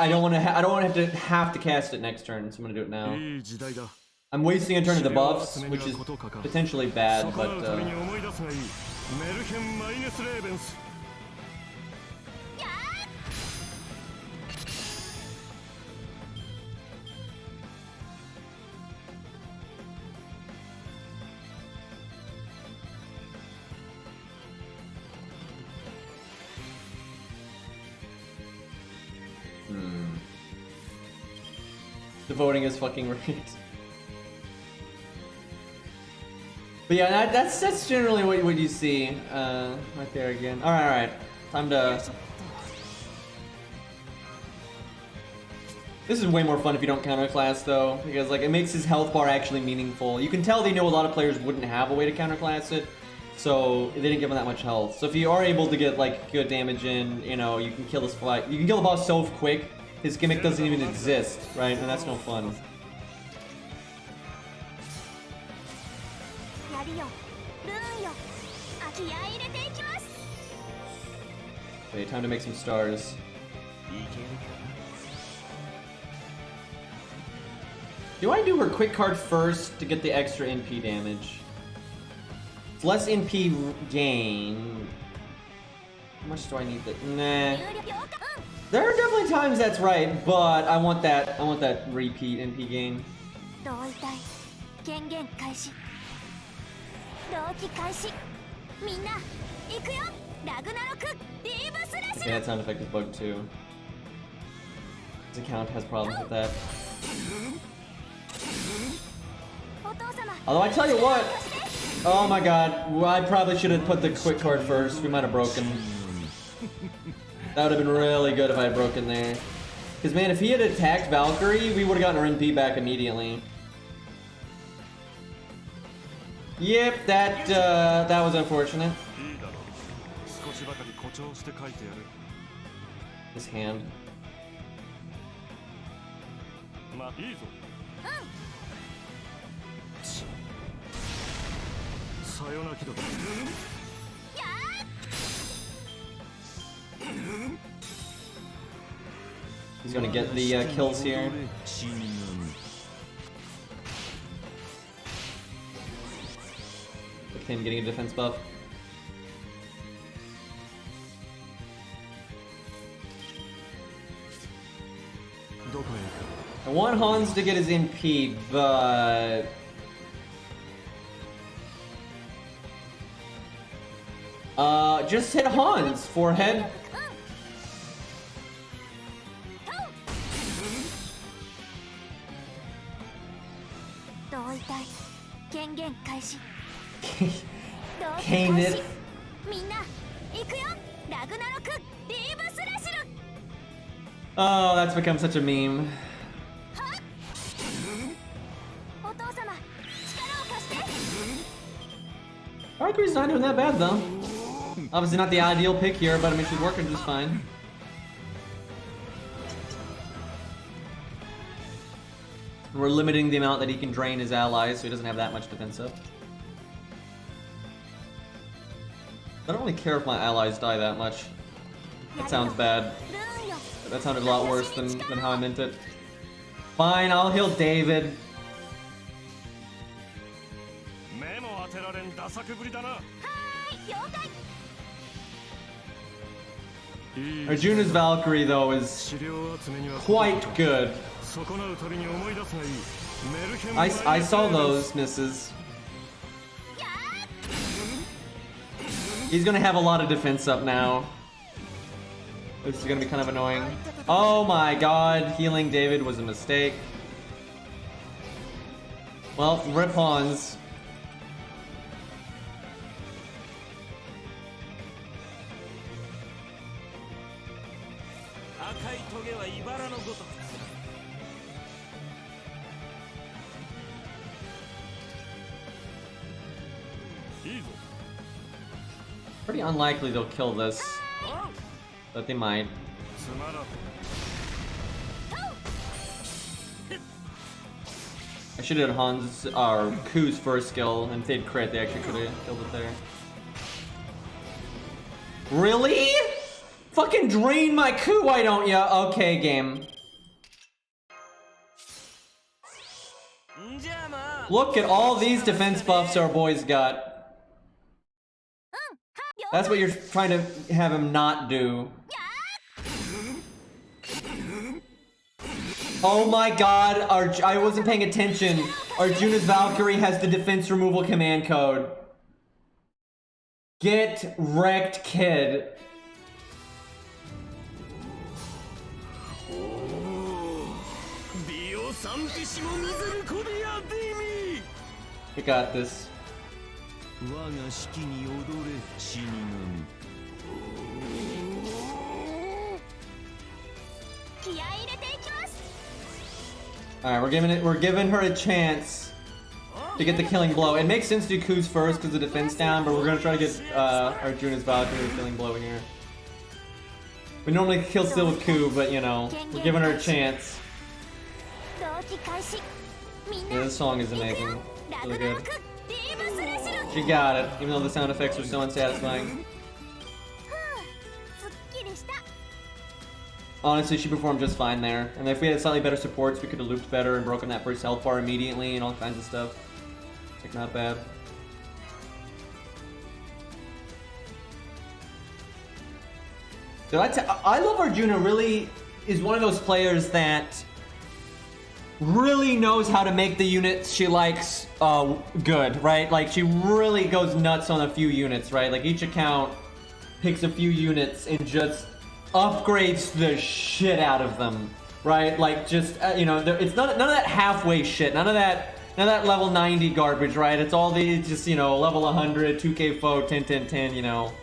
don't want to. I don't want to have to cast it next turn, so I'm gonna do it now. I'm wasting a turn of the buffs, which is potentially bad, but. The voting is fucking rigged. But yeah, that's generally what you see right there again. All right, time to. This is way more fun if you don't counterclass though, because like it makes his health bar actually meaningful. You can tell they know a lot of players wouldn't have a way to counterclass it, so they didn't give him that much health. So if you are able to get like good damage in, you know, you can kill this fight. You can kill the boss so quick. His gimmick doesn't even exist, right? And that's no fun. Okay, time to make some stars. Do I do her quick card first to get the extra NP damage? It's less NP gain. How much do I need that? Nah. There are definitely times that's right, but I want that repeat NP gain. Okay, that sound effect is bugged too. His account has problems with that. Although I tell you what, oh my god, well, I probably should have put the quick card first. We might have broken. That would have been really good if I had broken there. Because man, if he had attacked Valkyrie, we would have gotten our NP back immediately. Yep, that was unfortunate. いいだろう。少しばかり誇張して書いてやる。 His hand. まあいいぞ。さよなきだ。 He's gonna get the kills here. With him getting a defense buff. I want Hans to get his MP, but... just hit Hans, forehead. Cane it. Oh, that's become such a meme. Valkyrie's not doing that bad though. Obviously not the ideal pick here, but I mean she's working just fine. We're limiting the amount that he can drain his allies, so he doesn't have that much defense up. I don't really care if my allies die that much. That sounds bad. That sounded a lot worse than how I meant it. Fine, I'll heal David. Arjuna's Valkyrie, though, is quite good. I saw those misses. He's gonna have a lot of defense up now. This is gonna be kind of annoying. Oh my god, healing David was a mistake. Well, rip Hans. Pretty unlikely they'll kill this, but they might. I should have Hans or Ku's first skill, and if they'd crit, they actually could have killed it there. Really? Fucking drain my Ku, why don't ya? Okay, game. Look at all these defense buffs our boys got. That's what you're trying to have him not do. Oh my god, I wasn't paying attention. Arjuna's Valkyrie has the defense removal command code. Get wrecked, kid. We got this. Alright, we're giving her a chance to get the killing blow. It makes sense to do Ku's first because the defense down, but we're gonna try to get Arjuna's Valkyrie the killing blow here. We normally kill still with Ku, but you know, we're giving her a chance. Yeah, this song is amazing. Really good. She got it, even though the sound effects are so unsatisfying. Honestly, she performed just fine there. And if we had slightly better supports, we could have looped better and broken that first health bar immediately and all kinds of stuff. Like, not bad. I love Arjuna. Really is one of those players that really knows how to make the units she likes good, right? Like, she really goes nuts on a few units, right? Like, each account picks a few units and just upgrades the shit out of them, right? Like, just, you know, it's none of that halfway shit, none of that level 90 garbage, right? It's all these just, you know, level 100, 2k foe, 10, 10, 10, you know.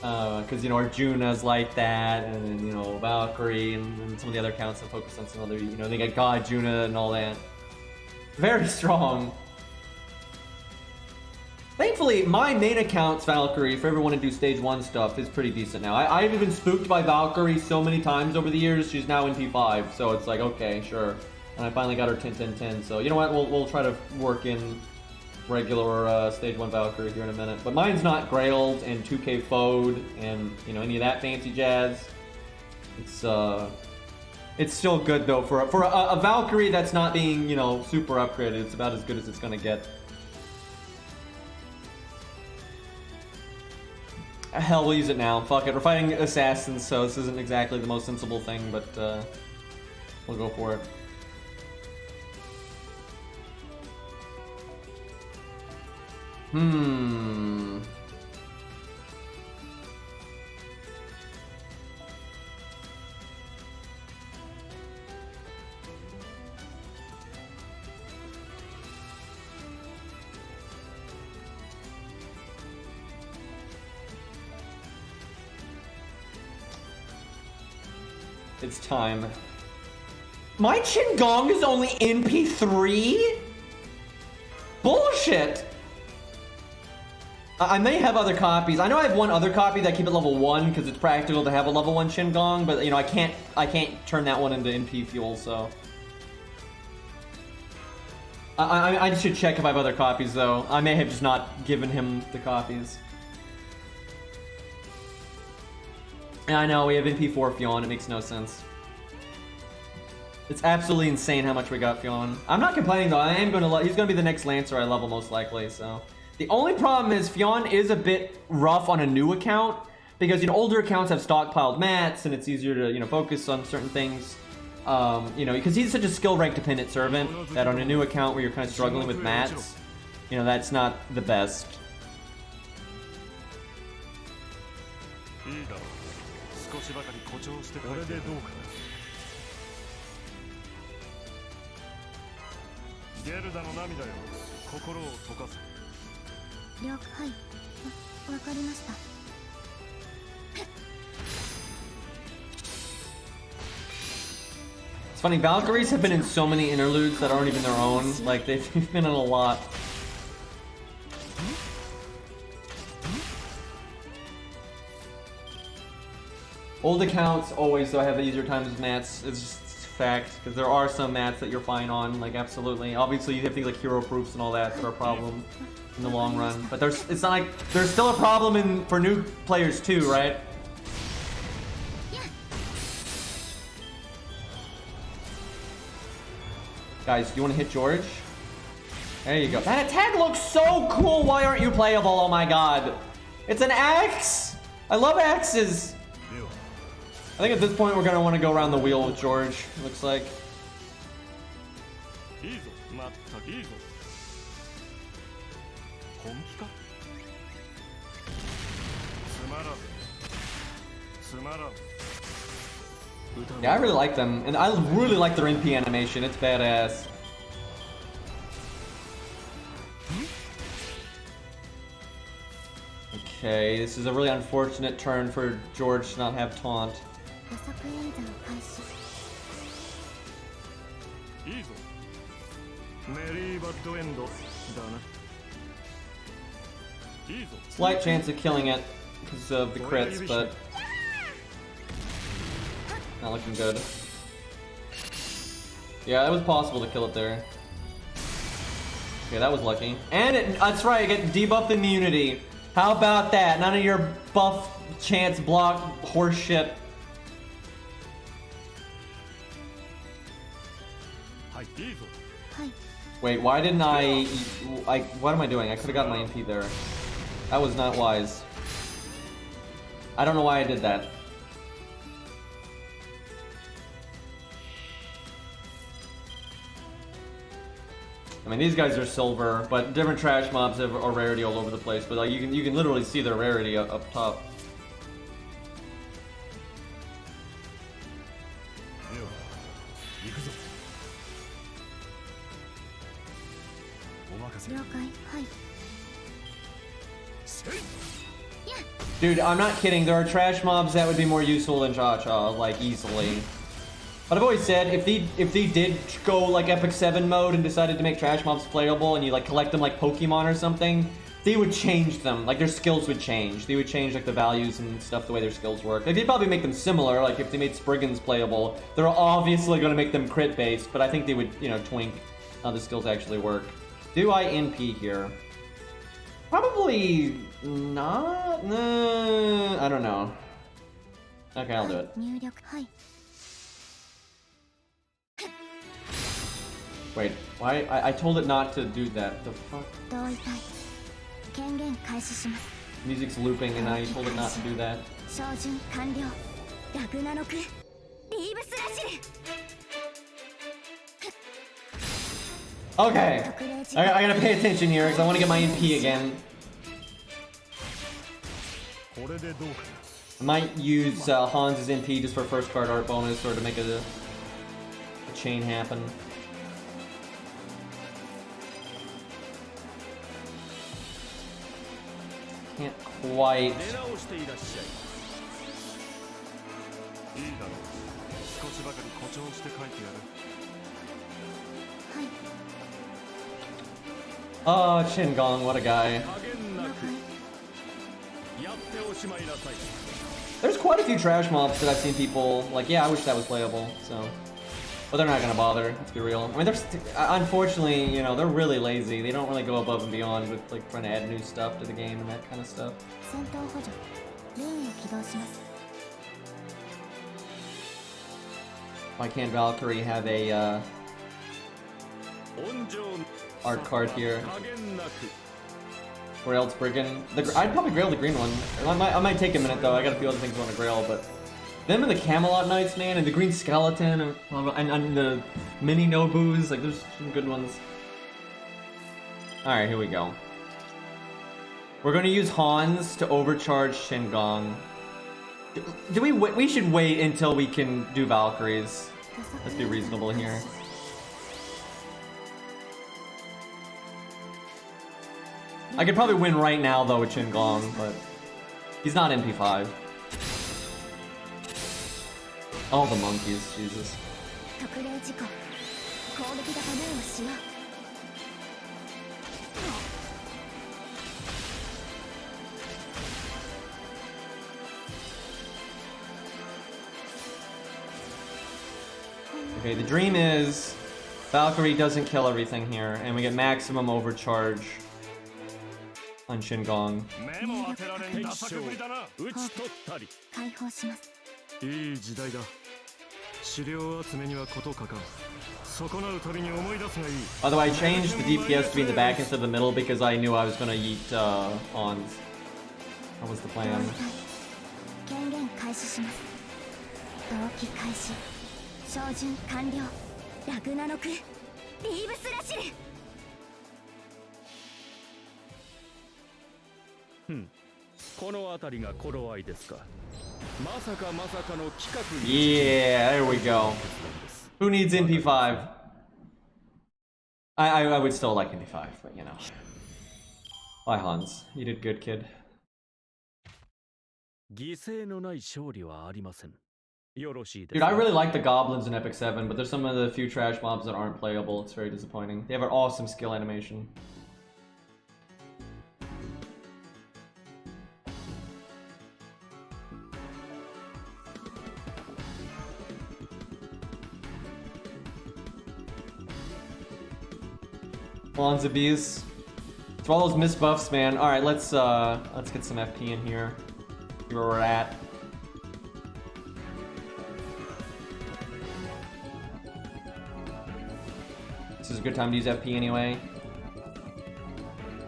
Because, you know, Arjuna's like that, and then, you know, Valkyrie, and some of the other accounts that focus on some other, you know, they got God Arjuna and all that. Very strong. Thankfully, my main account's Valkyrie, if I ever want to do stage 1 stuff, is pretty decent now. I've been spooked by Valkyrie so many times over the years. She's now in P5, so it's like, okay, sure. And I finally got her 10-10-10, so you know what? We'll try to work in regular stage 1 Valkyrie here in a minute. But mine's not Grailed and 2K Fode and, you know, any of that fancy jazz. It's still good, though. For a Valkyrie that's not being, you know, super upgraded, it's about as good as it's gonna get. Hell, we'll use it now. Fuck it. We're fighting assassins, so this isn't exactly the most sensible thing, but we'll go for it. It's time. My Qingong is only in P3? Bullshit! I may have other copies. I know I have one other copy that I keep at level 1 because it's practical to have a level 1 Qingong, but you know, I can't turn that one into NP fuel, so. I should check if I have other copies though. I may have just not given him the copies. Yeah, I know, we have NP4 Fionn, it makes no sense. It's absolutely insane how much we got Fionn. I'm not complaining though, he's gonna be the next Lancer I level most likely, so. The only problem is Fionn is a bit rough on a new account, because, you know, older accounts have stockpiled mats, and it's easier to, you know, focus on certain things. You know, because he's such a skill rank dependent servant, that on a new account where you're kind of struggling with mats, you know, that's not the best. It's funny, Valkyries have been in so many interludes that aren't even their own. Like, they've been in a lot. Old accounts always, though, have easier times with mats. It's just a fact, because there are some mats that you're fine on, like, absolutely. Obviously, you have things like hero proofs and all that are a problem in the long run. But it's not like, there's still a problem for new players too, right? Guys, do you want to hit George? There you go. That attack looks so cool! Why aren't you playable? Oh my god. It's an axe! I love axes! I think at this point we're gonna want to go around the wheel with George, looks like. Yeah, I really like them, and I really like their NP animation. It's badass. Okay, this is a really unfortunate turn for George to not have taunt. Slight chance of killing it because of the crits, but not looking good. Yeah, it was possible to kill it there. Okay, that was lucky. And that's right, I get debuffed immunity. How about that? None of your buff chance block horse shit. Wait, why didn't what am I doing? I could have gotten my MP there. That was not wise. I don't know why I did that. I mean, these guys are silver, but different trash mobs are rarity all over the place. But like, you can literally see their rarity up top. Dude, I'm not kidding. There are trash mobs that would be more useful than Cha-Cha, like easily. But I've always said, if they did go like Epic 7 mode and decided to make trash mobs playable and you like collect them like Pokemon or something, they would change them. Like their skills would change. They would change like the values and stuff, the way their skills work. Like, they'd probably make them similar. Like if they made Spriggans playable, they're obviously going to make them crit based. But I think they would, you know, twink how the skills actually work. Do I NP here? Probably not. Nah, I don't know. Okay, I'll do it. Wait, why? I told it not to do that. The fuck? Music's looping and I told it not to do that. Okay, I gotta pay attention here because I want to get my NP again. I might use Hans's NP just for first card art bonus or to make a chain happen. Can't quite. Oh, Shin-Gong, what a guy. There's quite a few trash mobs that I've seen people like, yeah, I wish that was playable, so. But they're not gonna bother, let's be real. I mean, they're unfortunately, you know, they're really lazy. They don't really go above and beyond with like trying to add new stuff to the game and that kind of stuff. Why can't Valkyrie have a art card here? Grailed Spriggan. I'd probably grail the green one. I might take a minute though. I got a few other things I want to grail, but them and the Camelot Knights, man, and the green skeleton, and the mini Nobus, like there's some good ones. All right, here we go. We're gonna use Hans to overcharge Shin-Gong. Do we? We should wait until we can do Valkyries. Let's be reasonable here. I could probably win right now though with Shin-Gong, but he's not NP5. All the monkeys, Jesus. Okay, the dream is Valkyrie doesn't kill everything here, and we get maximum overcharge on Shin-Gong. Although I changed the DPS to be in the back instead of the middle because I knew I was gonna yeet Hans. That was the plan. Yeah, there we go. Who needs NP5? I would still like NP5, but you know. Bye, Hans. You did good, kid. Dude, I really like the goblins in Epic 7, but there's some of the few trash mobs that aren't playable. It's very disappointing. They have an awesome skill animation. Lawns abuse. For all those missed buffs, man. Alright, let's get some FP in here. See where we're at. This is a good time to use FP anyway.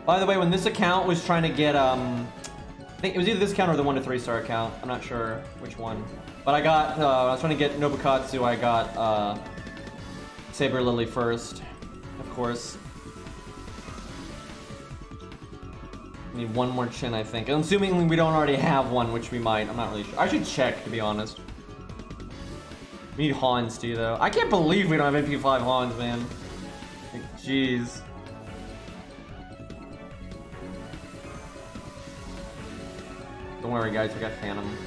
By the way, when this account was trying to get I think it was either this account or the 1 to 3 star account. I'm not sure which one. But I got I was trying to get Nobukatsu, I got Saber Lily first, of course. Need one more chin, I think. Assuming we don't already have one, which we might. I'm not really sure. I should check, to be honest. We need Hans, too, though. I can't believe we don't have NP5 Hans, man. Like, jeez. Don't worry, guys. We got Phantom.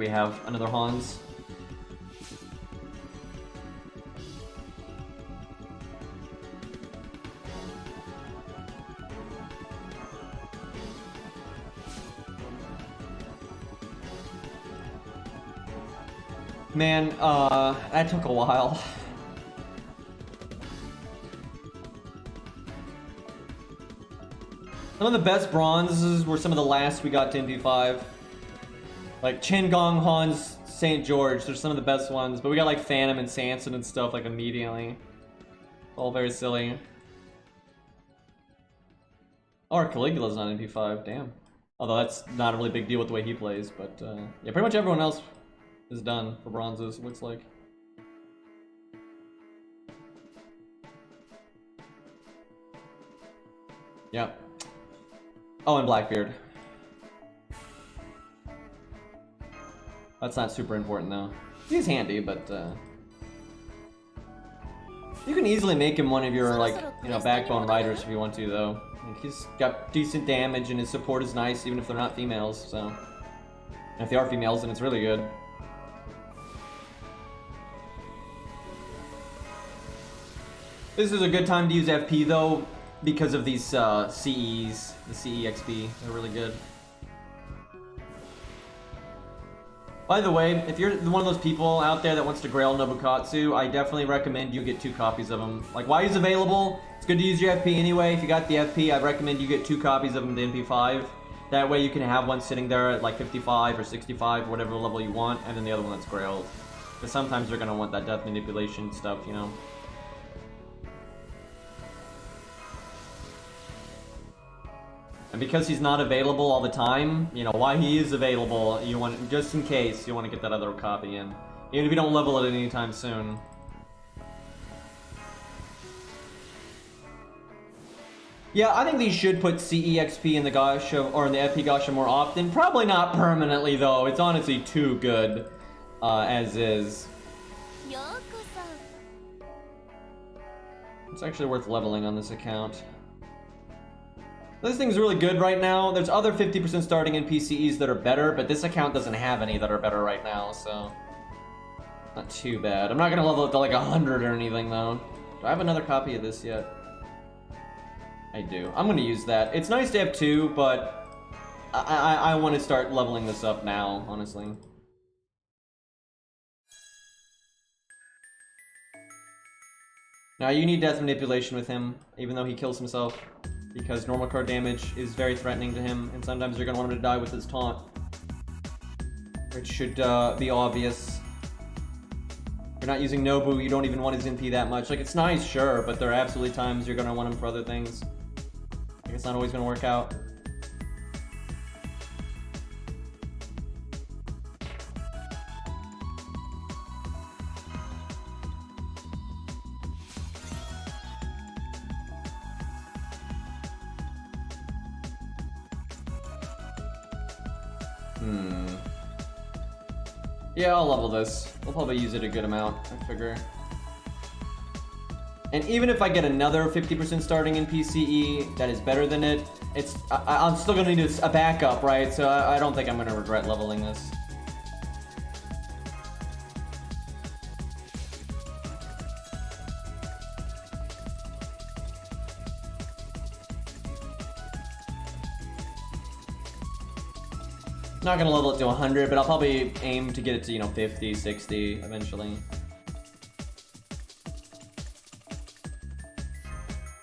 we have another Hans. Man, that took a while. Some of the best bronzes were some of the last we got to MP5. Like Gong, Hans, St. George, they're some of the best ones, but we got like Phantom and Sanson and stuff like immediately. All very silly. Oh, our Caligula's on MP5, damn. Although that's not a really big deal with the way he plays, but yeah, pretty much everyone else is done for bronzes, it looks like. Yep. Oh, and Blackbeard. That's not super important though. He's handy, but you can easily make him one of your like, you know, backbone riders if you want to though. Like, he's got decent damage and his support is nice even if they're not females, so. And if they are females then it's really good. This is a good time to use FP though, because of these CEs, the CE XP, they're really good. By the way, if you're one of those people out there that wants to grail Nobukatsu, I definitely recommend you get 2 copies of him. Like, while he's available, it's good to use your FP anyway. If you got the FP, I recommend you get 2 copies of him to MP5. That way you can have one sitting there at like 55 or 65, whatever level you want, and then the other one that's grailed. Because sometimes you're going to want that death manipulation stuff, you know. And because he's not available all the time, you know, while he is available, you want, just in case, you want to get that other copy in. Even if you don't level it anytime soon. Yeah, I think they should put CEXP in the Gacha, or in the FP Gacha more often. Probably not permanently, though. It's honestly too good, as is. It's actually worth leveling on this account. This thing's really good right now. There's other 50% starting in PCEs that are better, but this account doesn't have any that are better right now, so... Not too bad. I'm not gonna level it to like 100 or anything, though. Do I have another copy of this yet? I do. I'm gonna use that. It's nice to have 2, but... I want to start leveling this up now, honestly. Now, you need death manipulation with him, even though he kills himself. Because normal card damage is very threatening to him, and sometimes you're going to want him to die with his taunt. Which should be obvious. If you're not using Nobu, you don't even want his NP that much. Like, it's nice, sure, but there are absolutely times you're going to want him for other things. Like, it's not always going to work out. Yeah, I'll level this. We'll probably use it a good amount, I figure. And even if I get another 50% starting in PCE that is better than it, I'm still gonna need a backup, right? So I don't think I'm gonna regret leveling this. Not gonna level it to 100, but I'll probably aim to get it to, you know, 50, 60 eventually.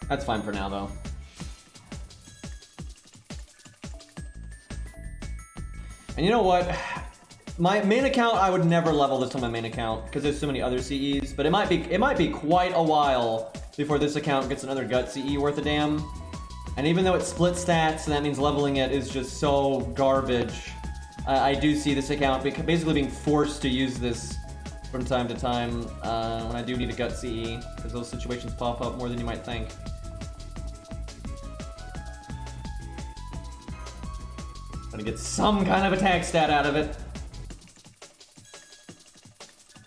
That's fine for now, though. And you know what? My main account, I would never level this on my main account because there's so many other CEs, but it might be quite a while before this account gets another gut CE worth a damn. And even though it splits stats, and that means leveling it is just so garbage. I do see this account basically being forced to use this from time to time when I do need a gut CE, because those situations pop up more than you might think. Gonna get some kind of attack stat out of it.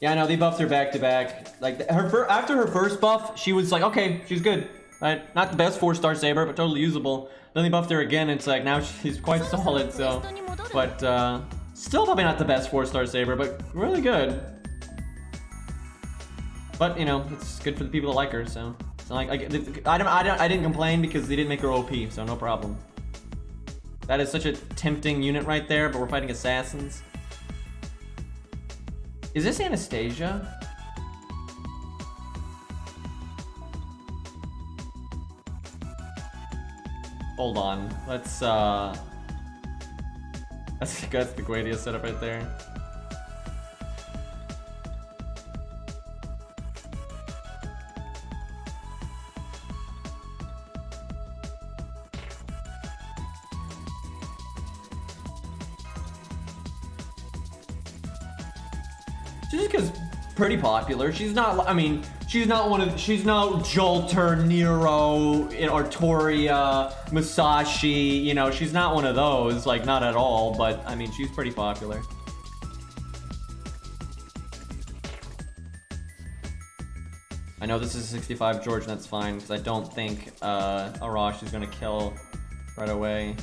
Yeah, I know, they buffed her back to back. Like, after her first buff, she was like, okay, she's good. Right? Not the best 4-star saber, but totally usable. Then they buffed her again, and it's like, now she's quite solid, so... But, Still probably not the best 4-star saber, but really good. But you know, it's good for the people that like her. So it's not like I didn't complain because they didn't make her OP, so no problem. That is such a tempting unit right there, but we're fighting assassins. Is this Anastasia? Hold on, let's that's the Guadia setup right there. Suzuka's pretty popular. She's not, I mean, she's not Jolter, Nero, Artoria, Musashi, you know, she's not one of those, like, not at all, but, I mean, she's pretty popular. I know this is 65 George, and that's fine, because I don't think, Arash is gonna kill right away.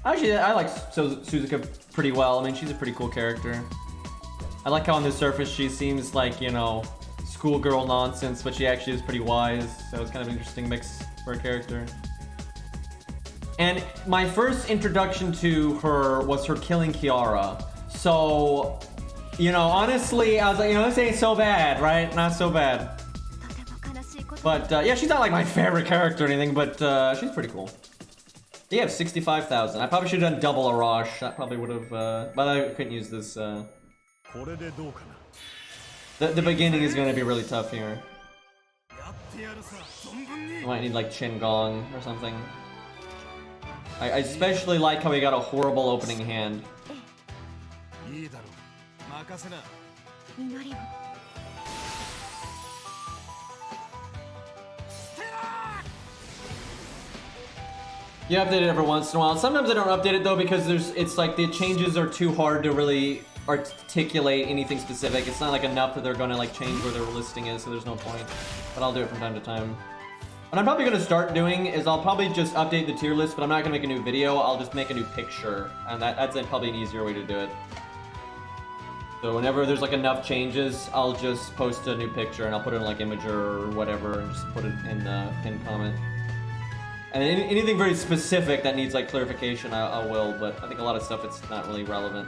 Actually, I like Suzuka pretty well. I mean, she's a pretty cool character. I like how on the surface she seems like, you know, schoolgirl nonsense, but she actually is pretty wise. So it's kind of an interesting mix for a character. And my first introduction to her was her killing Kiara. So, you know, honestly, I was like, you know, this ain't so bad, right? Not so bad. But, yeah, she's not like my favorite character or anything, but she's pretty cool. You have 65,000. I probably should have done double Arash. That probably would have, but I couldn't use this. The beginning is going to be really tough here. I might need like Chin Gong or something. I especially like how he got a horrible opening hand. You update it every once in a while. Sometimes I don't update it though because it's like the changes are too hard to really articulate anything specific. It's not like enough that they're gonna like change where their listing is, so there's no point. But I'll do it from time to time. What I'm probably gonna start doing is I'll probably just update the tier list, but I'm not gonna make a new video. I'll just make a new picture, and that's probably an easier way to do it. So whenever there's like enough changes, I'll just post a new picture and I'll put it in like Imager or whatever, and just put it in the pinned comment. And anything very specific that needs like clarification, I will, but I think a lot of stuff it's not really relevant.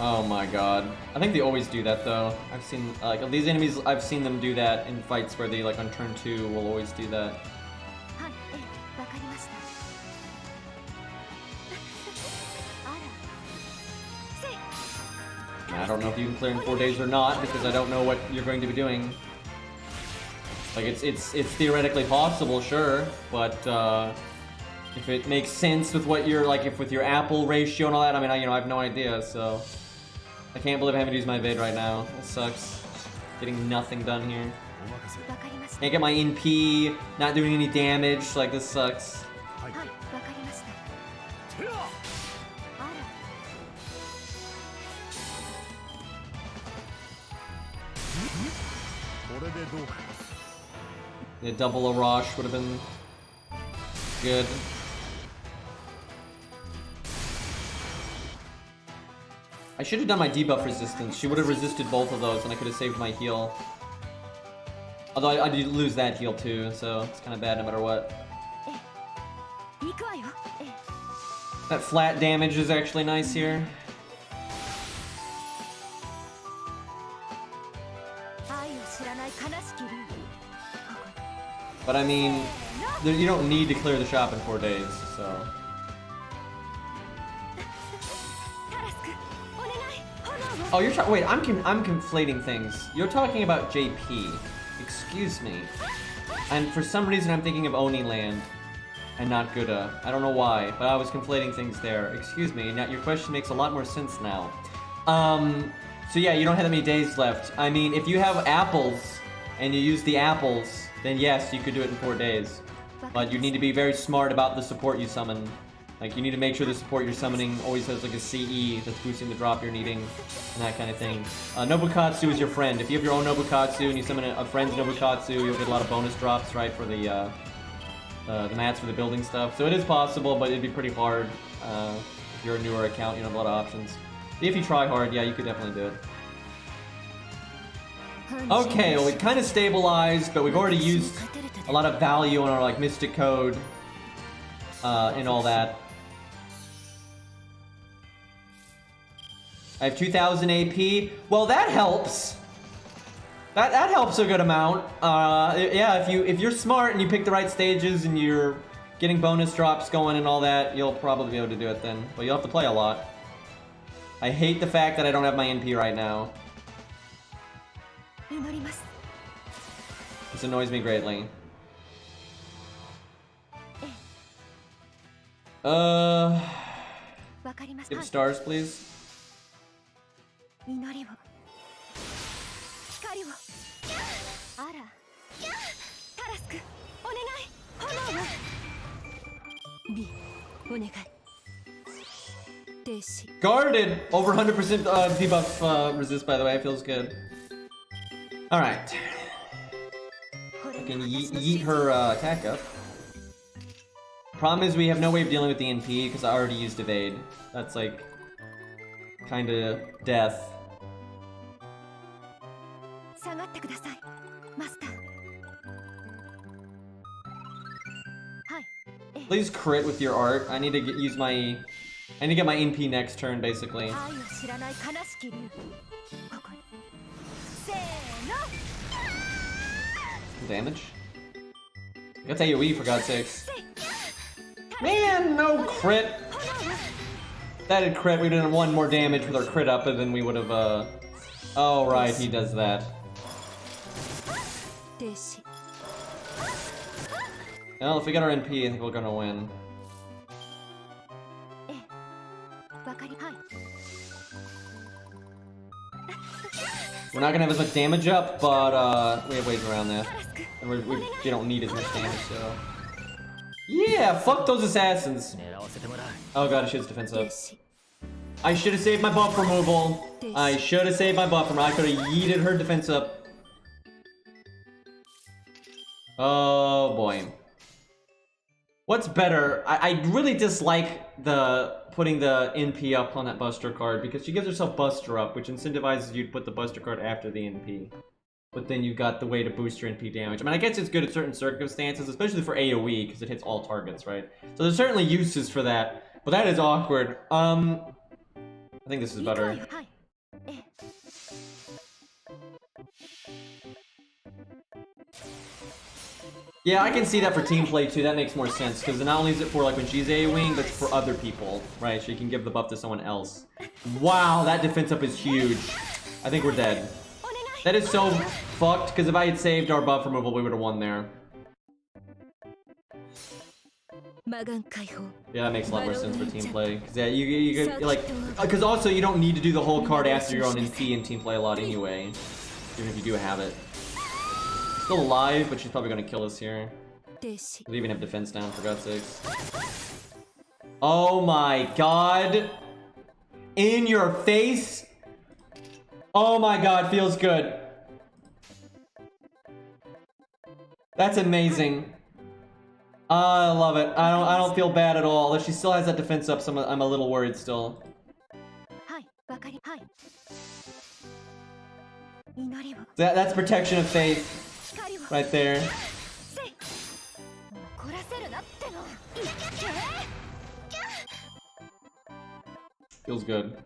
Oh my god. I think they always do that though. I've seen, like, these enemies, I've seen them do that in fights where they, like, on turn 2 will always do that. I don't know if you can clear in 4 days or not, because I don't know what you're going to be doing. Like, it's theoretically possible, sure, but, if it makes sense with what you're, like, if with your apple ratio and all that, I mean, I have no idea, so... I can't believe I haven't used my Vade right now. That sucks. Getting nothing done here. Can't get my NP, not doing any damage, like, this sucks. Yeah, double Arash would have been good. I should have done my debuff resistance. She would have resisted both of those and I could have saved my heal. Although I did lose that heal too, so it's kind of bad no matter what. That flat damage is actually nice here. But I mean, you don't need to clear the shop in 4 days, so... Oh, you're wait, I'm conflating things. You're talking about JP. Excuse me. And for some reason I'm thinking of Oniland and not Gouda. I don't know why, but I was conflating things there. Excuse me. Now your question makes a lot more sense now. So yeah, you don't have that many days left. I mean, if you have apples and you use the apples, then yes, you could do it in 4 days. But you need to be very smart about the support you summon. Like, you need to make sure the support you're summoning always has like a CE that's boosting the drop you're needing, and that kind of thing. Nobukatsu is your friend. If you have your own Nobukatsu and you summon a friend's Nobukatsu, you'll get a lot of bonus drops, right, for the mats for the building stuff. So it is possible, but it'd be pretty hard. If you're a newer account, you don't have a lot of options. If you try hard, yeah, you could definitely do it. Okay, well, we kind of stabilized, but we've already used a lot of value on our, like, Mystic Code, and all that. I have 2000 AP. Well, that helps. That helps a good amount. Yeah, if you're smart and you pick the right stages and you're getting bonus drops going and all that, you'll probably be able to do it then. But you'll have to play a lot. I hate the fact that I don't have my NP right now. This annoys me greatly. Give stars, please. Guarded! Over 100% debuff resist, by the way. It feels good. Alright. I can yeet her attack up. Problem is we have no way of dealing with the NP because I already used evade. That's like kinda death. Please crit with your art. I need to get my NP next turn, basically. Damage? That's AoE, for God's sakes. Man, no crit! That had crit, we would have done 1 more damage with our crit up, and then we would have, Oh, right, he does that. Well, if we get our NP, I think we're gonna win. We're not gonna have as much damage up, but we have ways around that. And we don't need as much damage, so... Yeah, fuck those assassins! Oh god, shit's defense up. I should have saved my buff removal. I should have saved my buff removal. I could have yeeted her defense up. Oh boy. What's better? I really dislike putting the NP up on that Buster card because she gives herself Buster up, which incentivizes you to put the Buster card after the NP. But then you got the way to boost your NP damage. I mean, I guess it's good at certain circumstances, especially for AoE, because it hits all targets, right? So there's certainly uses for that, but that is awkward. I think this is better. Yeah, I can see that for team play too. That makes more sense because not only is it for like when she's AoEing, but it's for other people, right? So you can give the buff to someone else. Wow, that defense up is huge. I think we're dead. That is so fucked because if I had saved our buff removal, we would have won there. Yeah, that makes a lot more sense for team play. Because yeah, you could like, because also you don't need to do the whole card after your own NP in team play a lot anyway, even if you do have it. Still alive, but she's probably gonna kill us here. Doesn't even have defense down, for God's sakes. Oh my god! In your face! Oh my god, feels good. That's amazing. I love it. I don't feel bad at all. If she still has that defense up, so I'm a little worried still. That's protection of faith. Right there. Feels good.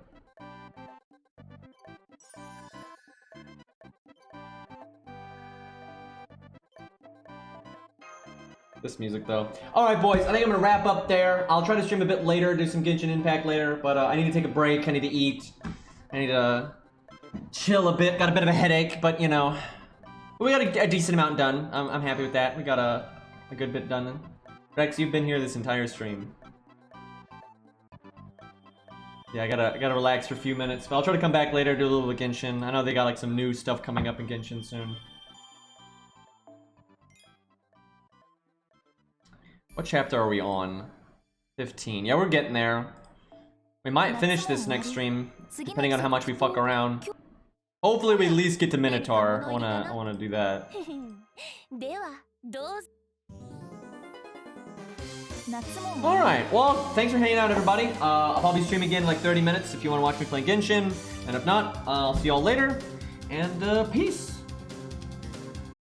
This music though. Alright boys, I think I'm gonna wrap up there. I'll try to stream a bit later, do some Genshin Impact later, but I need to take a break, I need to eat. I need to chill a bit, got a bit of a headache, but you know. We got a decent amount done. I'm happy with that. We got a good bit done. Rex, you've been here this entire stream. Yeah, I gotta relax for a few minutes. But I'll try to come back later, do a little bit of Genshin. I know they got like some new stuff coming up in Genshin soon. What chapter are we on? 15. Yeah, we're getting there. We might finish this next stream, depending on how much we fuck around. Hopefully we at least get to Minotaur. I wanna do that. Alright, well, thanks for hanging out, everybody. I'll probably stream again in like 30 minutes if you want to watch me play Genshin. And if not, I'll see y'all later. And peace.